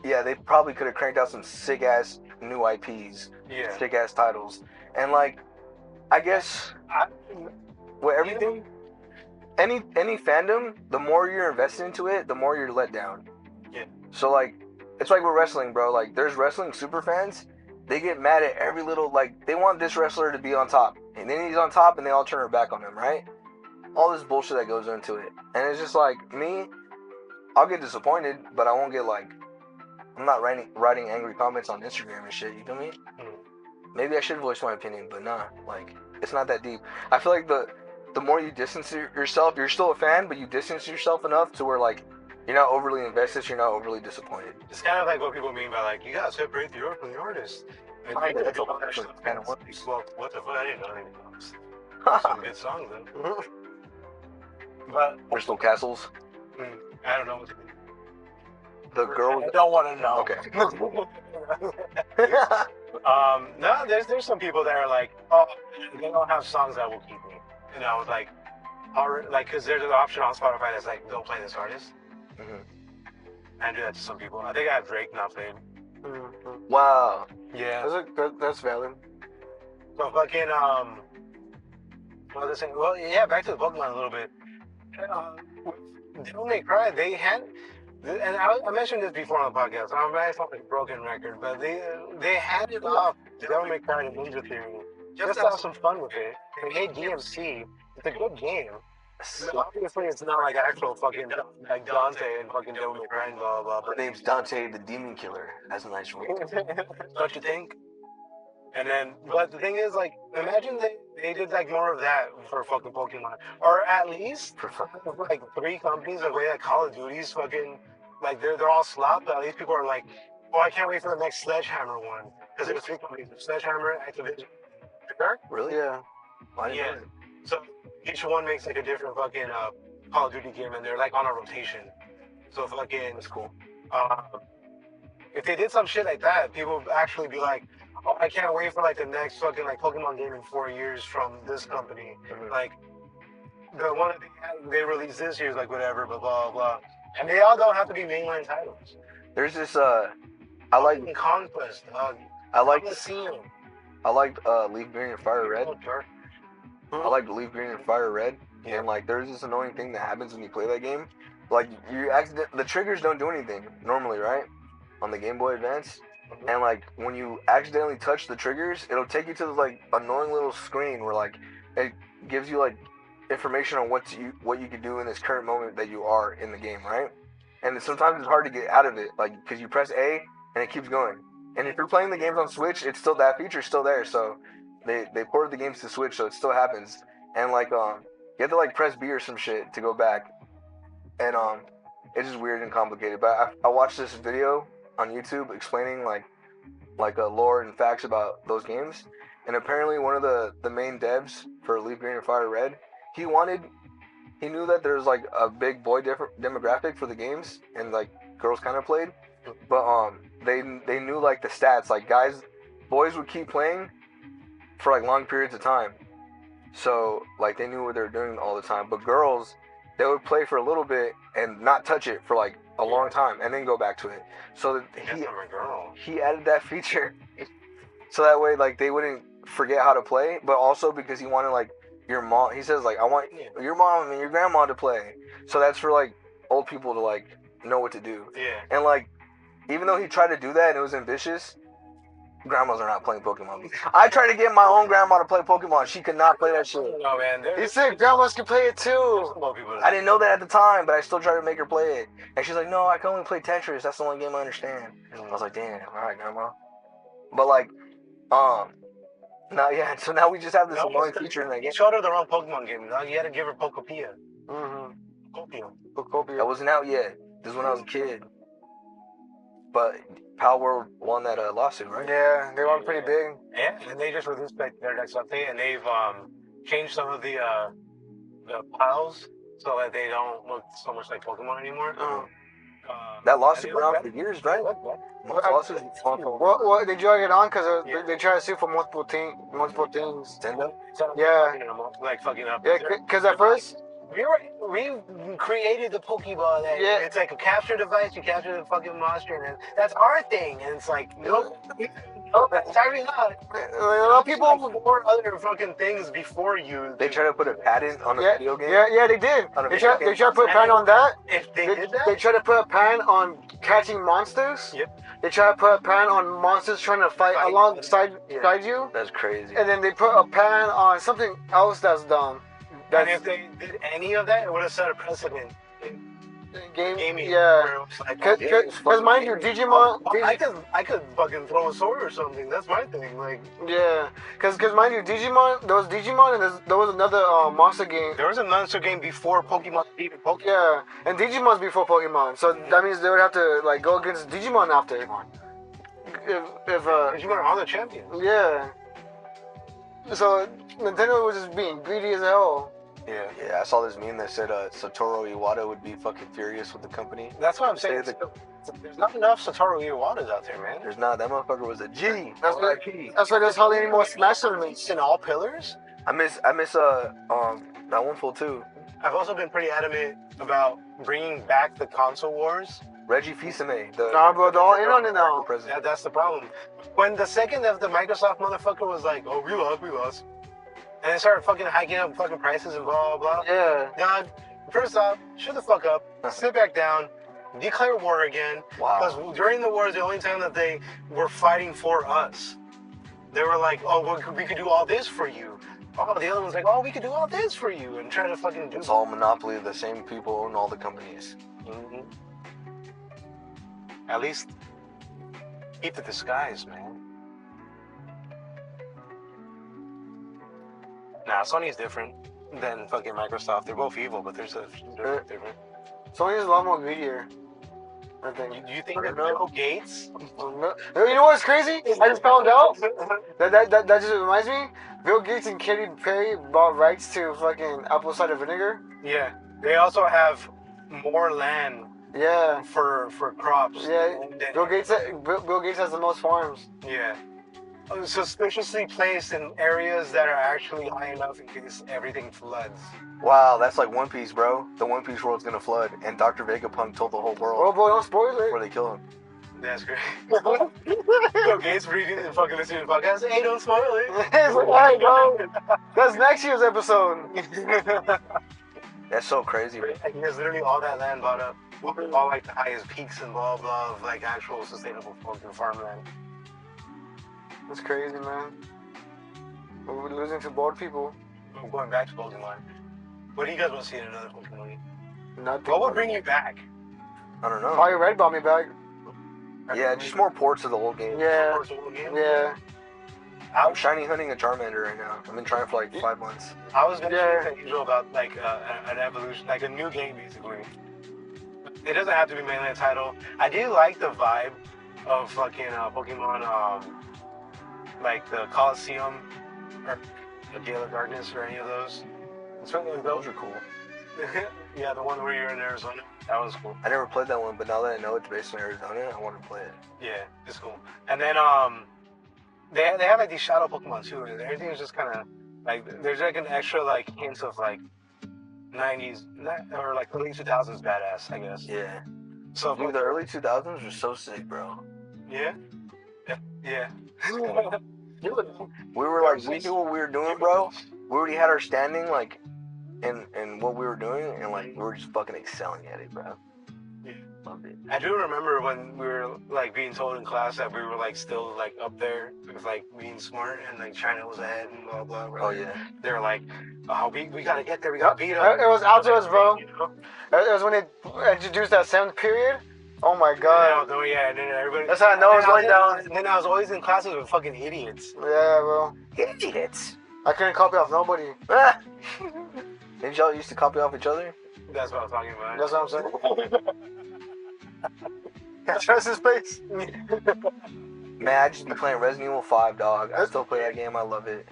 [SPEAKER 2] yeah, they probably could have cranked out some sick ass new IPs, sick ass titles, and like, I guess with everything, any fandom, the more you're invested into it, the more you're let down.
[SPEAKER 1] Yeah.
[SPEAKER 2] So like, it's like with wrestling, bro. Like, there's wrestling super fans. They get mad at every little, like, they want this wrestler to be on top, and then he's on top, and they all turn their back on him, right? All this bullshit that goes into it, and it's just like, me, I'll get disappointed, but I won't get like, I'm not writing angry comments on Instagram and shit, you feel me? Maybe I should voice my opinion, but nah, like, it's not that deep. I feel like the more you distance yourself, you're still a fan, but you distance yourself enough to where, like, you're not overly invested, you're not overly disappointed.
[SPEAKER 1] It's kind of like what people mean by, like, you gotta separate the art from the artist. And I think that's all that shit kind of works. Well, what the fuck? I didn't know anything. Some good songs, though. But
[SPEAKER 2] Crystal Castles.
[SPEAKER 1] I don't know what to do.
[SPEAKER 2] The girl.
[SPEAKER 1] I don't want to know.
[SPEAKER 2] Okay.
[SPEAKER 1] No, there's some people that are like, oh, they don't have songs that will keep me. You know, like, because there's an option on Spotify that's like, don't play this artist.
[SPEAKER 2] Mm-hmm.
[SPEAKER 1] I do that to some people. I think I have Drake not played.
[SPEAKER 2] Wow.
[SPEAKER 1] Yeah.
[SPEAKER 3] That's valid.
[SPEAKER 1] So fucking what was I saying? Well, yeah, back to the Pokemon a little bit. Devil May Cry, they had, and I mentioned this before on the podcast. I'm not like a broken record, but they handed off Devil May Cry to Ninja Theory just to have some fun with it. They made DMC. It's a good game. But obviously, it's not like actual fucking like Dante and fucking Devil May Cry and blah blah blah.
[SPEAKER 2] The name's Dante the Demon Killer. That's a nice one.
[SPEAKER 1] Don't you think? And then, but the thing is, like, imagine they did like more of that for fucking Pokemon, or at least like 3 companies, the way that Call of Duty's fucking, like, they're all slop. But at least people are like, oh, I can't wait for the next Sledgehammer one, because there's 3 companies: Sledgehammer, Activision.
[SPEAKER 2] Really?
[SPEAKER 3] Yeah.
[SPEAKER 1] Yeah. So each one makes like a different fucking Call of Duty game, and they're like on a rotation. So fucking,
[SPEAKER 2] That's cool.
[SPEAKER 1] if they did some shit like that, people would actually be like, oh, I can't wait for like the next fucking like Pokemon game in 4 years from this company.
[SPEAKER 2] Mm-hmm.
[SPEAKER 1] Like the one that they released this year is like whatever, blah blah blah. And they all don't have to be mainline titles.
[SPEAKER 2] There's this I like
[SPEAKER 1] Conquest, dog.
[SPEAKER 2] I like
[SPEAKER 1] Coliseum.
[SPEAKER 2] I liked Leaf Green and Fire Red. I like Leaf Green and Fire Red.
[SPEAKER 1] Yeah.
[SPEAKER 2] And like there's this annoying thing that happens when you play that game. Like the triggers don't do anything normally, right? On the Game Boy Advance. And like when you accidentally touch the triggers, it'll take you to this like annoying little screen where like it gives you like information on what you can do in this current moment that you are in the game, right? And sometimes it's hard to get out of it, like because you press A and it keeps going. And if you're playing the games on Switch, it's still that feature's still there. So they ported the games to Switch, so it still happens. And like you have to like press B or some shit to go back. And it's just weird and complicated. But I watched this video on YouTube explaining like lore and facts about those games. And apparently one of the main devs for Leaf Green and Fire Red, he knew that there's like a big boy demographic for the games, and like girls kind of played, but they knew like the stats, like boys would keep playing for like long periods of time, so like they knew what they were doing all the time. But girls, they would play for a little bit and not touch it for like a long time and then go back to it. So he added that feature so that way like they wouldn't forget how to play, but also because he wanted like your mom, he says like I want your mom and your grandma to play. So that's for like old people to like know what to do.
[SPEAKER 1] Yeah.
[SPEAKER 2] And like even though he tried to do that and it was ambitious, grandmas are not playing Pokemon. I tried to get my own grandma to play Pokemon. She could not play that shit.
[SPEAKER 1] No, man.
[SPEAKER 3] He said grandmas can play it too.
[SPEAKER 2] I didn't know that at the time, but I still tried to make her play it. And she's like, no, I can only play Tetris. That's the only game I understand. I was like, damn, all right, grandma. But like, now, yeah, so now we just have this annoying feature in that game.
[SPEAKER 1] You showed her the wrong Pokemon game. You had to give her Pokopia.
[SPEAKER 3] Pokopia.
[SPEAKER 2] That wasn't out yet. This is when I was a kid. But Pal World won that lawsuit, right?
[SPEAKER 3] Yeah, they were pretty big.
[SPEAKER 1] Yeah, and they just released their next update, and they've changed some of the piles so that they don't look so much like Pokemon anymore.
[SPEAKER 2] That lawsuit went on for years, right? Most lawsuits went on.
[SPEAKER 3] What they drag it on because they try to sue for multiple things.
[SPEAKER 2] Nintendo?
[SPEAKER 3] Yeah.
[SPEAKER 1] Like fucking up.
[SPEAKER 3] Yeah, because at first.
[SPEAKER 1] We created the Pokeball. It's like a capture device. You capture the fucking monster, and that's our thing. And it's like, nope. It's actually not.
[SPEAKER 3] A lot of people
[SPEAKER 1] for other fucking things before you.
[SPEAKER 2] They try to put a patent on a video game?
[SPEAKER 3] Yeah, they did. They try to put a patent on that.
[SPEAKER 1] If they did that?
[SPEAKER 3] They try to put a patent on catching monsters.
[SPEAKER 1] Yep.
[SPEAKER 3] They try to put a patent on monsters trying to fight alongside you.
[SPEAKER 2] That's crazy.
[SPEAKER 3] And then they put a patent on something else that's dumb.
[SPEAKER 1] And if they did any of that, it would have set a precedent.
[SPEAKER 3] Gaming, yeah. Because mind you, Digimon.
[SPEAKER 1] I could fucking throw a sword or something. That's my thing. Like.
[SPEAKER 3] Yeah, because mind you, Digimon. There was Digimon, and there was another monster game.
[SPEAKER 1] There was a monster game before Pokemon. Even Pokemon.
[SPEAKER 3] Yeah, and Digimon's before Pokemon. So that means they would have to like go against Digimon after. If
[SPEAKER 1] Digimon are all the champions.
[SPEAKER 3] Yeah. So Nintendo was just being greedy as hell.
[SPEAKER 2] Yeah, I saw this meme that said Satoru Iwata would be fucking furious with the company.
[SPEAKER 1] That's what I'm saying. There's not enough Satoru Iwatas out there, man.
[SPEAKER 2] There's not. That motherfucker was a G.
[SPEAKER 3] That's why there's hardly any more Smash tournaments.
[SPEAKER 1] In all pillars?
[SPEAKER 2] I miss that one full too.
[SPEAKER 1] I've also been pretty adamant about bringing back the console wars.
[SPEAKER 2] Reggie Fils-Aimé.
[SPEAKER 3] Nah, bro, they're all in on it now.
[SPEAKER 1] That's the problem. When the second of the Microsoft motherfucker was like, oh, we lost. And they started fucking hiking up fucking prices and blah, blah, blah.
[SPEAKER 3] Yeah.
[SPEAKER 1] God, first off, shut the fuck up, sit back down, declare war again.
[SPEAKER 2] Wow.
[SPEAKER 1] Because during the war is the only time that they were fighting for us. They were like, oh, we could do all this for you. Oh, the other one's like, oh, we could do all this for you. And try to fucking do
[SPEAKER 2] It's all monopoly. The same people own all the companies.
[SPEAKER 1] Mm-hmm. At least keep the disguise, man. Nah, Sony's different than fucking Microsoft. They're both evil, but they're different.
[SPEAKER 3] Sony's a lot more greedier, I think.
[SPEAKER 1] Do you think that Bill Gates?
[SPEAKER 3] You know what's crazy? I just found out that just reminds me. Bill Gates and Katy Perry bought rights to fucking apple cider vinegar.
[SPEAKER 1] Yeah, they also have more land.
[SPEAKER 3] Yeah.
[SPEAKER 1] For crops.
[SPEAKER 3] Yeah. Bill Gates has the most farms.
[SPEAKER 1] Yeah. suspiciously placed in areas that are actually high enough in case everything floods.
[SPEAKER 2] Wow, that's like One Piece, bro. The One Piece world's gonna flood, and Dr. Vegapunk told the whole
[SPEAKER 3] Oh
[SPEAKER 2] world
[SPEAKER 3] boy, don't spoil
[SPEAKER 2] before
[SPEAKER 3] it.
[SPEAKER 2] they kill him.
[SPEAKER 1] That's great. Bill Gates reading and fucking listening to the podcast. Hey, don't spoil it.
[SPEAKER 3] It's like, alright, bro. That's next year's episode.
[SPEAKER 2] That's so crazy, bro.
[SPEAKER 1] Like, there's literally all that land bought up. All like the highest peaks and blah blah of like actual sustainable fucking farmland.
[SPEAKER 3] It's crazy, man. We're losing to bored people.
[SPEAKER 1] I'm going back to Pokemon. What do you guys want to see in another Pokemon movie?
[SPEAKER 3] Nothing.
[SPEAKER 1] What would bring you back?
[SPEAKER 2] I don't know.
[SPEAKER 3] Probably Red brought me back.
[SPEAKER 2] Yeah, just more ports of the old game.
[SPEAKER 3] Yeah.
[SPEAKER 1] First old game?
[SPEAKER 3] Yeah.
[SPEAKER 2] I'm shiny hunting a Charmander right now. I've been trying for like 5 months.
[SPEAKER 1] I was gonna
[SPEAKER 3] Yeah.
[SPEAKER 1] say to Angel about like an evolution, like a new game basically. It doesn't have to be mainland title. I do like the vibe of fucking Pokemon, like the Coliseum or the Gale of Darkness or any of those. Certainly
[SPEAKER 2] Those are cool.
[SPEAKER 1] Yeah, the one where you're in Arizona. That was cool.
[SPEAKER 2] I never played that one, but now that I know it's based in Arizona, I want to play it.
[SPEAKER 1] Yeah, it's cool. And then they have like these shadow Pokemon too, and everything is just kind of like there's like an extra like hints of like 90s or like early 2000s badass, I guess.
[SPEAKER 2] Yeah.
[SPEAKER 1] So
[SPEAKER 2] Dude, the early 2000s were so sick, bro.
[SPEAKER 1] yeah, yeah.
[SPEAKER 2] We were like, we knew what we were doing, bro. We already had our standing, like, in what we were doing, and like, we were just fucking excelling at it, bro.
[SPEAKER 1] Yeah.
[SPEAKER 2] Loved it.
[SPEAKER 1] I do remember when we were like being told in class that we were like still like up there with like being smart and like China was ahead and blah blah. Blah.
[SPEAKER 2] Oh yeah.
[SPEAKER 1] They were like, oh, we gotta get there, we gotta beat them.
[SPEAKER 3] It was out to us, bro.
[SPEAKER 1] You know?
[SPEAKER 3] It was when they introduced that 7th period. Oh my god.
[SPEAKER 1] No, yeah, and then everybody.
[SPEAKER 3] That's how I know it's going down.
[SPEAKER 1] And then I was always in classes with fucking idiots.
[SPEAKER 3] Yeah, bro.
[SPEAKER 2] Idiots.
[SPEAKER 3] I couldn't copy off nobody.
[SPEAKER 2] Ah. Didn't y'all used to copy off each other?
[SPEAKER 1] That's what I was talking about.
[SPEAKER 3] That's what I'm saying. Can't trust his face.
[SPEAKER 2] Man, I just be playing Resident Evil 5, dog. I still play that game. I love it.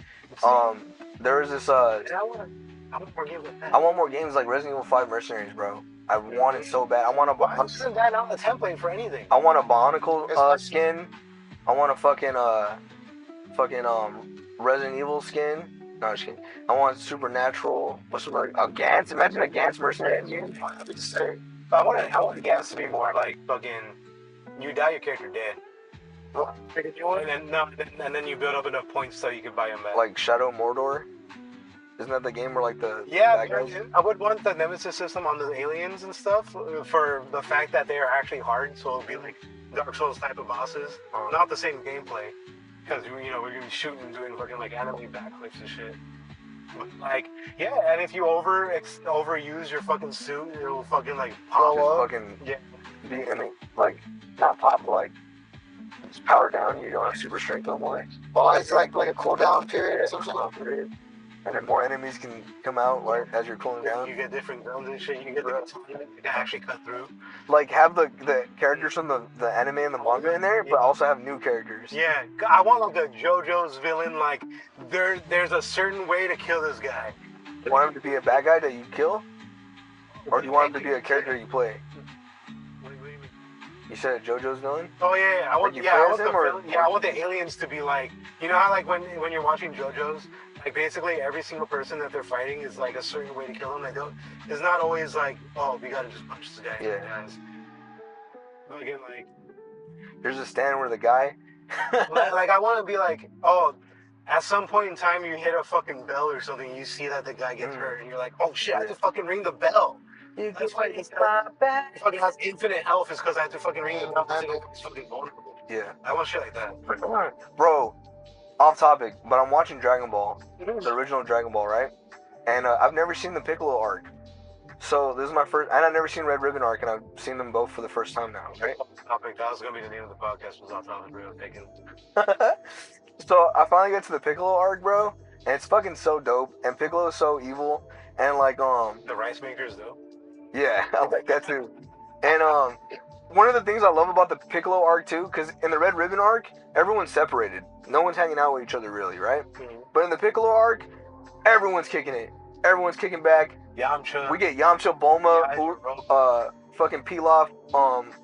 [SPEAKER 2] There was this
[SPEAKER 1] I want more games like that.
[SPEAKER 2] I want more games like Resident Evil 5 Mercenaries, bro. I want it so bad. I want
[SPEAKER 1] Why
[SPEAKER 2] a
[SPEAKER 1] isn't that not a template for anything?
[SPEAKER 2] I want a Bionicle skin. I want a fucking Resident Evil skin. No, just kidding. I want Supernatural. What's the word? A Gantz. Imagine a Gantz Mercenary game.
[SPEAKER 1] I want the games to be more like fucking. You die, your character dead. And then you build up enough points so you can buy them back.
[SPEAKER 2] Like Shadow Mordor. Isn't that the game where like the
[SPEAKER 1] Yeah,
[SPEAKER 2] bad guys?
[SPEAKER 1] I would want the Nemesis system on the aliens and stuff for the fact that they are actually hard, so it'll be like Dark Souls type of bosses, not the same gameplay, because we're gonna be shooting and doing fucking like anime backflips and shit. But, like, yeah, and if you overuse your fucking suit, it'll fucking like pop
[SPEAKER 2] Just
[SPEAKER 1] up.
[SPEAKER 2] fucking
[SPEAKER 1] Yeah,
[SPEAKER 2] be in it, like not pop, but like just power down. You don't have super strength no more.
[SPEAKER 3] Well, it's like a cooldown period or something.
[SPEAKER 2] And then more enemies can come out like as you're cooling down.
[SPEAKER 1] you get different guns and shit. You get the katana you can actually cut through.
[SPEAKER 2] Like have the characters from the anime and the manga in there, but also have new characters.
[SPEAKER 1] Yeah, I want like a JoJo's villain. Like there's a certain way to kill this guy.
[SPEAKER 2] You want him to be a bad guy that you kill, or do you want him to be a character you play?
[SPEAKER 1] What do you mean?
[SPEAKER 2] You said a JoJo's villain.
[SPEAKER 1] Oh yeah, I want
[SPEAKER 2] Like you
[SPEAKER 1] I
[SPEAKER 2] play
[SPEAKER 1] want
[SPEAKER 2] as
[SPEAKER 1] the
[SPEAKER 2] him, or-
[SPEAKER 1] villain- I want the aliens to be like, you know how like when you're watching JoJo's, like basically every single person that they're fighting is like a certain way to kill them. Like it's not always like, oh, we gotta just punch this guy.
[SPEAKER 2] Yeah.
[SPEAKER 1] Guys. But again, like
[SPEAKER 2] There's a stand where the guy.
[SPEAKER 1] like I want to be like, oh, at some point in time you hit a fucking bell or something, you see that the guy gets hurt, and you're like, oh shit, I have to fucking ring the bell. That's why he's fucking has infinite health is because I have to fucking ring the bell because he's fucking vulnerable.
[SPEAKER 2] Yeah.
[SPEAKER 1] I want shit like that.
[SPEAKER 2] Bro, off topic, but I'm watching Dragon Ball, the original Dragon Ball, right? And I've never seen the Piccolo arc. So this is my first, and I've never seen Red Ribbon arc, and I've seen them both for the first time now, right?
[SPEAKER 1] Topic. That was gonna be the name of the podcast. Was off topic. Real taken.
[SPEAKER 2] So I finally get to the Piccolo arc, bro, and it's fucking so dope. And Piccolo is so evil, and like
[SPEAKER 1] The rice makers, though.
[SPEAKER 2] yeah, I like that too. And one of the things I love about the Piccolo arc too, because in the Red Ribbon arc, everyone's separated. No one's hanging out with each other really, right?
[SPEAKER 1] Mm-hmm.
[SPEAKER 2] But in the Piccolo arc, everyone's kicking it. Everyone's kicking back.
[SPEAKER 1] Yamcha.
[SPEAKER 2] We get Yamcha, Bulma,
[SPEAKER 1] Yeah,
[SPEAKER 2] fucking Pilaf,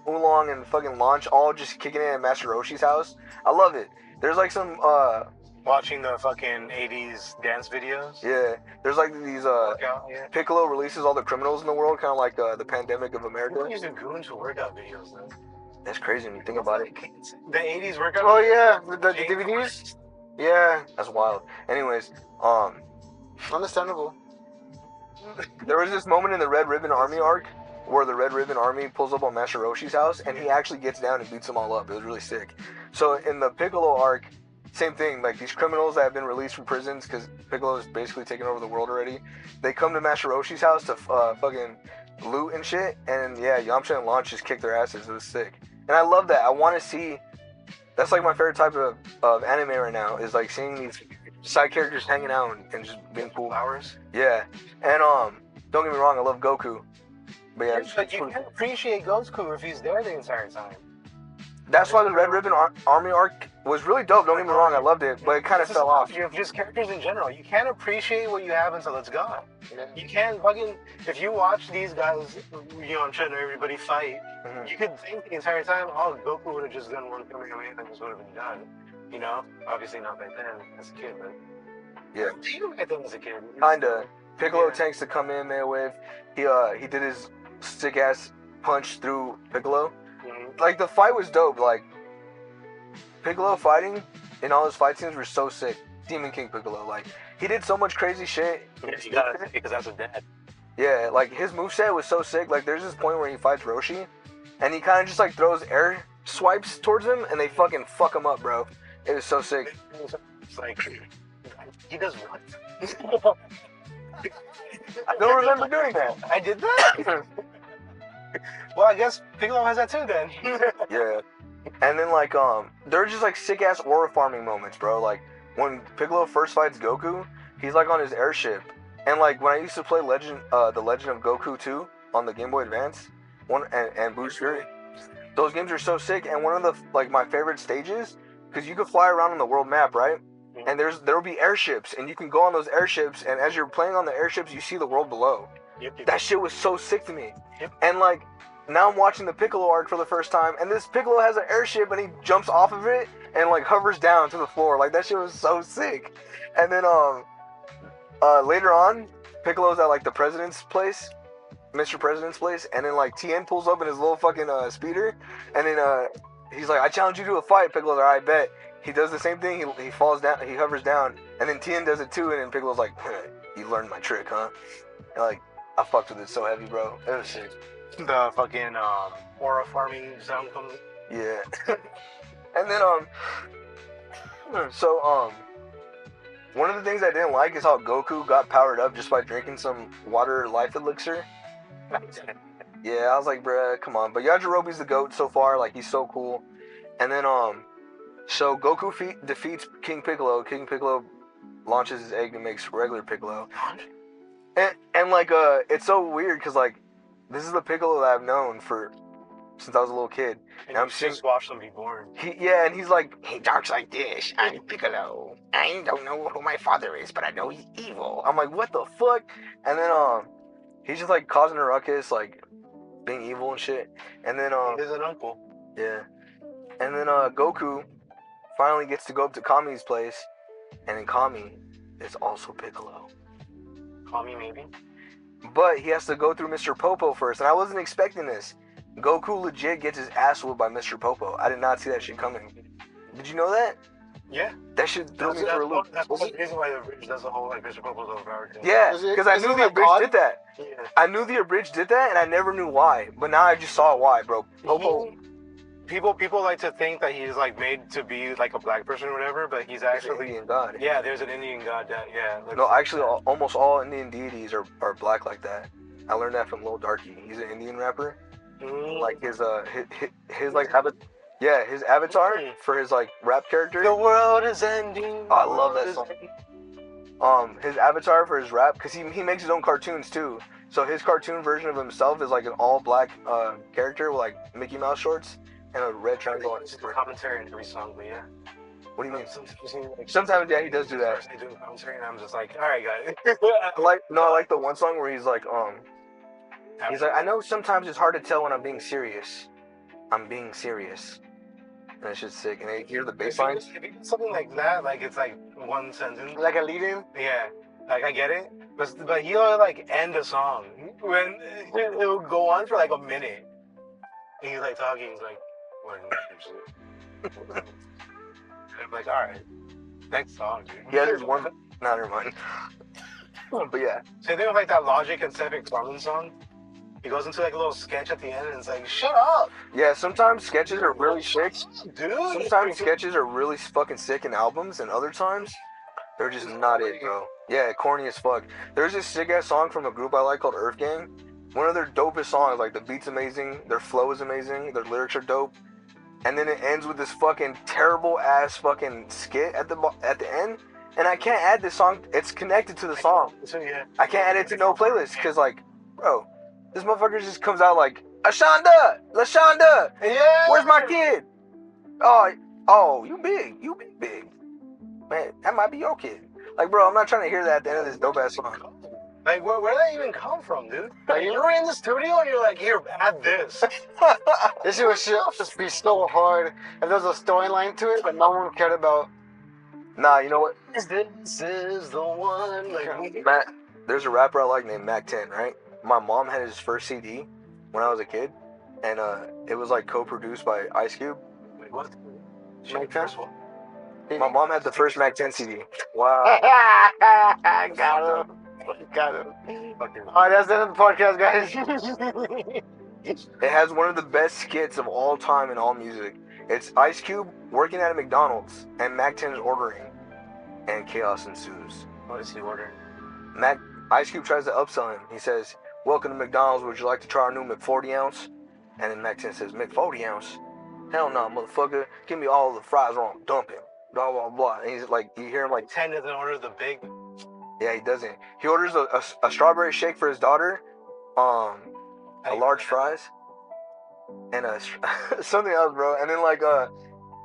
[SPEAKER 2] Oolong, and fucking Launch all just kicking it at Master Roshi's house. I love it. There's like some
[SPEAKER 1] Watching the fucking 80s dance videos.
[SPEAKER 2] yeah. There's like these
[SPEAKER 1] Workout, yeah.
[SPEAKER 2] Piccolo releases all the criminals in the world, kind of like the pandemic of America.
[SPEAKER 1] People used to goon to workout videos though.
[SPEAKER 2] That's crazy when you think about it.
[SPEAKER 1] The 80s workout.
[SPEAKER 3] Oh yeah, the DVDs. Yeah,
[SPEAKER 2] That's wild. Anyways,
[SPEAKER 3] understandable.
[SPEAKER 2] there was this moment in the Red Ribbon Army arc where the Red Ribbon Army pulls up on Master Roshi's house and he actually gets down and beats them all up. It was really sick. So in the Piccolo arc, same thing. Like these criminals that have been released from prisons because Piccolo is basically taking over the world already. They come to Master Roshi's house to fucking loot and shit. And yeah, Yamcha and Launch just kick their asses. It was sick. And I love that. I want to see. That's like my favorite type of anime right now is like seeing these side characters hanging out and just being cool.
[SPEAKER 1] Flowers.
[SPEAKER 2] Yeah, and don't get me wrong, I love Goku, but yeah,
[SPEAKER 1] But you can't appreciate Goku if he's there the entire time.
[SPEAKER 2] that's why the Red Ribbon Army arc was really dope. Don't get me wrong, I loved it, but it kind of fell off.
[SPEAKER 1] Just characters in general. You can't appreciate what you have until it's gone. You can't fucking. If you watch these guys, I'm trying to everybody fight.
[SPEAKER 2] Mhm.
[SPEAKER 1] You could think the entire time, oh, Goku would have just done one Kamehameha and this would have been done. Obviously not back then as a kid, but
[SPEAKER 2] Yeah,
[SPEAKER 1] even back then as a kid.
[SPEAKER 2] kinda. Piccolo
[SPEAKER 1] Yeah.
[SPEAKER 2] tanks to come in there with. He did his sick ass punch through Piccolo.
[SPEAKER 1] Mhm.
[SPEAKER 2] Like the fight was dope. Like Piccolo fighting in all his fight scenes were so sick. Demon King Piccolo, like he did so much crazy shit.
[SPEAKER 1] Yeah, you gotta because that's a dad.
[SPEAKER 2] Yeah, like his moveset was so sick. Like there's this point where he fights Roshi, and he kind of just like throws air swipes towards him, and they fucking fuck him up, bro. It was so sick.
[SPEAKER 1] It's like he does what?
[SPEAKER 2] I don't remember doing that.
[SPEAKER 1] I did that. Well, I guess Piccolo has that too then.
[SPEAKER 2] Yeah, and then like they're just like sick ass aura farming moments, bro. Like when Piccolo first fights Goku, he's like on his airship, and like when I used to play the Legend of Goku 2 on the Game Boy Advance, and Boost Fury, those games are so sick. And one of the like my favorite stages, because you could fly around on the world map, right? And there will be airships, and you can go on those airships, and as you're playing on the airships, you see the world below.
[SPEAKER 1] Yep.
[SPEAKER 2] That shit was so sick to me.
[SPEAKER 1] Yep.
[SPEAKER 2] And like now I'm watching the Piccolo arc for the first time, and this Piccolo has an airship, and he jumps off of it and like hovers down to the floor. Like that shit was so sick. And then later on, Piccolo's at like the president's place, Mr. President's place, and then like Tien pulls up in his little fucking speeder, and then he's like, "I challenge you to a fight." Piccolo's like, "I bet." He does the same thing. He falls down. He hovers down, and then Tien does it too. And then Piccolo's like, "You learned my trick, huh?" And like, I fucked with it so heavy, bro. It was sick.
[SPEAKER 1] The fucking aura farming sound comes.
[SPEAKER 2] Yeah. And then one of the things I didn't like is how Goku got powered up just by drinking some water life elixir. Yeah, I was like, bruh, come on. But Yajirobe's the GOAT so far. Like, he's so cool. And then so Goku defeats King Piccolo. King Piccolo launches his egg and makes regular Piccolo. And like it's so weird because like this is the Piccolo that I've known since I was a little kid.
[SPEAKER 1] And
[SPEAKER 2] I'm
[SPEAKER 1] you
[SPEAKER 2] seeing
[SPEAKER 1] just watched them be born.
[SPEAKER 2] and he's like, he talks like this. I'm Piccolo. I don't know who my father is, but I know he's evil. I'm like, what the fuck? And then he's just like causing a ruckus, like being evil and shit. And then
[SPEAKER 1] He is an uncle.
[SPEAKER 2] yeah. And then Goku finally gets to go up to Kami's place, and then Kami is also Piccolo.
[SPEAKER 1] Call me maybe.
[SPEAKER 2] But he has to go through Mr. Popo first, and I wasn't expecting this. Goku legit gets his ass whooped by Mr. Popo. I did not see that shit coming. Did you know that?
[SPEAKER 1] Yeah.
[SPEAKER 2] That shit threw me for a loop.
[SPEAKER 1] That's the reason why the bridge does the whole like Mr. Popo's overpowered thing.
[SPEAKER 2] Yeah,
[SPEAKER 3] Is it-
[SPEAKER 2] because I
[SPEAKER 3] is
[SPEAKER 2] knew
[SPEAKER 3] it
[SPEAKER 2] the
[SPEAKER 3] like
[SPEAKER 2] Abridged
[SPEAKER 3] God?
[SPEAKER 2] did that.
[SPEAKER 1] Yeah.
[SPEAKER 2] I knew the Abridged did that, and I never knew why. But now I just saw why, bro. Popo.
[SPEAKER 1] People like to think that he's like made to be like a black person or whatever, but he's
[SPEAKER 2] He's an
[SPEAKER 1] actually
[SPEAKER 2] Indian god.
[SPEAKER 1] yeah. There's an Indian god that looks
[SPEAKER 2] No,
[SPEAKER 1] like
[SPEAKER 2] actually,
[SPEAKER 1] that.
[SPEAKER 2] almost all Indian deities are black like that. I learned that from Lil Darky. He's an Indian rapper. Like his like his avatar for his like rap character.
[SPEAKER 1] The world is ending.
[SPEAKER 2] Oh, I love that song. His avatar for his rap, because he makes his own cartoons too. So his cartoon version of himself is like an all black character with like Mickey Mouse shorts and a red triangle on his
[SPEAKER 1] It's
[SPEAKER 2] forehead.
[SPEAKER 1] commentary in every song, but yeah.
[SPEAKER 2] What do you mean?
[SPEAKER 1] Sometimes,
[SPEAKER 2] Sometimes, yeah, he does do that.
[SPEAKER 1] They do commentary, and I'm just like, all right, got
[SPEAKER 2] I like the one song where he's like, I know sometimes it's hard to tell when I'm being serious. I'm being serious. and it's just sick. And then you hear the bass
[SPEAKER 1] If you
[SPEAKER 2] lines.
[SPEAKER 1] do something like that, like it's like one sentence.
[SPEAKER 3] Like a lead-in.
[SPEAKER 1] Yeah, like I get it, but he'll like end a song when it'll go on for like a minute, and he's like talking. He's like, "What next?" I'm like, all right, next song, dude.
[SPEAKER 2] Yeah, there's one. Nah, never mind. But yeah,
[SPEAKER 1] Same thing with like that Logic and Seth MacFarlane song. He goes into like a little sketch at the end, and it's like, shut up,
[SPEAKER 2] yeah. Sometimes sketches are really sick.
[SPEAKER 1] dude.
[SPEAKER 2] Sometimes sketches are really fucking sick in albums, and other times they're just not it, bro. Yeah, corny as fuck. There's this sick ass song from a group I like called Earth Gang. One of their dopest songs. Like the beat's amazing, their flow is amazing, their lyrics are dope, and then it ends with this fucking terrible ass fucking skit at the end. And I can't add this song. It's connected to the song.
[SPEAKER 1] So yeah,
[SPEAKER 2] I can't add it to no playlist because, like, bro, this motherfucker just comes out like, Ashonda, LaShonda,
[SPEAKER 1] yeah.
[SPEAKER 2] where's my kid? Oh, you big, man. That might be your kid. Like, bro, I'm not trying to hear that at the end of this dope ass song.
[SPEAKER 1] Like, where did that even come from, dude? Like, you were in the studio and you're like, here, add this.
[SPEAKER 3] This shit would just be so hard if there was a storyline to it, but no one cared about.
[SPEAKER 2] Nah, you know what,
[SPEAKER 1] This is the one. Like,
[SPEAKER 2] Matt? There's a rapper I like named Mac 10, right? My mom had his first CD when I was a kid, and it was like co-produced by Ice Cube.
[SPEAKER 1] wait, what?
[SPEAKER 3] Mac 10?
[SPEAKER 1] First one.
[SPEAKER 2] My mom had the first Mac 10 CD. Wow.
[SPEAKER 3] Got him. Alright, that's the end of the podcast, guys.
[SPEAKER 2] It has one of the best skits of all time in all music. It's Ice Cube working at a McDonald's, and Mac 10 is ordering, and chaos ensues.
[SPEAKER 1] What is he ordering?
[SPEAKER 2] Ice Cube tries to upsell him. He says, "Welcome to McDonald's. Would you like to try our new McForty ounce?" And then Mac 10 says, "McForty ounce? Hell no, motherfucker. Give me all the fries or I'm dumping." Blah blah blah. And he's like, you hear him like,
[SPEAKER 1] 10 doesn't order the big.
[SPEAKER 2] yeah, he doesn't. He orders a strawberry shake for his daughter, a large fries, and something else, bro. And then like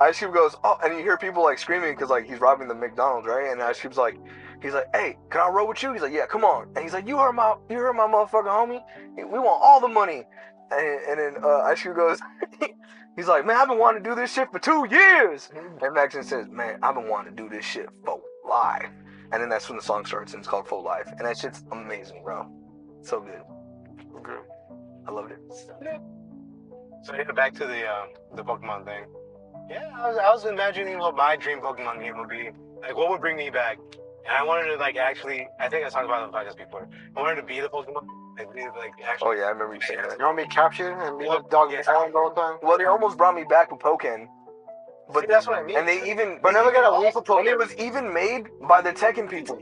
[SPEAKER 2] Ice Cube goes, oh, and you hear people like screaming because like he's robbing the McDonald's, right? And Ice Cube's like, he's like, hey, can I roll with you? He's like, yeah, come on. And he's like, you heard my motherfucking homie? We want all the money. And then Ice Cube goes, he's like, man, I've been wanting to do this shit for 2 years. And Maxon says, man, I've been wanting to do this shit for life. And then that's when the song starts, and it's called Full Life. And that shit's amazing, bro. So good.
[SPEAKER 1] Okay.
[SPEAKER 2] I loved it.
[SPEAKER 1] So yeah, back to the Pokemon thing. Yeah, I was imagining what my dream Pokemon game would be. Like, what would bring me back? And I wanted to like actually. I think I talked about it on the podcast before. I wanted to be the Pokemon. Like actually.
[SPEAKER 2] Oh yeah, I remember you saying that.
[SPEAKER 3] You want me captured and be a dog
[SPEAKER 1] Yeah.
[SPEAKER 3] the whole time?
[SPEAKER 2] Well, they almost brought me back with Pokken.
[SPEAKER 1] But that's what I mean.
[SPEAKER 2] And they even...
[SPEAKER 3] But never got a week of Pokemon.
[SPEAKER 2] And it was even made by the Tekken people.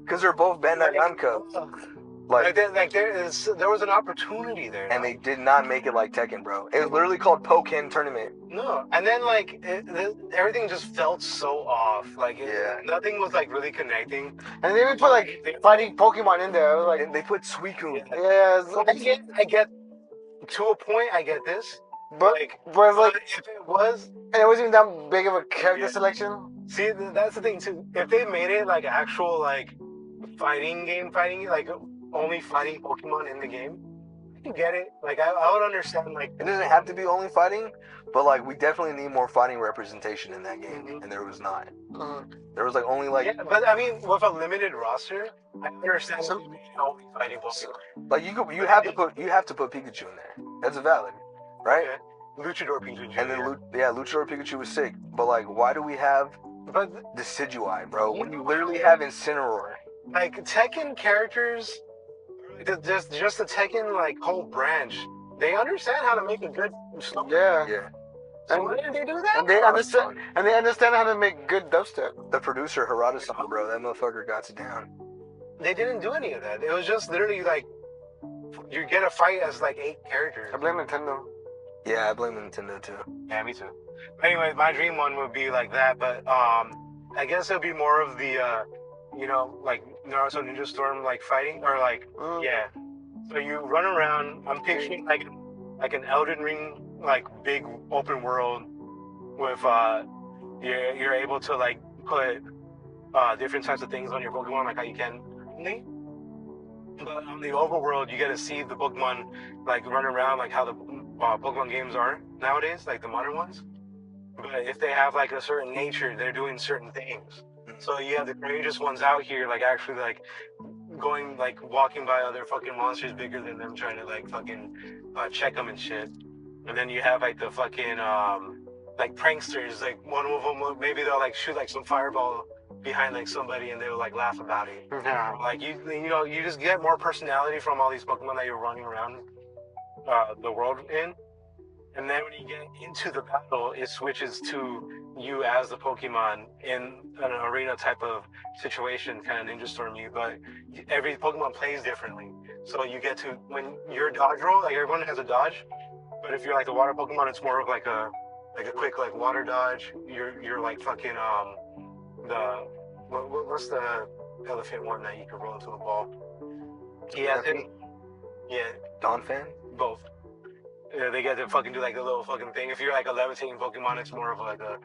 [SPEAKER 2] Because they're both Bandai Namco. Like,
[SPEAKER 1] there was an opportunity there.
[SPEAKER 2] and they did not make it like Tekken, bro. It was literally called Pokken Tournament.
[SPEAKER 1] No, and then like everything just felt so off. Like
[SPEAKER 2] Yeah.
[SPEAKER 1] nothing was like really connecting.
[SPEAKER 3] And they even put like fighting Pokemon in there. It was like,
[SPEAKER 2] And they put Suicune.
[SPEAKER 3] yeah, it's
[SPEAKER 1] I get to a point. I get this.
[SPEAKER 3] but
[SPEAKER 1] Like,
[SPEAKER 3] but it's like,
[SPEAKER 1] if it was,
[SPEAKER 3] and it wasn't even that big of a character
[SPEAKER 1] Yeah.
[SPEAKER 3] selection.
[SPEAKER 1] see, that's the thing too. If they made it like actual like fighting, like only fighting Pokemon in the game, I can get it. Like I would understand. Like
[SPEAKER 2] It doesn't have to be only fighting, but like we definitely need more fighting representation in that game,
[SPEAKER 1] Mhm.
[SPEAKER 2] and there was not.
[SPEAKER 3] Mhm.
[SPEAKER 2] There was like only like
[SPEAKER 1] yeah, but I mean, with a limited roster, I understand if they made it only fighting Pokemon.
[SPEAKER 2] you have to put Pikachu in there. That's valid, right?
[SPEAKER 1] Okay. Luchador Pikachu.
[SPEAKER 2] And then Luchador Pikachu was sick, but like why do we have
[SPEAKER 1] but
[SPEAKER 2] Decidueye, bro? When you literally have Incineroar.
[SPEAKER 1] like Tekken characters, just the Tekken like whole branch, they understand how to make a good story.
[SPEAKER 3] Yeah,
[SPEAKER 2] Yeah.
[SPEAKER 1] So why didn't they do that?
[SPEAKER 3] and they understand how to make good dubstep.
[SPEAKER 2] The producer Harada-san, bro, that motherfucker got it down.
[SPEAKER 1] They didn't do any of that. It was just literally like you get a fight as like 8 characters.
[SPEAKER 3] I blame Nintendo.
[SPEAKER 2] Yeah, I blame Nintendo too.
[SPEAKER 1] Yeah, me too. Anyway, my dream one would be like that, but I guess it would be more of the like Naruto Ninja Storm like fighting or like yeah. So you run around. I'm picturing like an Elden Ring like big open world with you're able to like put different types of things on your Pokemon like how you can. But on the overworld, you get to see the Pokemon like run around like how the Pokemon games are nowadays, like the modern ones. but if they have like a certain nature, they're doing certain things. So you have the courageous ones out here, like actually like going like walking by other fucking monsters bigger than them, trying to like fucking check them and shit. And then you have like the fucking like pranksters, like one of them maybe they'll like shoot like some fireball behind like somebody and they'll like laugh about it.
[SPEAKER 3] Yeah.
[SPEAKER 1] Like you know you just get more personality from all these Pokemon that you're running around the world in. And then when you get into the battle, it switches to you as the Pokemon in an arena type of situation, kind of Ninja Stormy. But every Pokemon plays differently. So you get to, when you're dodge roll, like everyone has a dodge. But if you're like the water Pokemon, it's more of like a quick like water dodge. You're like fucking what's the elephant one that you can roll into a ball? Yeah, yeah,
[SPEAKER 2] Donphan?
[SPEAKER 1] both. Yeah, they get to fucking do like a little fucking thing. If you're like a levitating Pokemon, it's more of like a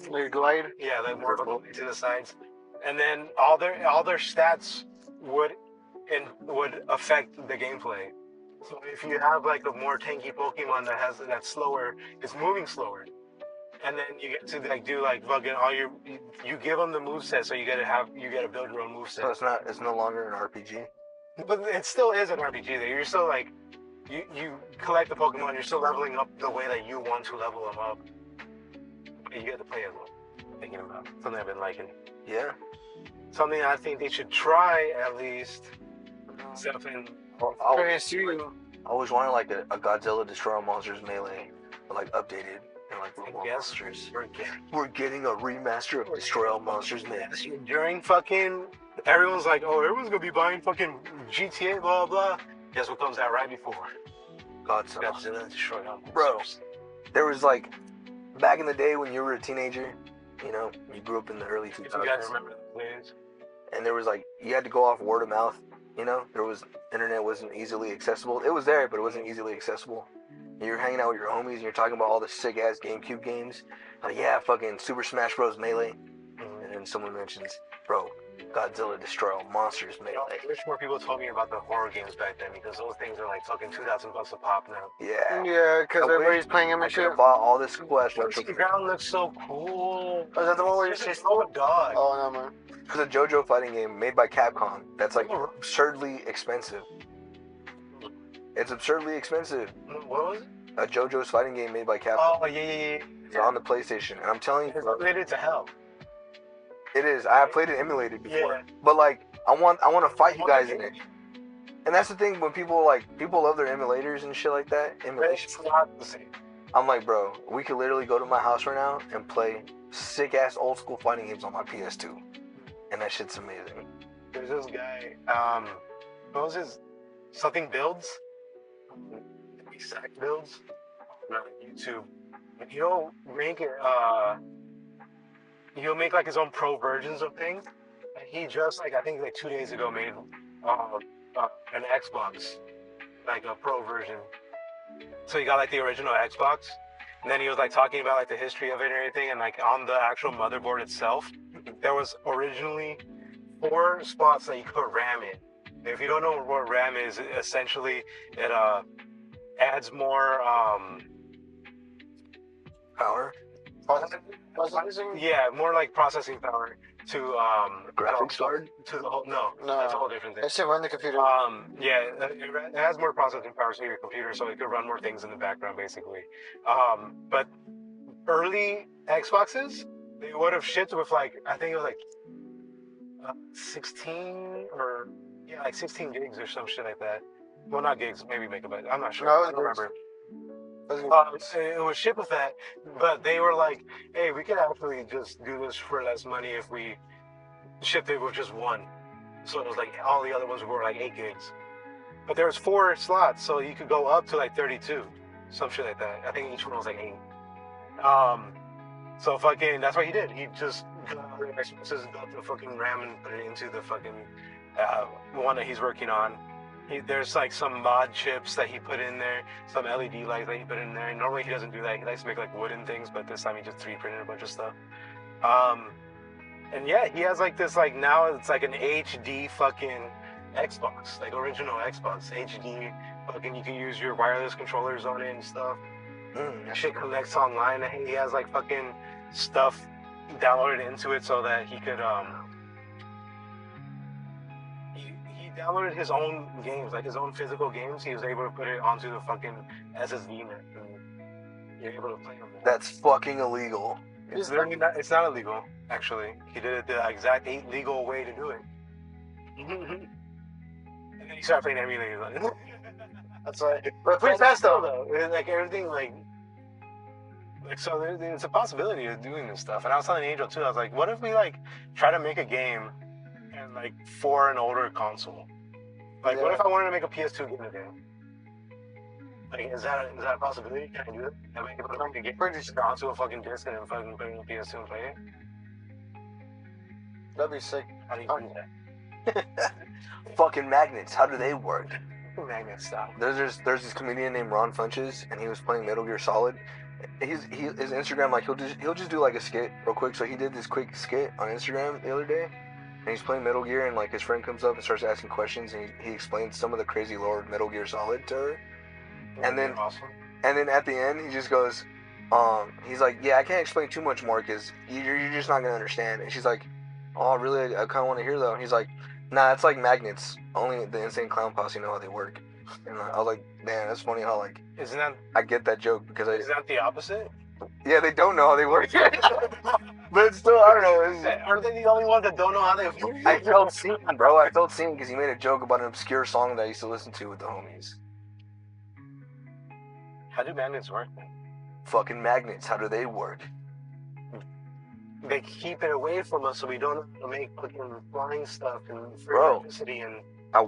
[SPEAKER 3] Like glide.
[SPEAKER 1] yeah, like more of a glide to the sides. And then all their stats would affect the gameplay. So if you have like a more tanky Pokemon that's slower, it's moving slower. And then you get to like do like fucking all you give them the moveset, so you gotta build your own
[SPEAKER 2] So
[SPEAKER 1] moveset.
[SPEAKER 2] it's no longer an RPG.
[SPEAKER 1] But it still is an RPG though. You're still like you collect the Pokemon, you're still leveling up the way that you want to level them up. But you get to play as well. Thinking about something I've been liking.
[SPEAKER 2] Yeah.
[SPEAKER 1] Something I think they should try at least. Something.
[SPEAKER 2] I always wanted like a Godzilla Destroy All Monsters Melee, but like updated and like
[SPEAKER 1] I
[SPEAKER 2] more
[SPEAKER 1] guess
[SPEAKER 2] monsters.
[SPEAKER 1] we're
[SPEAKER 2] We're getting a remaster of Destroy All Monsters Melee.
[SPEAKER 1] during fucking everyone's like, oh, everyone's gonna be buying fucking GTA, blah blah. Guess what comes out right before?
[SPEAKER 2] Godzilla.
[SPEAKER 1] Godzilla Destroy All
[SPEAKER 2] Bro.
[SPEAKER 1] Monsters.
[SPEAKER 2] There was like back in the day when you were a teenager, you know, you grew up in the early
[SPEAKER 1] If you guys
[SPEAKER 2] 2000s,
[SPEAKER 1] remember the days.
[SPEAKER 2] and there was like you had to go off word of mouth. You know, internet wasn't easily accessible. It was there, but it wasn't easily accessible. You're hanging out with your homies and you're talking about all the sick ass GameCube games. Like, yeah, fucking Super Smash Bros. Melee. And then someone mentions, bro, Godzilla Destroy All Monsters
[SPEAKER 1] You
[SPEAKER 2] Melee.
[SPEAKER 1] know, I wish more people told me about the horror games back then, because those things are like fucking $2,000 a pop now.
[SPEAKER 2] Yeah.
[SPEAKER 3] Yeah, because
[SPEAKER 2] I wish
[SPEAKER 3] everybody's playing them
[SPEAKER 2] I
[SPEAKER 3] and
[SPEAKER 2] could
[SPEAKER 3] shit.
[SPEAKER 2] have bought all this cool ass retro.
[SPEAKER 1] The ground looks so cool.
[SPEAKER 3] Oh, is that the one where you
[SPEAKER 1] It's
[SPEAKER 3] say
[SPEAKER 1] just a dog.
[SPEAKER 3] Oh, no, man.
[SPEAKER 2] There's a JoJo fighting game made by Capcom that's like absurdly expensive. It's absurdly expensive.
[SPEAKER 1] What was it?
[SPEAKER 2] A JoJo's fighting game made by Capcom.
[SPEAKER 1] Oh yeah.
[SPEAKER 2] It's on the PlayStation, and I'm telling
[SPEAKER 1] It's
[SPEAKER 2] you,
[SPEAKER 1] related to hell.
[SPEAKER 2] it is. I have played it emulated before,
[SPEAKER 1] Yeah.
[SPEAKER 2] but like, I want to fight you guys in it. And that's the thing, when people love their emulators and shit like that. Emulation.
[SPEAKER 1] It's not the same.
[SPEAKER 2] I'm like, bro, we could literally go to my house right now and play sick ass old school fighting games on my PS2, and that shit's amazing.
[SPEAKER 1] There's this guy. What was his? Something builds. Exact builds. On YouTube. And he'll make it. He'll make like his own pro versions of things. And he just like I think like 2 days ago made an Xbox, like a pro version. So he got like the original Xbox, and then he was like talking about like the history of it and everything, and like on the actual motherboard itself, there was originally 4 spots that you could RAM in. If you don't know what RAM is, essentially it adds more
[SPEAKER 2] Power,
[SPEAKER 3] Processing?
[SPEAKER 1] yeah, more like processing power to
[SPEAKER 2] graphics card.
[SPEAKER 1] to the whole no,
[SPEAKER 3] No.
[SPEAKER 1] that's a whole different thing.
[SPEAKER 3] That shit run the computer.
[SPEAKER 1] Yeah, it has more processing power to your computer, so it could run more things in the background, basically. But early Xboxes, they would have shipped with like I think it was like 16 or yeah, like 16 gigs or some shit like that. Well, not gigs, maybe megabytes. I'm not sure.
[SPEAKER 3] No, it was
[SPEAKER 1] I don't remember.
[SPEAKER 3] That's
[SPEAKER 1] It was shipped with that, but they were like, "Hey, we could actually just do this for less money if we shipped it with just 1." So it was like all the other ones were like 8 gigs, but there was 4 slots, so you could go up to like 32, some shit like that. I think each one was like 8. So fucking, that's what he did. He just got the Xboxes, got the fucking RAM and put it into the fucking one that he's working on. There's like some mod chips that he put in there, some LED lights that he put in there. And normally he doesn't do that. He likes to make like wooden things, but this time he just 3D printed a bunch of stuff. And yeah, he has like this like now it's like an HD fucking Xbox, like original Xbox HD. Fucking you can use your wireless controllers on it and stuff. That shit connects online. And he has like fucking stuff downloaded into it so that he could he downloaded his own games, like his own physical games. He was able to put it onto the fucking SSD net, and you're able to play them.
[SPEAKER 2] That's fucking illegal.
[SPEAKER 1] It's literally not. It's not illegal, actually. He did it the exact legal way to do it. And then he started playing emulators.
[SPEAKER 3] That's right. But pretty fast though.
[SPEAKER 1] Like everything, like so. There's a possibility of doing this stuff. And I was telling Angel too. I was like, what if we like try to make a game and like for an older console? Like, what if I wanted to make a PS2 game today? Like, is that a possibility? Can I do that? I mean, put like a game onto a fucking disc and then fucking put it in the PS2 and play it?
[SPEAKER 3] That'd be sick.
[SPEAKER 1] How do you do that?
[SPEAKER 2] Fucking magnets. How do they work?
[SPEAKER 1] Magnet style.
[SPEAKER 2] There's this comedian named Ron Funches, and he was playing Metal Gear Solid. His Instagram, like he'll just do like a skit real quick. So he did this quick skit on Instagram the other day, and he's playing Metal Gear, and like his friend comes up and starts asking questions, and he explains some of the crazy lore of Metal Gear Solid to her. And then at the end he just goes, he's like, yeah, I can't explain too much more because you're just not gonna understand. And she's like, oh really? I kind of want to hear though. And he's like, nah, it's like magnets. Only the Insane Clown Posse know how they work. And I was like, damn, that's funny how like
[SPEAKER 1] isn't that
[SPEAKER 2] I get that joke because
[SPEAKER 1] isn't that the opposite?
[SPEAKER 2] Yeah, they don't know how they work. But still, I don't know.
[SPEAKER 1] Aren't they the only ones that don't know how they work?
[SPEAKER 2] I felt seen, bro. I felt seen because he made a joke about an obscure song that I used to listen to with the homies.
[SPEAKER 1] How do magnets work, man?
[SPEAKER 2] Fucking magnets. How do they work?
[SPEAKER 1] They keep it away from us so we don't have to make fucking flying stuff and free
[SPEAKER 2] Bro.
[SPEAKER 1] electricity and.
[SPEAKER 2] I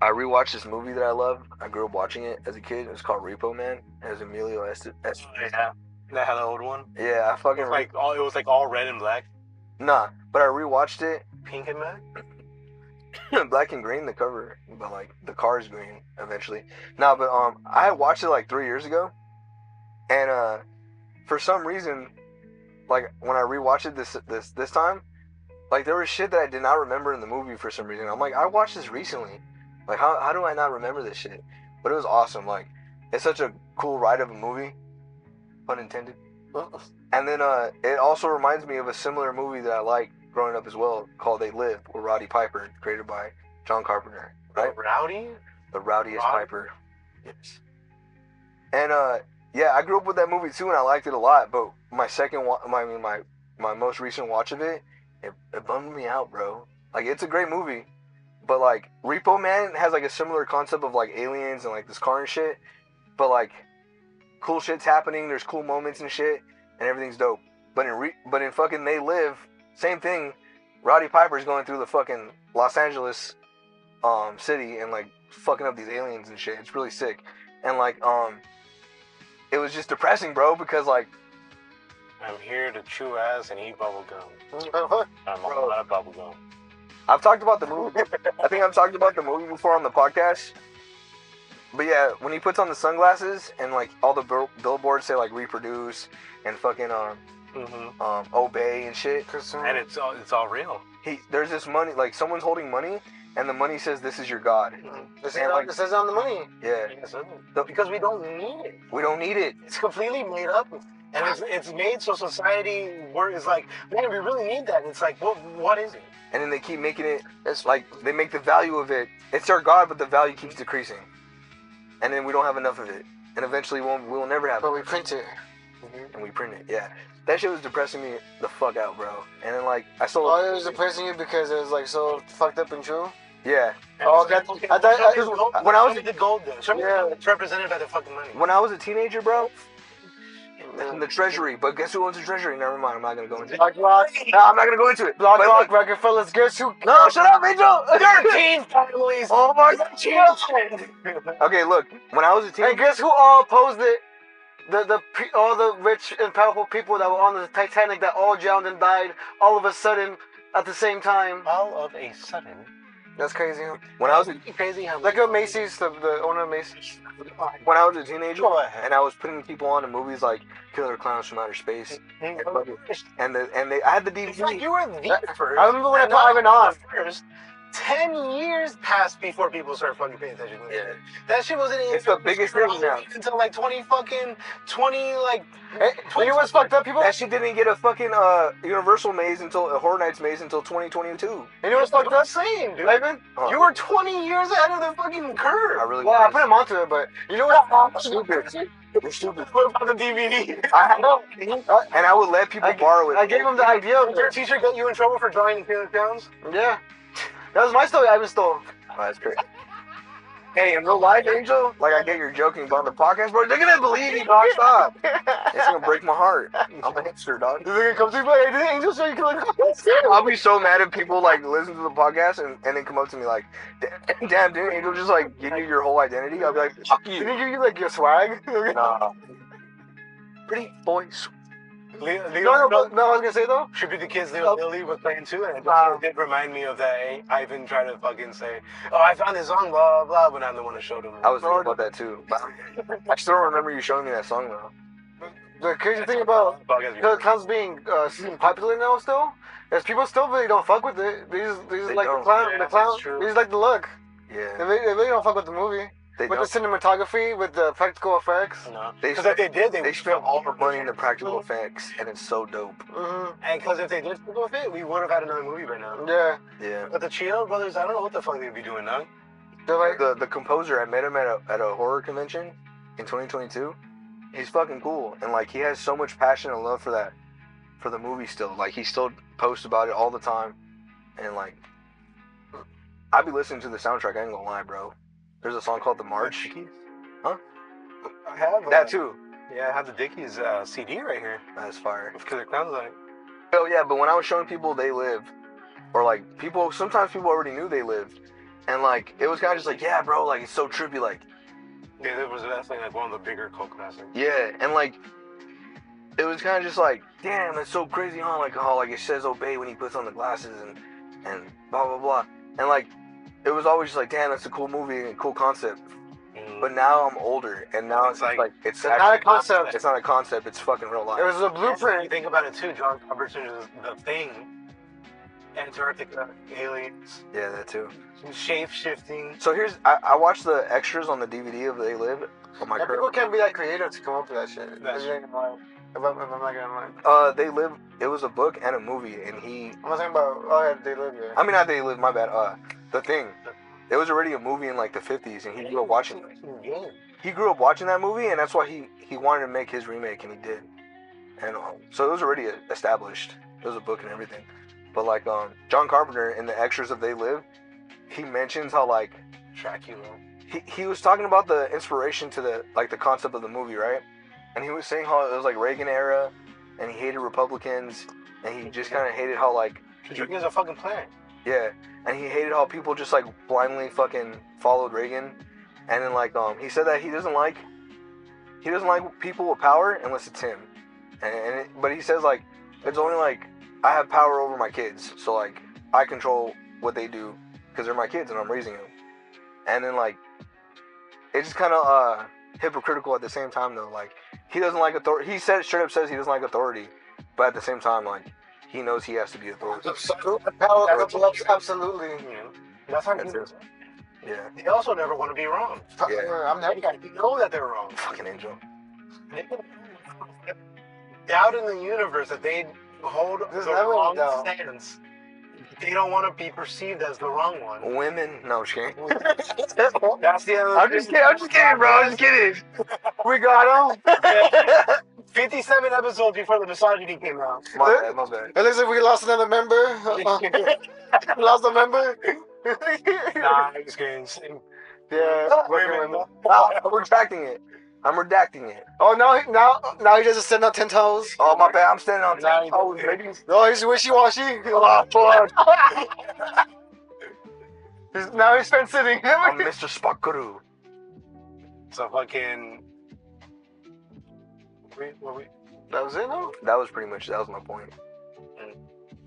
[SPEAKER 2] rewatched this movie that I love. I grew up watching it as a kid. It's called Repo Man. It has Emilio Estevez.
[SPEAKER 1] Yeah. That had the old one.
[SPEAKER 2] Yeah, I fucking
[SPEAKER 1] It was like all red and black.
[SPEAKER 2] Nah, but I rewatched it.
[SPEAKER 1] Pink and black.
[SPEAKER 2] Black and green, the cover, but like the car is green eventually. Nah, but I had watched it like 3 years ago, and for some reason, like when I rewatched it this time, like there was shit that I did not remember in the movie for some reason. I'm like, I watched this recently. Like how do I not remember this shit? But it was awesome. Like it's such a cool ride of a movie, pun intended. And then it also reminds me of a similar movie that I liked growing up as well, called They Live, with Roddy Piper, created by John Carpenter. Right?
[SPEAKER 1] Rowdy?
[SPEAKER 2] The Rowdiest Piper. Yes. And yeah, I grew up with that movie too, and I liked it a lot. But my my most recent watch of it bummed me out, bro. Like it's a great movie, but like Repo Man has like a similar concept of like aliens and like this car and shit. But like cool shit's happening. There's cool moments and shit, and everything's dope. But in fucking They Live, same thing. Roddy Piper's going through the fucking Los Angeles city and like fucking up these aliens and shit. It's really sick. And like it was just depressing, bro, because like
[SPEAKER 1] I'm here to chew ass and eat bubble gum. I'm
[SPEAKER 2] Bro.
[SPEAKER 1] all out of bubble gum.
[SPEAKER 2] I've talked about the movie. I think I've talked about the movie before on the podcast. But yeah, when he puts on the sunglasses and like all the billboards say like reproduce and fucking obey and shit.
[SPEAKER 1] And it's all real.
[SPEAKER 2] There's this money, like someone's holding money, and the money says this is your god.
[SPEAKER 3] This
[SPEAKER 2] And, like,
[SPEAKER 3] says on the money.
[SPEAKER 2] Yeah,
[SPEAKER 1] Because we don't need it.
[SPEAKER 2] we don't need it.
[SPEAKER 1] It's completely made up. And it's made so society is like, man, we really need that. And it's like, what is it?
[SPEAKER 2] And then they keep making it. It's like they make the value of it. It's our god, but the value keeps decreasing. And then we don't have enough of it. And eventually we'll never have it.
[SPEAKER 3] But we print it.
[SPEAKER 2] And we print it. Yeah, that shit was depressing me the fuck out, bro. And then like I saw.
[SPEAKER 3] Oh, it was depressing you because it was like so fucked up and true.
[SPEAKER 2] Yeah.
[SPEAKER 3] Oh, okay. I thought
[SPEAKER 2] when I was
[SPEAKER 1] the gold though. Show me
[SPEAKER 3] Yeah.
[SPEAKER 1] it's represented by the fucking money.
[SPEAKER 2] when I was a teenager, bro. In the treasury, but guess who owns the treasury? Never mind, I'm not gonna go into it.
[SPEAKER 3] Block.
[SPEAKER 2] No, I'm not gonna go into it.
[SPEAKER 3] Block,
[SPEAKER 2] But
[SPEAKER 3] block,
[SPEAKER 2] look-
[SPEAKER 3] Rockefellers. Guess who?
[SPEAKER 2] No, shut up, Angel.
[SPEAKER 1] 13 families.
[SPEAKER 2] Oh my god.
[SPEAKER 1] 13.
[SPEAKER 2] Okay, look. When I was a
[SPEAKER 3] And
[SPEAKER 2] teenager,
[SPEAKER 3] guess who all opposed it? All the rich and powerful people that were on the Titanic that all drowned and died all of a sudden at the same time.
[SPEAKER 1] All of a sudden.
[SPEAKER 3] That's crazy. Huh?
[SPEAKER 2] when I was a,
[SPEAKER 1] Crazy how
[SPEAKER 3] Like a Macy's, the owner of Macy's.
[SPEAKER 2] when I was a teenager,
[SPEAKER 1] Go ahead.
[SPEAKER 2] and I was putting people on to movies like Killer Clowns from Outer Space,
[SPEAKER 1] It's
[SPEAKER 2] and I had the DVD.
[SPEAKER 1] like you were the first.
[SPEAKER 3] I remember when I
[SPEAKER 1] and
[SPEAKER 3] put
[SPEAKER 1] not
[SPEAKER 3] Ivan on.
[SPEAKER 1] First. 10 years passed before people started fucking paying attention to it.
[SPEAKER 2] Yeah.
[SPEAKER 1] That shit wasn't
[SPEAKER 2] It's the biggest thing now.
[SPEAKER 1] until like 20 like.
[SPEAKER 3] Hey, you know what's fucked up, people?
[SPEAKER 2] That shit didn't get a fucking Universal maze until Horror Nights maze until 2022.
[SPEAKER 3] You know what's fucked up?
[SPEAKER 1] Same, dude.
[SPEAKER 3] Ivan?
[SPEAKER 1] You were 20 years ahead of the fucking curve.
[SPEAKER 2] I really
[SPEAKER 3] Well, I
[SPEAKER 2] was.
[SPEAKER 3] put him onto it, but you know what?
[SPEAKER 2] Stupid. You're stupid.
[SPEAKER 1] What about the DVD?
[SPEAKER 2] I know. And I would let people borrow it.
[SPEAKER 3] I gave him the idea.
[SPEAKER 1] Did your teacher get you in trouble for drawing Felix Jones?
[SPEAKER 3] Yeah. That was my story. Ivan stole.
[SPEAKER 2] Oh, that's great. Hey, in real life, Angel, like I get you're joking about the podcast, bro. They're gonna believe you, dog. Stop. It's gonna break my heart. I'm a hipster, dog.
[SPEAKER 3] They're gonna come to me like, hey, did Angel show you can look?
[SPEAKER 2] I'll be so mad if people like listen to the podcast and then come up to me like, damn, dude, Angel just like give you your whole identity. I'll be like, fuck
[SPEAKER 3] Did he
[SPEAKER 2] you.
[SPEAKER 3] give you like your swag?
[SPEAKER 2] Nah. Pretty boys.
[SPEAKER 3] No, I was gonna say though.
[SPEAKER 1] Should be the kids Lily was playing too, and it did remind me of that. Ivan tried to fucking say, "Oh, I found this song, blah blah," but I'm the one that showed him.
[SPEAKER 2] I was thinking about that too. I still don't remember you showing me that song though.
[SPEAKER 3] The crazy thing about the clowns being popular now still is people still really don't fuck with it. They just like
[SPEAKER 2] don't.
[SPEAKER 3] the clown.
[SPEAKER 1] Yeah,
[SPEAKER 3] The clown.
[SPEAKER 1] that's true.
[SPEAKER 3] They just like the look. They
[SPEAKER 2] Yeah.
[SPEAKER 3] really don't fuck with the movie.
[SPEAKER 2] They
[SPEAKER 3] With
[SPEAKER 2] don't.
[SPEAKER 3] the cinematography, with the practical effects.
[SPEAKER 1] No,
[SPEAKER 2] They
[SPEAKER 1] because if they did,
[SPEAKER 2] They spent all the money into practical effects, and it's so dope.
[SPEAKER 3] Mm-hmm.
[SPEAKER 1] And because if they did stick with it, we would have had another movie right now.
[SPEAKER 3] Yeah.
[SPEAKER 2] Yeah.
[SPEAKER 1] But the Chiodo brothers, I don't know what the fuck they'd be doing now.
[SPEAKER 3] They're like,
[SPEAKER 2] The composer, I met him at a horror convention in 2022. He's fucking cool, and like he has so much passion and love for the movie still. Like he still posts about it all the time, and like I be listening to the soundtrack. I ain't gonna lie, bro. There's a song called The March. Huh?
[SPEAKER 1] I have
[SPEAKER 2] That too.
[SPEAKER 1] Yeah, I have the Dickies CD right here.
[SPEAKER 2] That's fire.
[SPEAKER 1] With Killer Clowns on it.
[SPEAKER 2] Oh yeah, but when I was showing people They Live, or like sometimes people already knew They Lived, and like it was kind of just like, yeah, bro, like it's so trippy, like
[SPEAKER 1] Yeah, that was definitely like one of the bigger cult classics.
[SPEAKER 2] yeah, and like it was kind of just like, damn, that's so crazy, huh? Like how like it says obey when he puts on the glasses and blah blah blah, and like it was always just like, damn, that's a cool movie and a cool concept. But now I'm older, and now it's like it's
[SPEAKER 3] not
[SPEAKER 2] actually
[SPEAKER 3] a concept.
[SPEAKER 2] It's not a concept. It's fucking real life.
[SPEAKER 3] it was a
[SPEAKER 1] If you
[SPEAKER 3] blueprint.
[SPEAKER 1] think about it too, John Carpenter's The Thing, Antarctica, aliens,
[SPEAKER 2] Yeah, that too.
[SPEAKER 1] shape shifting.
[SPEAKER 2] So I watched the extras on the DVD of They Live on my
[SPEAKER 3] Yeah,
[SPEAKER 2] current.
[SPEAKER 3] people can't be that creative to come up with that shit.
[SPEAKER 1] That's
[SPEAKER 3] If I'm not gonna lie.
[SPEAKER 2] They Live. It was a book and a movie, and he.
[SPEAKER 3] I'm not talking about. Oh yeah, They Live here.
[SPEAKER 2] I mean, not They Live. My bad. The Thing. It was already a movie in like the 50s, and he grew up watching it. He grew up watching that movie, and that's why he wanted to make his remake, and he did. And so it was already established. It was a book and everything. But like John Carpenter in the extras of They Live, he mentions how like
[SPEAKER 1] Dracula.
[SPEAKER 2] he was talking about the inspiration to the like the concept of the movie, right? And he was saying how it was like Reagan era, and he hated Republicans, and he just kind of hated how like
[SPEAKER 1] Reagan's a fucking plan.
[SPEAKER 2] yeah, and he hated how people just like blindly fucking followed Reagan, and then like he said that he doesn't like people with power unless it's him, but he says like it's only like I have power over my kids, so like I control what they do because they're my kids and I'm raising them, and then like it's just kind of hypocritical at the same time though. Like he doesn't like authority. He straight up says he doesn't like authority, but at the same time like he knows he has to be authority.
[SPEAKER 3] Power corrupts, absolutely.
[SPEAKER 1] That's how
[SPEAKER 2] That's
[SPEAKER 1] he
[SPEAKER 2] it. Yeah,
[SPEAKER 1] They also never want to be wrong.
[SPEAKER 2] yeah.
[SPEAKER 3] I'm never.
[SPEAKER 1] They know that they're wrong.
[SPEAKER 2] Fucking Angel.
[SPEAKER 1] Doubt in the universe that they hold
[SPEAKER 3] There's
[SPEAKER 1] the
[SPEAKER 3] never
[SPEAKER 1] wrong
[SPEAKER 3] doubt.
[SPEAKER 1] stance. They don't want to be perceived as the wrong one.
[SPEAKER 2] Women? No, she ain't.
[SPEAKER 1] That's the end of the
[SPEAKER 2] I'm just kidding, bro. I'm just kidding.
[SPEAKER 3] We got him.
[SPEAKER 1] 57 episodes before the misogyny came out.
[SPEAKER 2] My bad, my bad.
[SPEAKER 3] It looks like we lost another member. Lost a member.
[SPEAKER 1] Nah, I'm just kidding.
[SPEAKER 3] Yeah.
[SPEAKER 1] Women.
[SPEAKER 2] I'm retracting it. I'm redacting it.
[SPEAKER 3] Oh, now he doesn't stand on 10 toes.
[SPEAKER 2] Oh, my bad. I'm standing on
[SPEAKER 1] Now
[SPEAKER 2] 10
[SPEAKER 1] you
[SPEAKER 2] toes,
[SPEAKER 1] do.
[SPEAKER 2] baby.
[SPEAKER 3] Oh, he's wishy-washy.
[SPEAKER 2] Oh, fuck.
[SPEAKER 3] Now he's fence sitting.
[SPEAKER 2] I'm Mr. Spakaru.
[SPEAKER 1] So fucking.
[SPEAKER 3] That was it, no?
[SPEAKER 2] That was my point.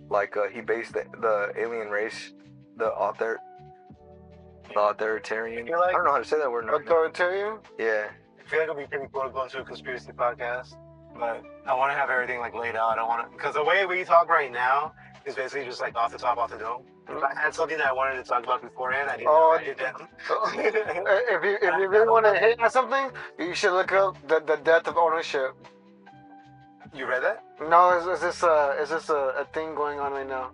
[SPEAKER 2] Like, he based the alien race, the authoritarian.
[SPEAKER 1] You're like-
[SPEAKER 2] I don't know how to say that word. No.
[SPEAKER 3] Authoritarian?
[SPEAKER 2] Yeah.
[SPEAKER 1] I feel like it'd be pretty cool to go into a conspiracy podcast, but I want to have everything like laid out. I want to, because the way we talk right now, It's basically just like off the top, off the dome. If I had something that I wanted to talk about beforehand, I didn't
[SPEAKER 3] Oh,
[SPEAKER 1] write it down.
[SPEAKER 3] if you really want to hit on something, you should look up the death of ownership.
[SPEAKER 1] You read that?
[SPEAKER 3] No, is this a thing going on right now?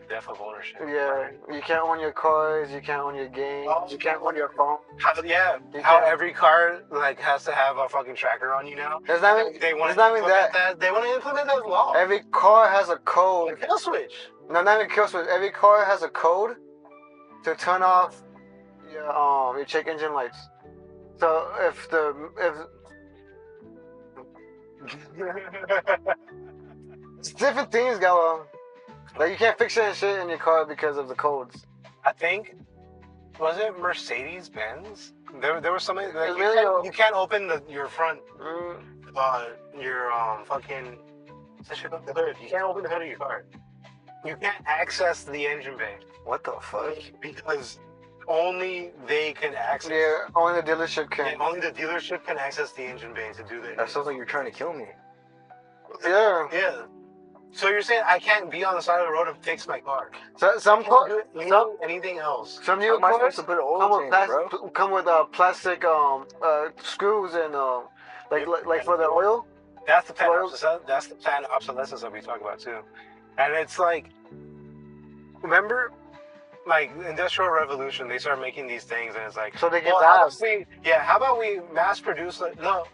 [SPEAKER 1] Death of ownership.
[SPEAKER 3] Yeah, you can't own your cars, you can't own your games, you can't own your phone.
[SPEAKER 1] How
[SPEAKER 3] can't-
[SPEAKER 1] every car like has to have a fucking tracker on you now.
[SPEAKER 3] Does that mean
[SPEAKER 1] They want
[SPEAKER 3] does
[SPEAKER 1] to
[SPEAKER 3] that mean
[SPEAKER 1] implement
[SPEAKER 3] that
[SPEAKER 1] They want to implement that law.
[SPEAKER 3] every car has a code?
[SPEAKER 1] Like kill switch.
[SPEAKER 3] No, not even kill switch. Every car has a code to turn off your check engine lights. So if it's different things, Gallo. Like you can't fix certain shit in your car because of the codes.
[SPEAKER 1] I think was it Mercedes Benz? There was something like
[SPEAKER 3] It's really
[SPEAKER 1] you can't open your front
[SPEAKER 3] Mm,
[SPEAKER 1] your fucking what's that shit called? The hood. You can't open the hood of your car. You can't access the engine bay
[SPEAKER 2] What the fuck?
[SPEAKER 1] because only they can access.
[SPEAKER 3] yeah, only the dealership can.
[SPEAKER 1] Only the dealership can access the engine bay to do that.
[SPEAKER 2] That sounds like you're trying to kill me.
[SPEAKER 3] Yeah.
[SPEAKER 1] Yeah. So you're saying I can't be on the side of the road and fix my car?
[SPEAKER 3] So some
[SPEAKER 1] I can't do
[SPEAKER 3] cars,
[SPEAKER 1] anything else.
[SPEAKER 3] some
[SPEAKER 2] How
[SPEAKER 3] new
[SPEAKER 2] am I
[SPEAKER 3] cars
[SPEAKER 2] supposed to put an oil
[SPEAKER 3] come with
[SPEAKER 2] change, bro?
[SPEAKER 3] come with plastic screws and like for the oil.
[SPEAKER 1] That's the
[SPEAKER 3] Well-
[SPEAKER 1] that's the planned obsolescence that we talk about too. And it's like, remember, like Industrial Revolution, they start making these things, and it's like,
[SPEAKER 3] So they get
[SPEAKER 1] well, how
[SPEAKER 3] fast.
[SPEAKER 1] about how about we mass produce? No,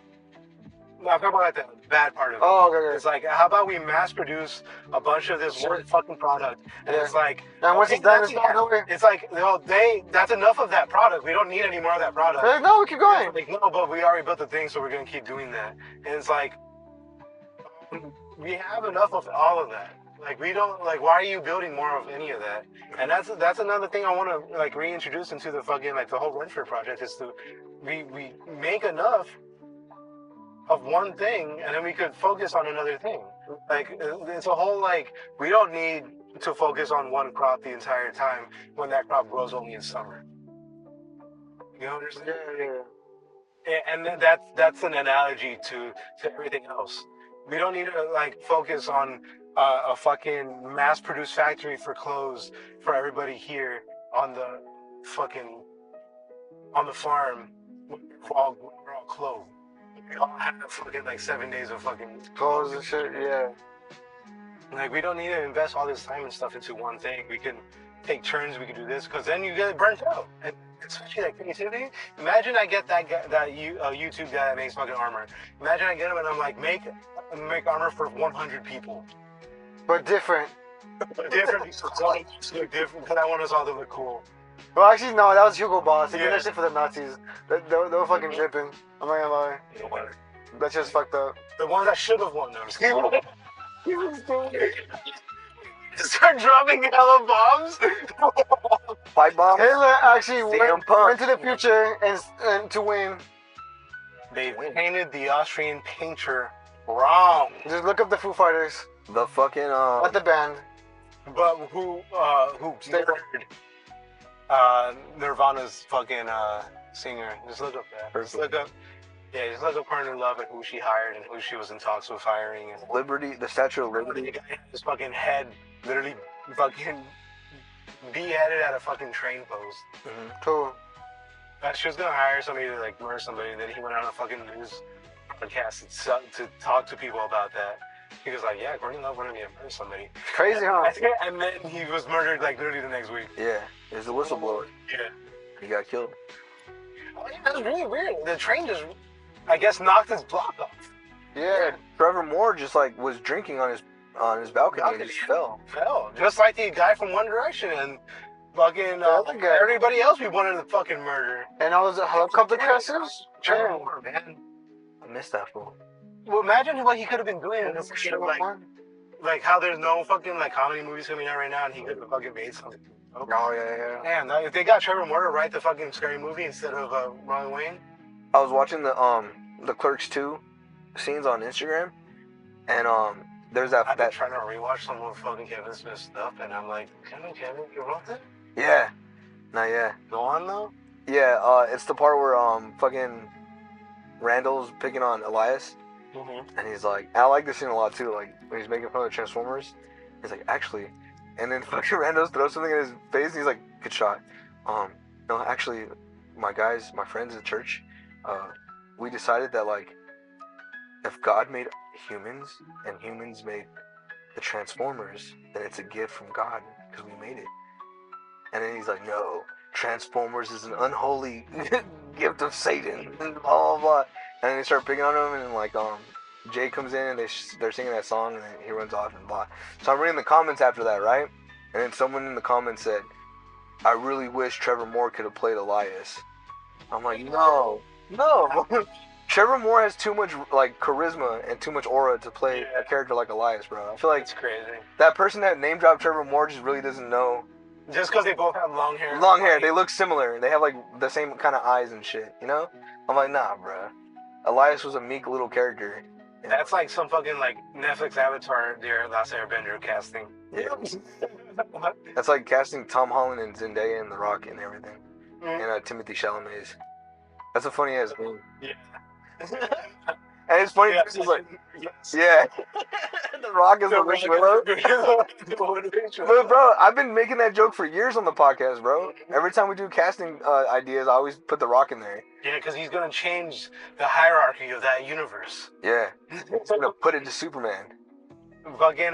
[SPEAKER 1] I'm talking about like the bad part of it.
[SPEAKER 3] Oh, okay.
[SPEAKER 1] It's like, how about we mass produce a bunch of this one fucking product, and
[SPEAKER 3] Yeah.
[SPEAKER 1] it's like,
[SPEAKER 3] And once
[SPEAKER 1] okay,
[SPEAKER 3] it's done,
[SPEAKER 1] that's
[SPEAKER 3] it's gone
[SPEAKER 1] enough.
[SPEAKER 3] nowhere.
[SPEAKER 1] It's like, that's enough of that product. We don't need any more of that product.
[SPEAKER 3] Hey, no, we keep going.
[SPEAKER 1] Like, no, but we already built the thing, so we're gonna keep doing that. And it's like, we have enough of all of that. Like, we don't, like, why are you building more of any of that? And that's another thing I want to like reintroduce into the fucking like the whole Renford project is to we make enough of one thing, and then we could focus on another thing. Like, it's a whole like we don't need to focus on one crop the entire time when that crop grows only in summer. You understand?
[SPEAKER 3] Yeah.
[SPEAKER 1] And that's an analogy to everything else. We don't need to like focus on a fucking mass-produced factory for clothes for everybody here on the farm. We're all clothed. We all have fucking like 7 days of fucking
[SPEAKER 3] Clothes and shit. Yeah.
[SPEAKER 1] Like, we don't need to invest all this time and stuff into one thing. We can take turns. We can do this because then you get burnt out. And especially like creativity. Imagine I get that guy, YouTube guy that makes fucking armor. Imagine I get him and I'm like, make armor for 100 people.
[SPEAKER 3] But different.
[SPEAKER 1] Different people. Look different because I want us all to look cool.
[SPEAKER 3] Well, actually, no, that was Hugo Boss. He did
[SPEAKER 1] Yeah.
[SPEAKER 3] that shit for the Nazis. They were fucking dripping. I'm not gonna lie.
[SPEAKER 1] You know what?
[SPEAKER 3] That's just fucked up.
[SPEAKER 1] The ones that should have won those. Start dropping hella bombs.
[SPEAKER 2] Pipe bomb?
[SPEAKER 3] Hitler actually
[SPEAKER 2] Damn punk.
[SPEAKER 3] went to the future and to win.
[SPEAKER 1] They painted the Austrian painter wrong.
[SPEAKER 3] Just look up the Foo Fighters.
[SPEAKER 2] The fucking
[SPEAKER 3] Not the band.
[SPEAKER 1] But who murdered Nirvana's fucking singer? Just look up that. Just look up Courtney Love and who she hired and who she was in talks with hiring. And
[SPEAKER 2] Liberty, the Statue of
[SPEAKER 1] the
[SPEAKER 2] Liberty.
[SPEAKER 1] guy had his fucking head literally fucking beheaded at a fucking train post.
[SPEAKER 3] Cool.
[SPEAKER 1] She was gonna hire somebody to like murder somebody, and then he went on a fucking news broadcast to talk to people about that. He was like, yeah, Courtney Love wanted me to murder somebody.
[SPEAKER 3] Crazy, huh?
[SPEAKER 1] And then he was murdered like literally the next week.
[SPEAKER 2] Yeah, he's a whistleblower.
[SPEAKER 1] Yeah.
[SPEAKER 2] He got killed.
[SPEAKER 1] Oh, yeah, that was really weird. The train just, I guess, knocked his block off.
[SPEAKER 3] Yeah.
[SPEAKER 2] Trevor Moore just like was drinking on his balcony and just fell.
[SPEAKER 1] Fell. Just like the guy from One Direction and fucking
[SPEAKER 3] other guy.
[SPEAKER 1] everybody else we wanted to fucking murder.
[SPEAKER 3] And all those helicopter crashes?
[SPEAKER 1] Trevor Moore, man.
[SPEAKER 2] I missed that fool.
[SPEAKER 1] Well, imagine what he could have been doing in this shit, like how there's no fucking like comedy movies coming out right now, and he could have fucking made something.
[SPEAKER 3] Oh, yeah.
[SPEAKER 1] Damn, now, if they got Trevor Moore to write the fucking scary movie instead of Ron Wayne.
[SPEAKER 2] I was watching the Clerks 2 scenes on Instagram, and there's
[SPEAKER 1] I've been
[SPEAKER 2] that
[SPEAKER 1] trying to rewatch some of fucking Kevin Smith's stuff, and I'm like, Kevin, you wrote that?
[SPEAKER 2] yeah,
[SPEAKER 1] Go on though.
[SPEAKER 2] yeah. It's the part where fucking Randall's picking on Elias,
[SPEAKER 1] Mm-hmm.
[SPEAKER 2] and he's like, I like this scene a lot too. Like when he's making fun of the Transformers, He's like, actually, and then fucking randos throw something in his face, and he's like, good shot. No, actually, my friends at church, we decided that, like, if God made humans and humans made the Transformers, then it's a gift from God because we made it. And then he's like, no, Transformers is an unholy gift of Satan, and blah, blah, blah. And then they start picking on him, and, like, Jay comes in, and they're singing that song, and then he runs off and blah. So I'm reading the comments after that, right? And then someone in the comments said, I really wish Trevor Moore could have played Elias. I'm like, no. Trevor Moore has too much, like, charisma and too much aura to play a character like Elias, bro. I feel like
[SPEAKER 1] It's crazy.
[SPEAKER 2] that person that name dropped Trevor Moore just really doesn't know.
[SPEAKER 1] Just because they both have long hair.
[SPEAKER 2] Long hair, they look similar. They have, like, the same kind of eyes and shit, you know? I'm like, nah, bro. Elias was a meek little character.
[SPEAKER 1] That's like some fucking, like, Netflix Avatar, their Last Airbender casting.
[SPEAKER 2] Yeah. That's like casting Tom Holland and Zendaya and The Rock and everything. And Timothy Chalamet. That's a funny ass meme.
[SPEAKER 1] Yeah.
[SPEAKER 2] And it's funny because it's like, yeah, The Rock is the Rich Willow. But bro, I've been making that joke for years on the podcast, bro. Every time we do casting ideas, I always put The Rock in there.
[SPEAKER 1] Yeah, because he's gonna change the hierarchy of that universe.
[SPEAKER 2] Yeah, he's gonna put it to Superman.
[SPEAKER 1] Fucking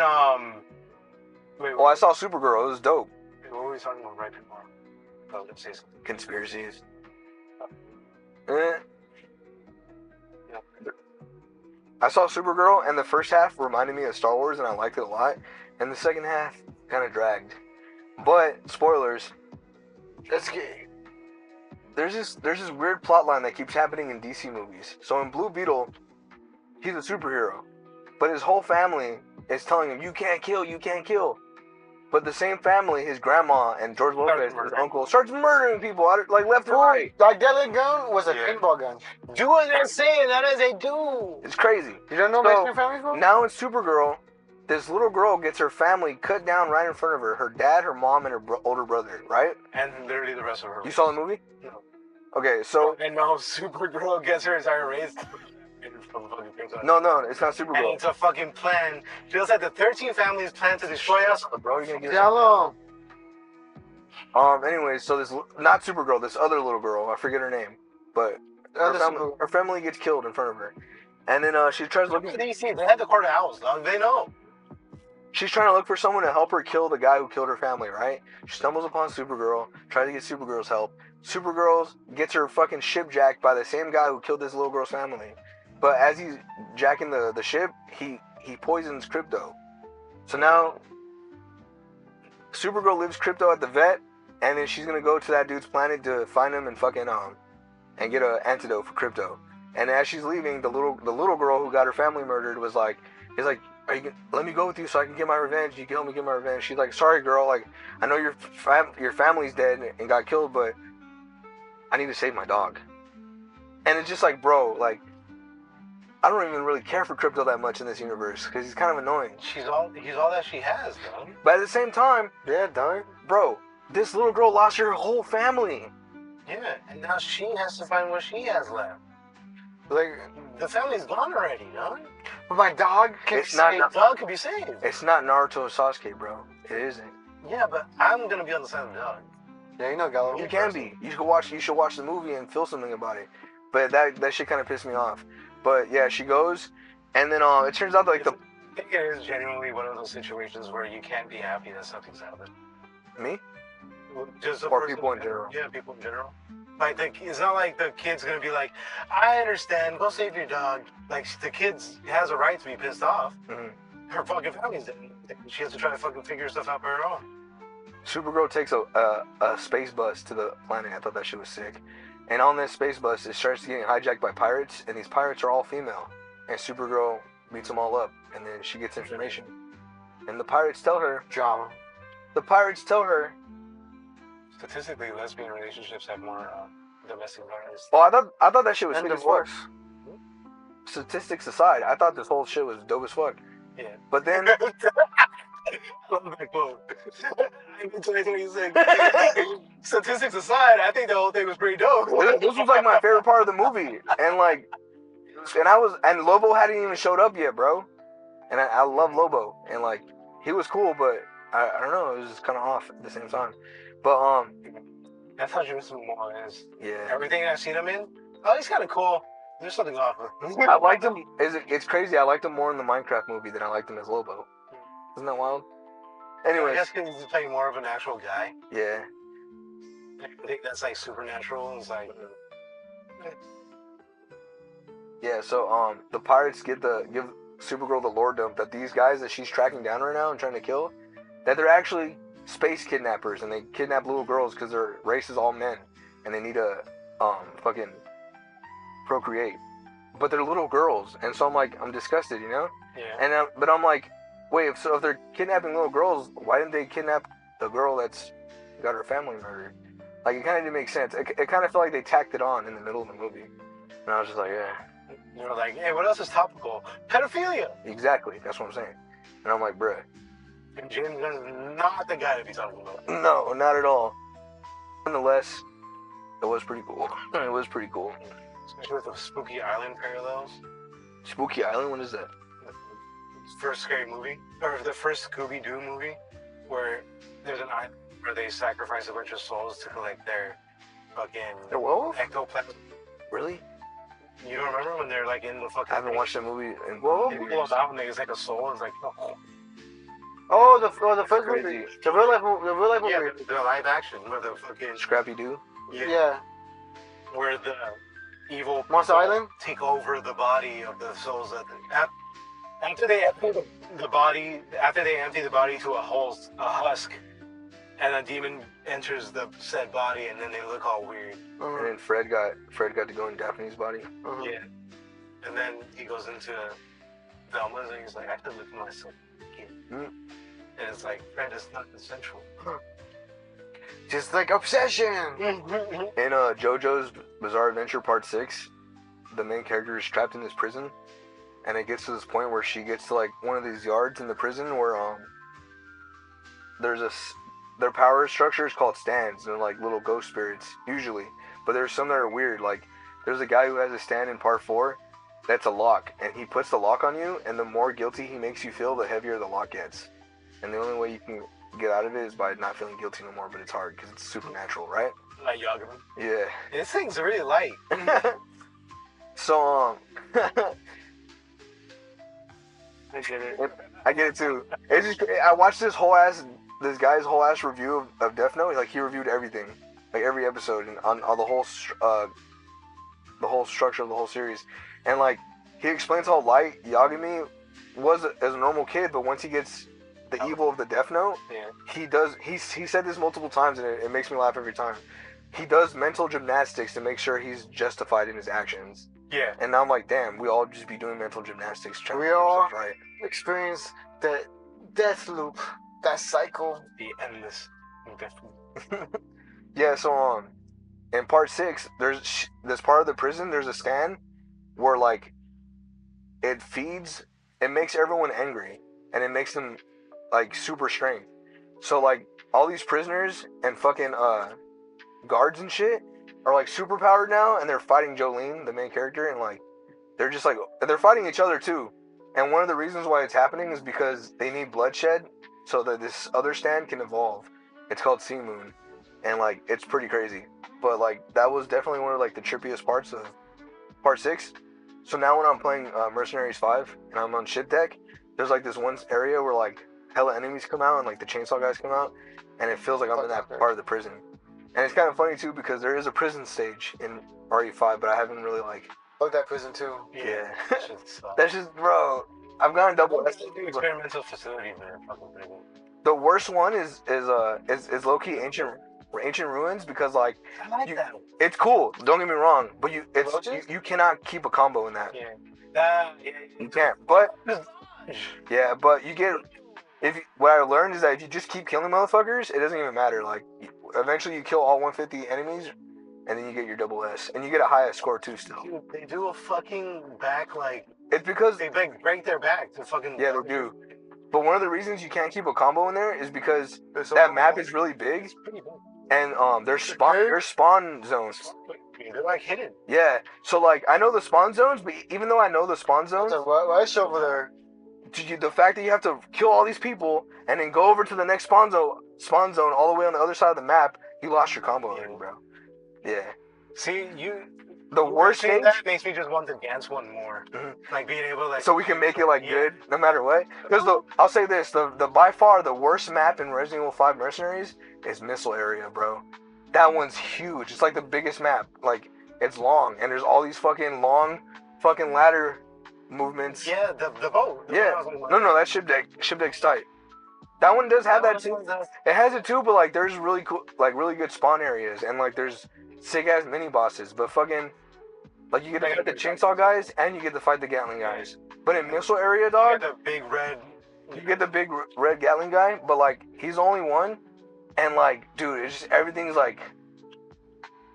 [SPEAKER 1] Wait,
[SPEAKER 2] Oh, I saw Supergirl. It was dope.
[SPEAKER 1] what were we talking about right before? I was gonna say something.
[SPEAKER 2] Conspiracies.
[SPEAKER 1] Yeah.
[SPEAKER 2] I saw Supergirl, and the first half reminded me of Star Wars, and I liked it a lot. And the second half kind of dragged. But spoilers.
[SPEAKER 3] That's gay.
[SPEAKER 2] There's this weird plot line that keeps happening in DC movies. So in Blue Beetle, he's a superhero, but his whole family is telling him, you can't kill. But the same family, his grandma and George Lopez, his uncle, starts murdering people like left and right.
[SPEAKER 3] That deadly gun was a paintball gun.
[SPEAKER 1] Do what they're saying, that is they do.
[SPEAKER 2] It's crazy.
[SPEAKER 3] You don't know
[SPEAKER 2] So,
[SPEAKER 3] Mexican families, bro?
[SPEAKER 2] now in Supergirl, this little girl gets her family cut down right in front of her. Her dad, her mom, and her older brother, right?
[SPEAKER 1] And literally the rest of her.
[SPEAKER 2] You saw the movie?
[SPEAKER 1] No.
[SPEAKER 2] Okay, so...
[SPEAKER 1] And now Supergirl gets her entire race.
[SPEAKER 2] No, it's not
[SPEAKER 1] And
[SPEAKER 2] Supergirl.
[SPEAKER 1] it's a fucking plan. Feels like the 13 families plan to destroy us.
[SPEAKER 2] Bro, you're gonna get...
[SPEAKER 3] Yellow.
[SPEAKER 2] Anyways, so this... Not Supergirl, this other little girl. I forget her name. But her family gets killed in front of her. And then she tries looking...
[SPEAKER 1] They see, they had the court of owls, dog. They know.
[SPEAKER 2] She's trying to look for someone to help her kill the guy who killed her family, right? She stumbles upon Supergirl, tries to get Supergirl's help. Supergirl gets her fucking ship jacked by the same guy who killed this little girl's family. But as he's jacking the ship, he poisons Crypto. So now, Supergirl leaves Crypto at the vet, and then she's gonna go to that dude's planet to find him and fucking and get an antidote for Crypto. And as she's leaving, the little girl who got her family murdered was like, let me go with you so I can get my revenge. You can help me get my revenge. She's like, sorry, girl. Like, I know your family's dead and got killed, but I need to save my dog. And it's just like, bro, like, I don't even really care for Crypto that much in this universe because he's kind of annoying.
[SPEAKER 1] He's all that she has, dog.
[SPEAKER 2] But at the same time,
[SPEAKER 3] Yeah, dog.
[SPEAKER 2] bro, this little girl lost her whole family.
[SPEAKER 1] Yeah, and now she has to find what she has left.
[SPEAKER 3] Like,
[SPEAKER 1] The family's gone already, dog.
[SPEAKER 3] but my dog can
[SPEAKER 2] It's not-
[SPEAKER 3] say-
[SPEAKER 1] The dog could be saved.
[SPEAKER 2] It's not Naruto or Sasuke, bro. It isn't.
[SPEAKER 1] Yeah, but I'm gonna be on the side of the dog.
[SPEAKER 3] Yeah, you know Gallo.
[SPEAKER 2] You can be. You should watch the movie and feel something about it. But that shit kind of pissed me off. But yeah, she goes, and then it turns out like
[SPEAKER 1] I think it is genuinely one of those situations where you can't be happy that something's happened.
[SPEAKER 2] me
[SPEAKER 1] Just a
[SPEAKER 2] or
[SPEAKER 1] person
[SPEAKER 2] people in general.
[SPEAKER 1] Yeah, people in general. Like it's not like the kid's gonna be like, I understand, go save your dog. Like the kid has a right to be pissed off.
[SPEAKER 2] Mhm.
[SPEAKER 1] Her fucking family's dead. She has to try to fucking figure stuff out by her own.
[SPEAKER 2] Supergirl takes a space bus to the planet. I thought that shit was sick. And on this space bus, it starts getting hijacked by pirates, and these pirates are all female. And Supergirl beats them all up, and then she gets information. And the pirates tell her,
[SPEAKER 3] Drama.
[SPEAKER 1] Statistically, lesbian relationships have more domestic violence.
[SPEAKER 2] well, I thought that shit was
[SPEAKER 3] And
[SPEAKER 2] sick as fuck.
[SPEAKER 3] divorce.
[SPEAKER 2] Statistics aside, I thought this whole shit was dope as fuck.
[SPEAKER 1] Yeah.
[SPEAKER 2] But then,
[SPEAKER 1] I'm in 2026. Statistics aside, I think the whole thing was pretty dope.
[SPEAKER 2] this was like my favorite part of the movie. And Lobo hadn't even showed up yet, bro. And I love Lobo. And like, he was cool, but I don't know, it was just kind of off at the same time. But
[SPEAKER 1] I thought you were some more is
[SPEAKER 2] yeah,
[SPEAKER 1] everything I've seen him in. Oh, he's kind of cool. There's something off.
[SPEAKER 2] I liked him. It's crazy. I liked him more in the Minecraft movie than I liked him as Lobo. Isn't that wild?
[SPEAKER 1] I
[SPEAKER 2] Anyways,
[SPEAKER 1] guess because he's playing more of an actual guy.
[SPEAKER 2] yeah.
[SPEAKER 1] I think that's like supernatural. It's like
[SPEAKER 2] Yeah, so the pirates give Supergirl the lore dump that these guys that she's tracking down right now and trying to kill, that they're actually space kidnappers and they kidnap little girls because their race is all men and they need to fucking procreate, but they're little girls, and so I'm disgusted, you know.
[SPEAKER 1] yeah.
[SPEAKER 2] And but I'm like, wait, if they're kidnapping little girls, why didn't they kidnap the girl that's got her family murdered? Like, it kind of didn't make sense. It kind of felt like they tacked it on in the middle of the movie. And I was just like, yeah.
[SPEAKER 1] They were like, hey, what else is topical? Pedophilia.
[SPEAKER 2] Exactly. That's what I'm saying. And I'm like, bruh.
[SPEAKER 1] And James Gunn's not the guy to be talking about.
[SPEAKER 2] No, not at all. Nonetheless, it was pretty cool. It was pretty cool.
[SPEAKER 1] Especially with the Spooky Island parallels.
[SPEAKER 2] Spooky Island? What is that?
[SPEAKER 1] The first scary movie, or the first Scooby-Doo movie, where there's an island where they sacrifice a bunch of souls to collect their fucking
[SPEAKER 2] The werewolf?
[SPEAKER 1] ectoplasm.
[SPEAKER 2] Really?
[SPEAKER 1] You don't remember when they're like in the fucking...
[SPEAKER 2] I haven't watched that movie in
[SPEAKER 1] They
[SPEAKER 2] whoa.
[SPEAKER 1] pull them out and there's like a soul. It's like, oh.
[SPEAKER 3] Oh, the first
[SPEAKER 2] Crazy.
[SPEAKER 3] movie, the real life movie.
[SPEAKER 1] Yeah, the live action where the fucking...
[SPEAKER 2] Scrappy Doo?
[SPEAKER 3] Yeah.
[SPEAKER 1] Where the evil
[SPEAKER 3] Monster
[SPEAKER 1] people
[SPEAKER 3] Island?
[SPEAKER 1] take over the body of the souls that after they empty the body to a husk, and a demon enters the said body, and then they look all weird.
[SPEAKER 2] And then Fred got to go in Daphne's body.
[SPEAKER 1] Yeah, and then he goes into Velma's, and he's like, I could look at myself again.
[SPEAKER 2] Mm.
[SPEAKER 1] And it's like, Fred is not consensual.
[SPEAKER 3] Just like obsession.
[SPEAKER 2] In JoJo's Bizarre Adventure Part 6, the main character is trapped in this prison, and it gets to this point where she gets to like one of these yards in the prison where there's their power structure is called stands, and they're like little ghost spirits usually, but there's some that are weird. Like there's a guy who has a stand in Part 4 that's a lock, and he puts the lock on you, and the more guilty he makes you feel, the heavier the lock gets, and the only way you can get out of it is by not feeling guilty no more, but it's hard because it's supernatural, right?
[SPEAKER 1] Like Yagami.
[SPEAKER 2] Yeah.
[SPEAKER 1] This thing's really light.
[SPEAKER 2] So
[SPEAKER 1] I get it.
[SPEAKER 2] I get it too. It's just, I watched this guy's whole ass review of Death Note. Like he reviewed everything, like every episode, and on the whole structure of the whole series, and like he explains how light Yagami was as a normal kid, but once he gets the evil of the Death Note,
[SPEAKER 1] Yeah.
[SPEAKER 2] he said this multiple times, and it makes me laugh every time. He does mental gymnastics to make sure he's justified in his actions.
[SPEAKER 1] Yeah.
[SPEAKER 2] And now I'm like, damn, we all just be doing mental gymnastics trying
[SPEAKER 3] We
[SPEAKER 2] to do
[SPEAKER 3] all-
[SPEAKER 2] stuff right.
[SPEAKER 3] Experience that death loop, that cycle.
[SPEAKER 1] The endless.
[SPEAKER 2] Yeah, so in Part 6, there's this part of the prison, there's a stand where like it makes everyone angry, and it makes them like super strength. So like all these prisoners and fucking guards and shit are like super powered now, and they're fighting Jolene, the main character, and like they're just like they're fighting each other too. And one of the reasons why it's happening is because they need bloodshed so that this other stand can evolve. It's called Sea Moon, and like it's pretty crazy. But like that was definitely one of like the trippiest parts of Part 6. So now when I'm playing Mercenaries 5 and I'm on ship deck, there's like this one area where like hella enemies come out and like the chainsaw guys come out, and it feels like I'm in that part of the prison. And it's kind of funny too because there is a prison stage in RE5, but I haven't really like.
[SPEAKER 3] Fuck that prison too.
[SPEAKER 2] Yeah.
[SPEAKER 1] Shit's tough.
[SPEAKER 2] That's just, bro. I've gone double.
[SPEAKER 1] They do experimental facilities there. Fucking pretty good.
[SPEAKER 2] The worst one is low key ancient ruins because like
[SPEAKER 1] I like
[SPEAKER 2] you-
[SPEAKER 1] that.
[SPEAKER 2] it's cool. Don't get me wrong, but
[SPEAKER 3] Roaches?
[SPEAKER 2] you cannot keep a combo in that.
[SPEAKER 1] Yeah.
[SPEAKER 2] You can't. But
[SPEAKER 1] Yeah.
[SPEAKER 2] yeah, but you get what I learned is that if you just keep killing motherfuckers, it doesn't even matter. Like eventually you kill all 150 enemies, and then you get your double S, and you get a high S score too. Still,
[SPEAKER 1] Dude, they do a fucking back like
[SPEAKER 2] it's because
[SPEAKER 1] they like break their back to fucking.
[SPEAKER 2] yeah they do. But one of the reasons you can't keep a combo in there is because
[SPEAKER 3] There's
[SPEAKER 2] that map is really big,
[SPEAKER 1] Pretty big.
[SPEAKER 2] and there's spawn zones.
[SPEAKER 1] They're like hidden.
[SPEAKER 2] Yeah, so like I know the spawn zones, but even though I know the spawn zones,
[SPEAKER 3] Why show over there?
[SPEAKER 2] the fact that you have to kill all these people and then go over to the next spawn zone all the way on the other side of the map, you lost your combo already, bro. Yeah.
[SPEAKER 1] See,
[SPEAKER 2] The worst
[SPEAKER 1] saying
[SPEAKER 2] stage.
[SPEAKER 1] that makes me just want to dance one more. Like being able to like.
[SPEAKER 2] So we can make it like good no matter what. Because I'll say this: the by far the worst map in Resident Evil 5 Mercenaries is Missile Area, bro. That one's huge. It's like the biggest map. Like it's long, and there's all these fucking long, fucking ladder movements.
[SPEAKER 1] Yeah, the boat.
[SPEAKER 2] Yeah. No, that ship deck's tight. That one does have that too. It has it too, but like there's really cool, like really good spawn areas, and like there's sick ass mini bosses. But fucking, like you get to fight the chainsaw guys, and you get to fight the Gatling guys. But in Missile Area, dog,
[SPEAKER 1] the big red.
[SPEAKER 2] you get the big red Gatling guy, but like he's only one, and like, dude, it's just everything's like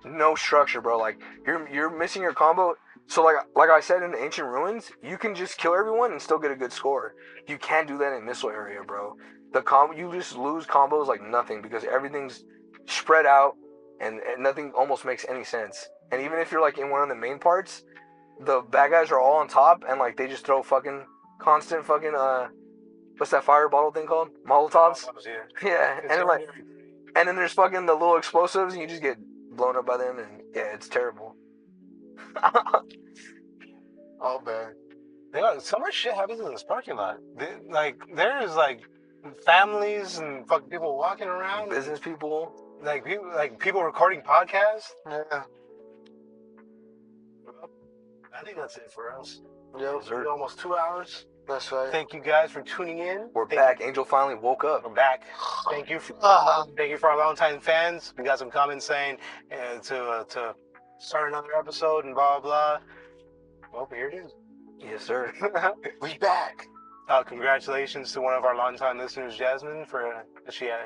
[SPEAKER 2] no structure, bro. Like you're missing your combo. So like I said in the Ancient Ruins, you can just kill everyone and still get a good score. You can't do that in Missile Area, bro. You just lose combos like nothing because everything's spread out and nothing almost makes any sense. And even if you're like in one of the main parts, the bad guys are all on top and like they just throw fucking constant fucking what's that fire bottle thing called? Molotovs? Yeah. And then there's fucking the little explosives and you just get blown up by them and yeah, it's terrible.
[SPEAKER 3] All bad.
[SPEAKER 1] So much shit happens in this parking lot. There's like families and fucking people walking around.
[SPEAKER 2] Business people.
[SPEAKER 1] Like people recording podcasts.
[SPEAKER 3] Yeah.
[SPEAKER 1] I think that's it for us.
[SPEAKER 3] Yeah.
[SPEAKER 1] It's been almost 2 hours.
[SPEAKER 3] That's right.
[SPEAKER 1] Thank you guys for tuning in.
[SPEAKER 2] We're back. Angel finally woke up.
[SPEAKER 1] We're back. Thank you for our longtime fans. We got some comments saying to start another episode and blah blah. Well, here it is.
[SPEAKER 2] Yes, sir.
[SPEAKER 3] We back.
[SPEAKER 1] Congratulations to one of our longtime listeners, Jasmine, for she had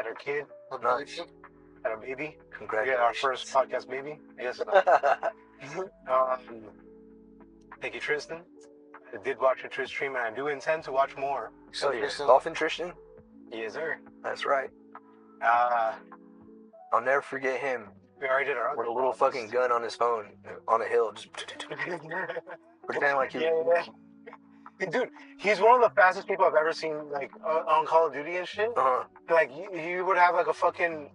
[SPEAKER 1] her kid,
[SPEAKER 2] Nice.
[SPEAKER 1] had a baby.
[SPEAKER 2] Congratulations.
[SPEAKER 1] Yeah, our first podcast baby. I guess. Thank you, Tristan. I did watch your Trish stream, and I do intend to watch more.
[SPEAKER 2] So yeah, Dolphin Tristan.
[SPEAKER 1] Yes, sir.
[SPEAKER 2] That's right. I'll never forget him.
[SPEAKER 1] We already did our
[SPEAKER 2] with a little fucking gun on his phone on a hill, just pretending like he.
[SPEAKER 1] Yeah. Dude, he's one of the fastest people I've ever seen, like on Call of Duty and shit. Like you would have like a fucking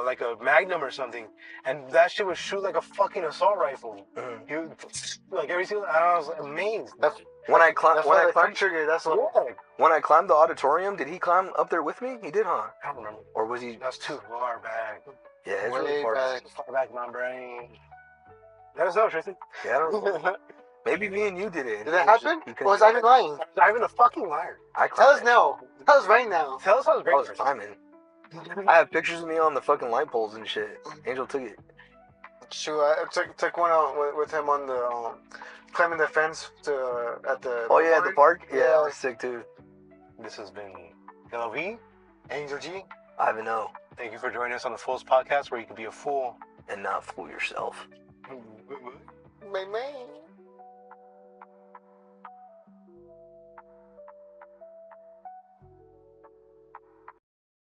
[SPEAKER 1] like a Magnum or something, and that shit would shoot like a fucking assault rifle. You like every single. I was amazed.
[SPEAKER 2] When I climbed
[SPEAKER 3] trigger, that's what.
[SPEAKER 1] Yeah.
[SPEAKER 2] When I climbed the auditorium, did he climb up there with me? He did, huh?
[SPEAKER 1] I don't remember.
[SPEAKER 2] Or was he?
[SPEAKER 1] That's too far back.
[SPEAKER 2] Yeah, it's really far back.
[SPEAKER 1] Far back in my brain. Let us know, Tristan.
[SPEAKER 2] Yeah, I don't know. Maybe me and you did it.
[SPEAKER 3] Did that happen? Or was I even lying?
[SPEAKER 1] I'm even a fucking liar.
[SPEAKER 3] Tell us now. Tell us right now.
[SPEAKER 1] Tell us how it's
[SPEAKER 2] I was climbing. I have pictures of me on the fucking light poles and shit. Angel took it.
[SPEAKER 3] Shoot, I took one out with him on the climbing the fence at the.
[SPEAKER 2] Oh yeah, at the park. Yeah, that was sick too.
[SPEAKER 1] This has been LV,
[SPEAKER 3] Angel G.
[SPEAKER 2] Ivan O.
[SPEAKER 1] Thank you for joining us on the Fools Podcast, where you can be a fool
[SPEAKER 2] and not fool yourself.
[SPEAKER 3] My man.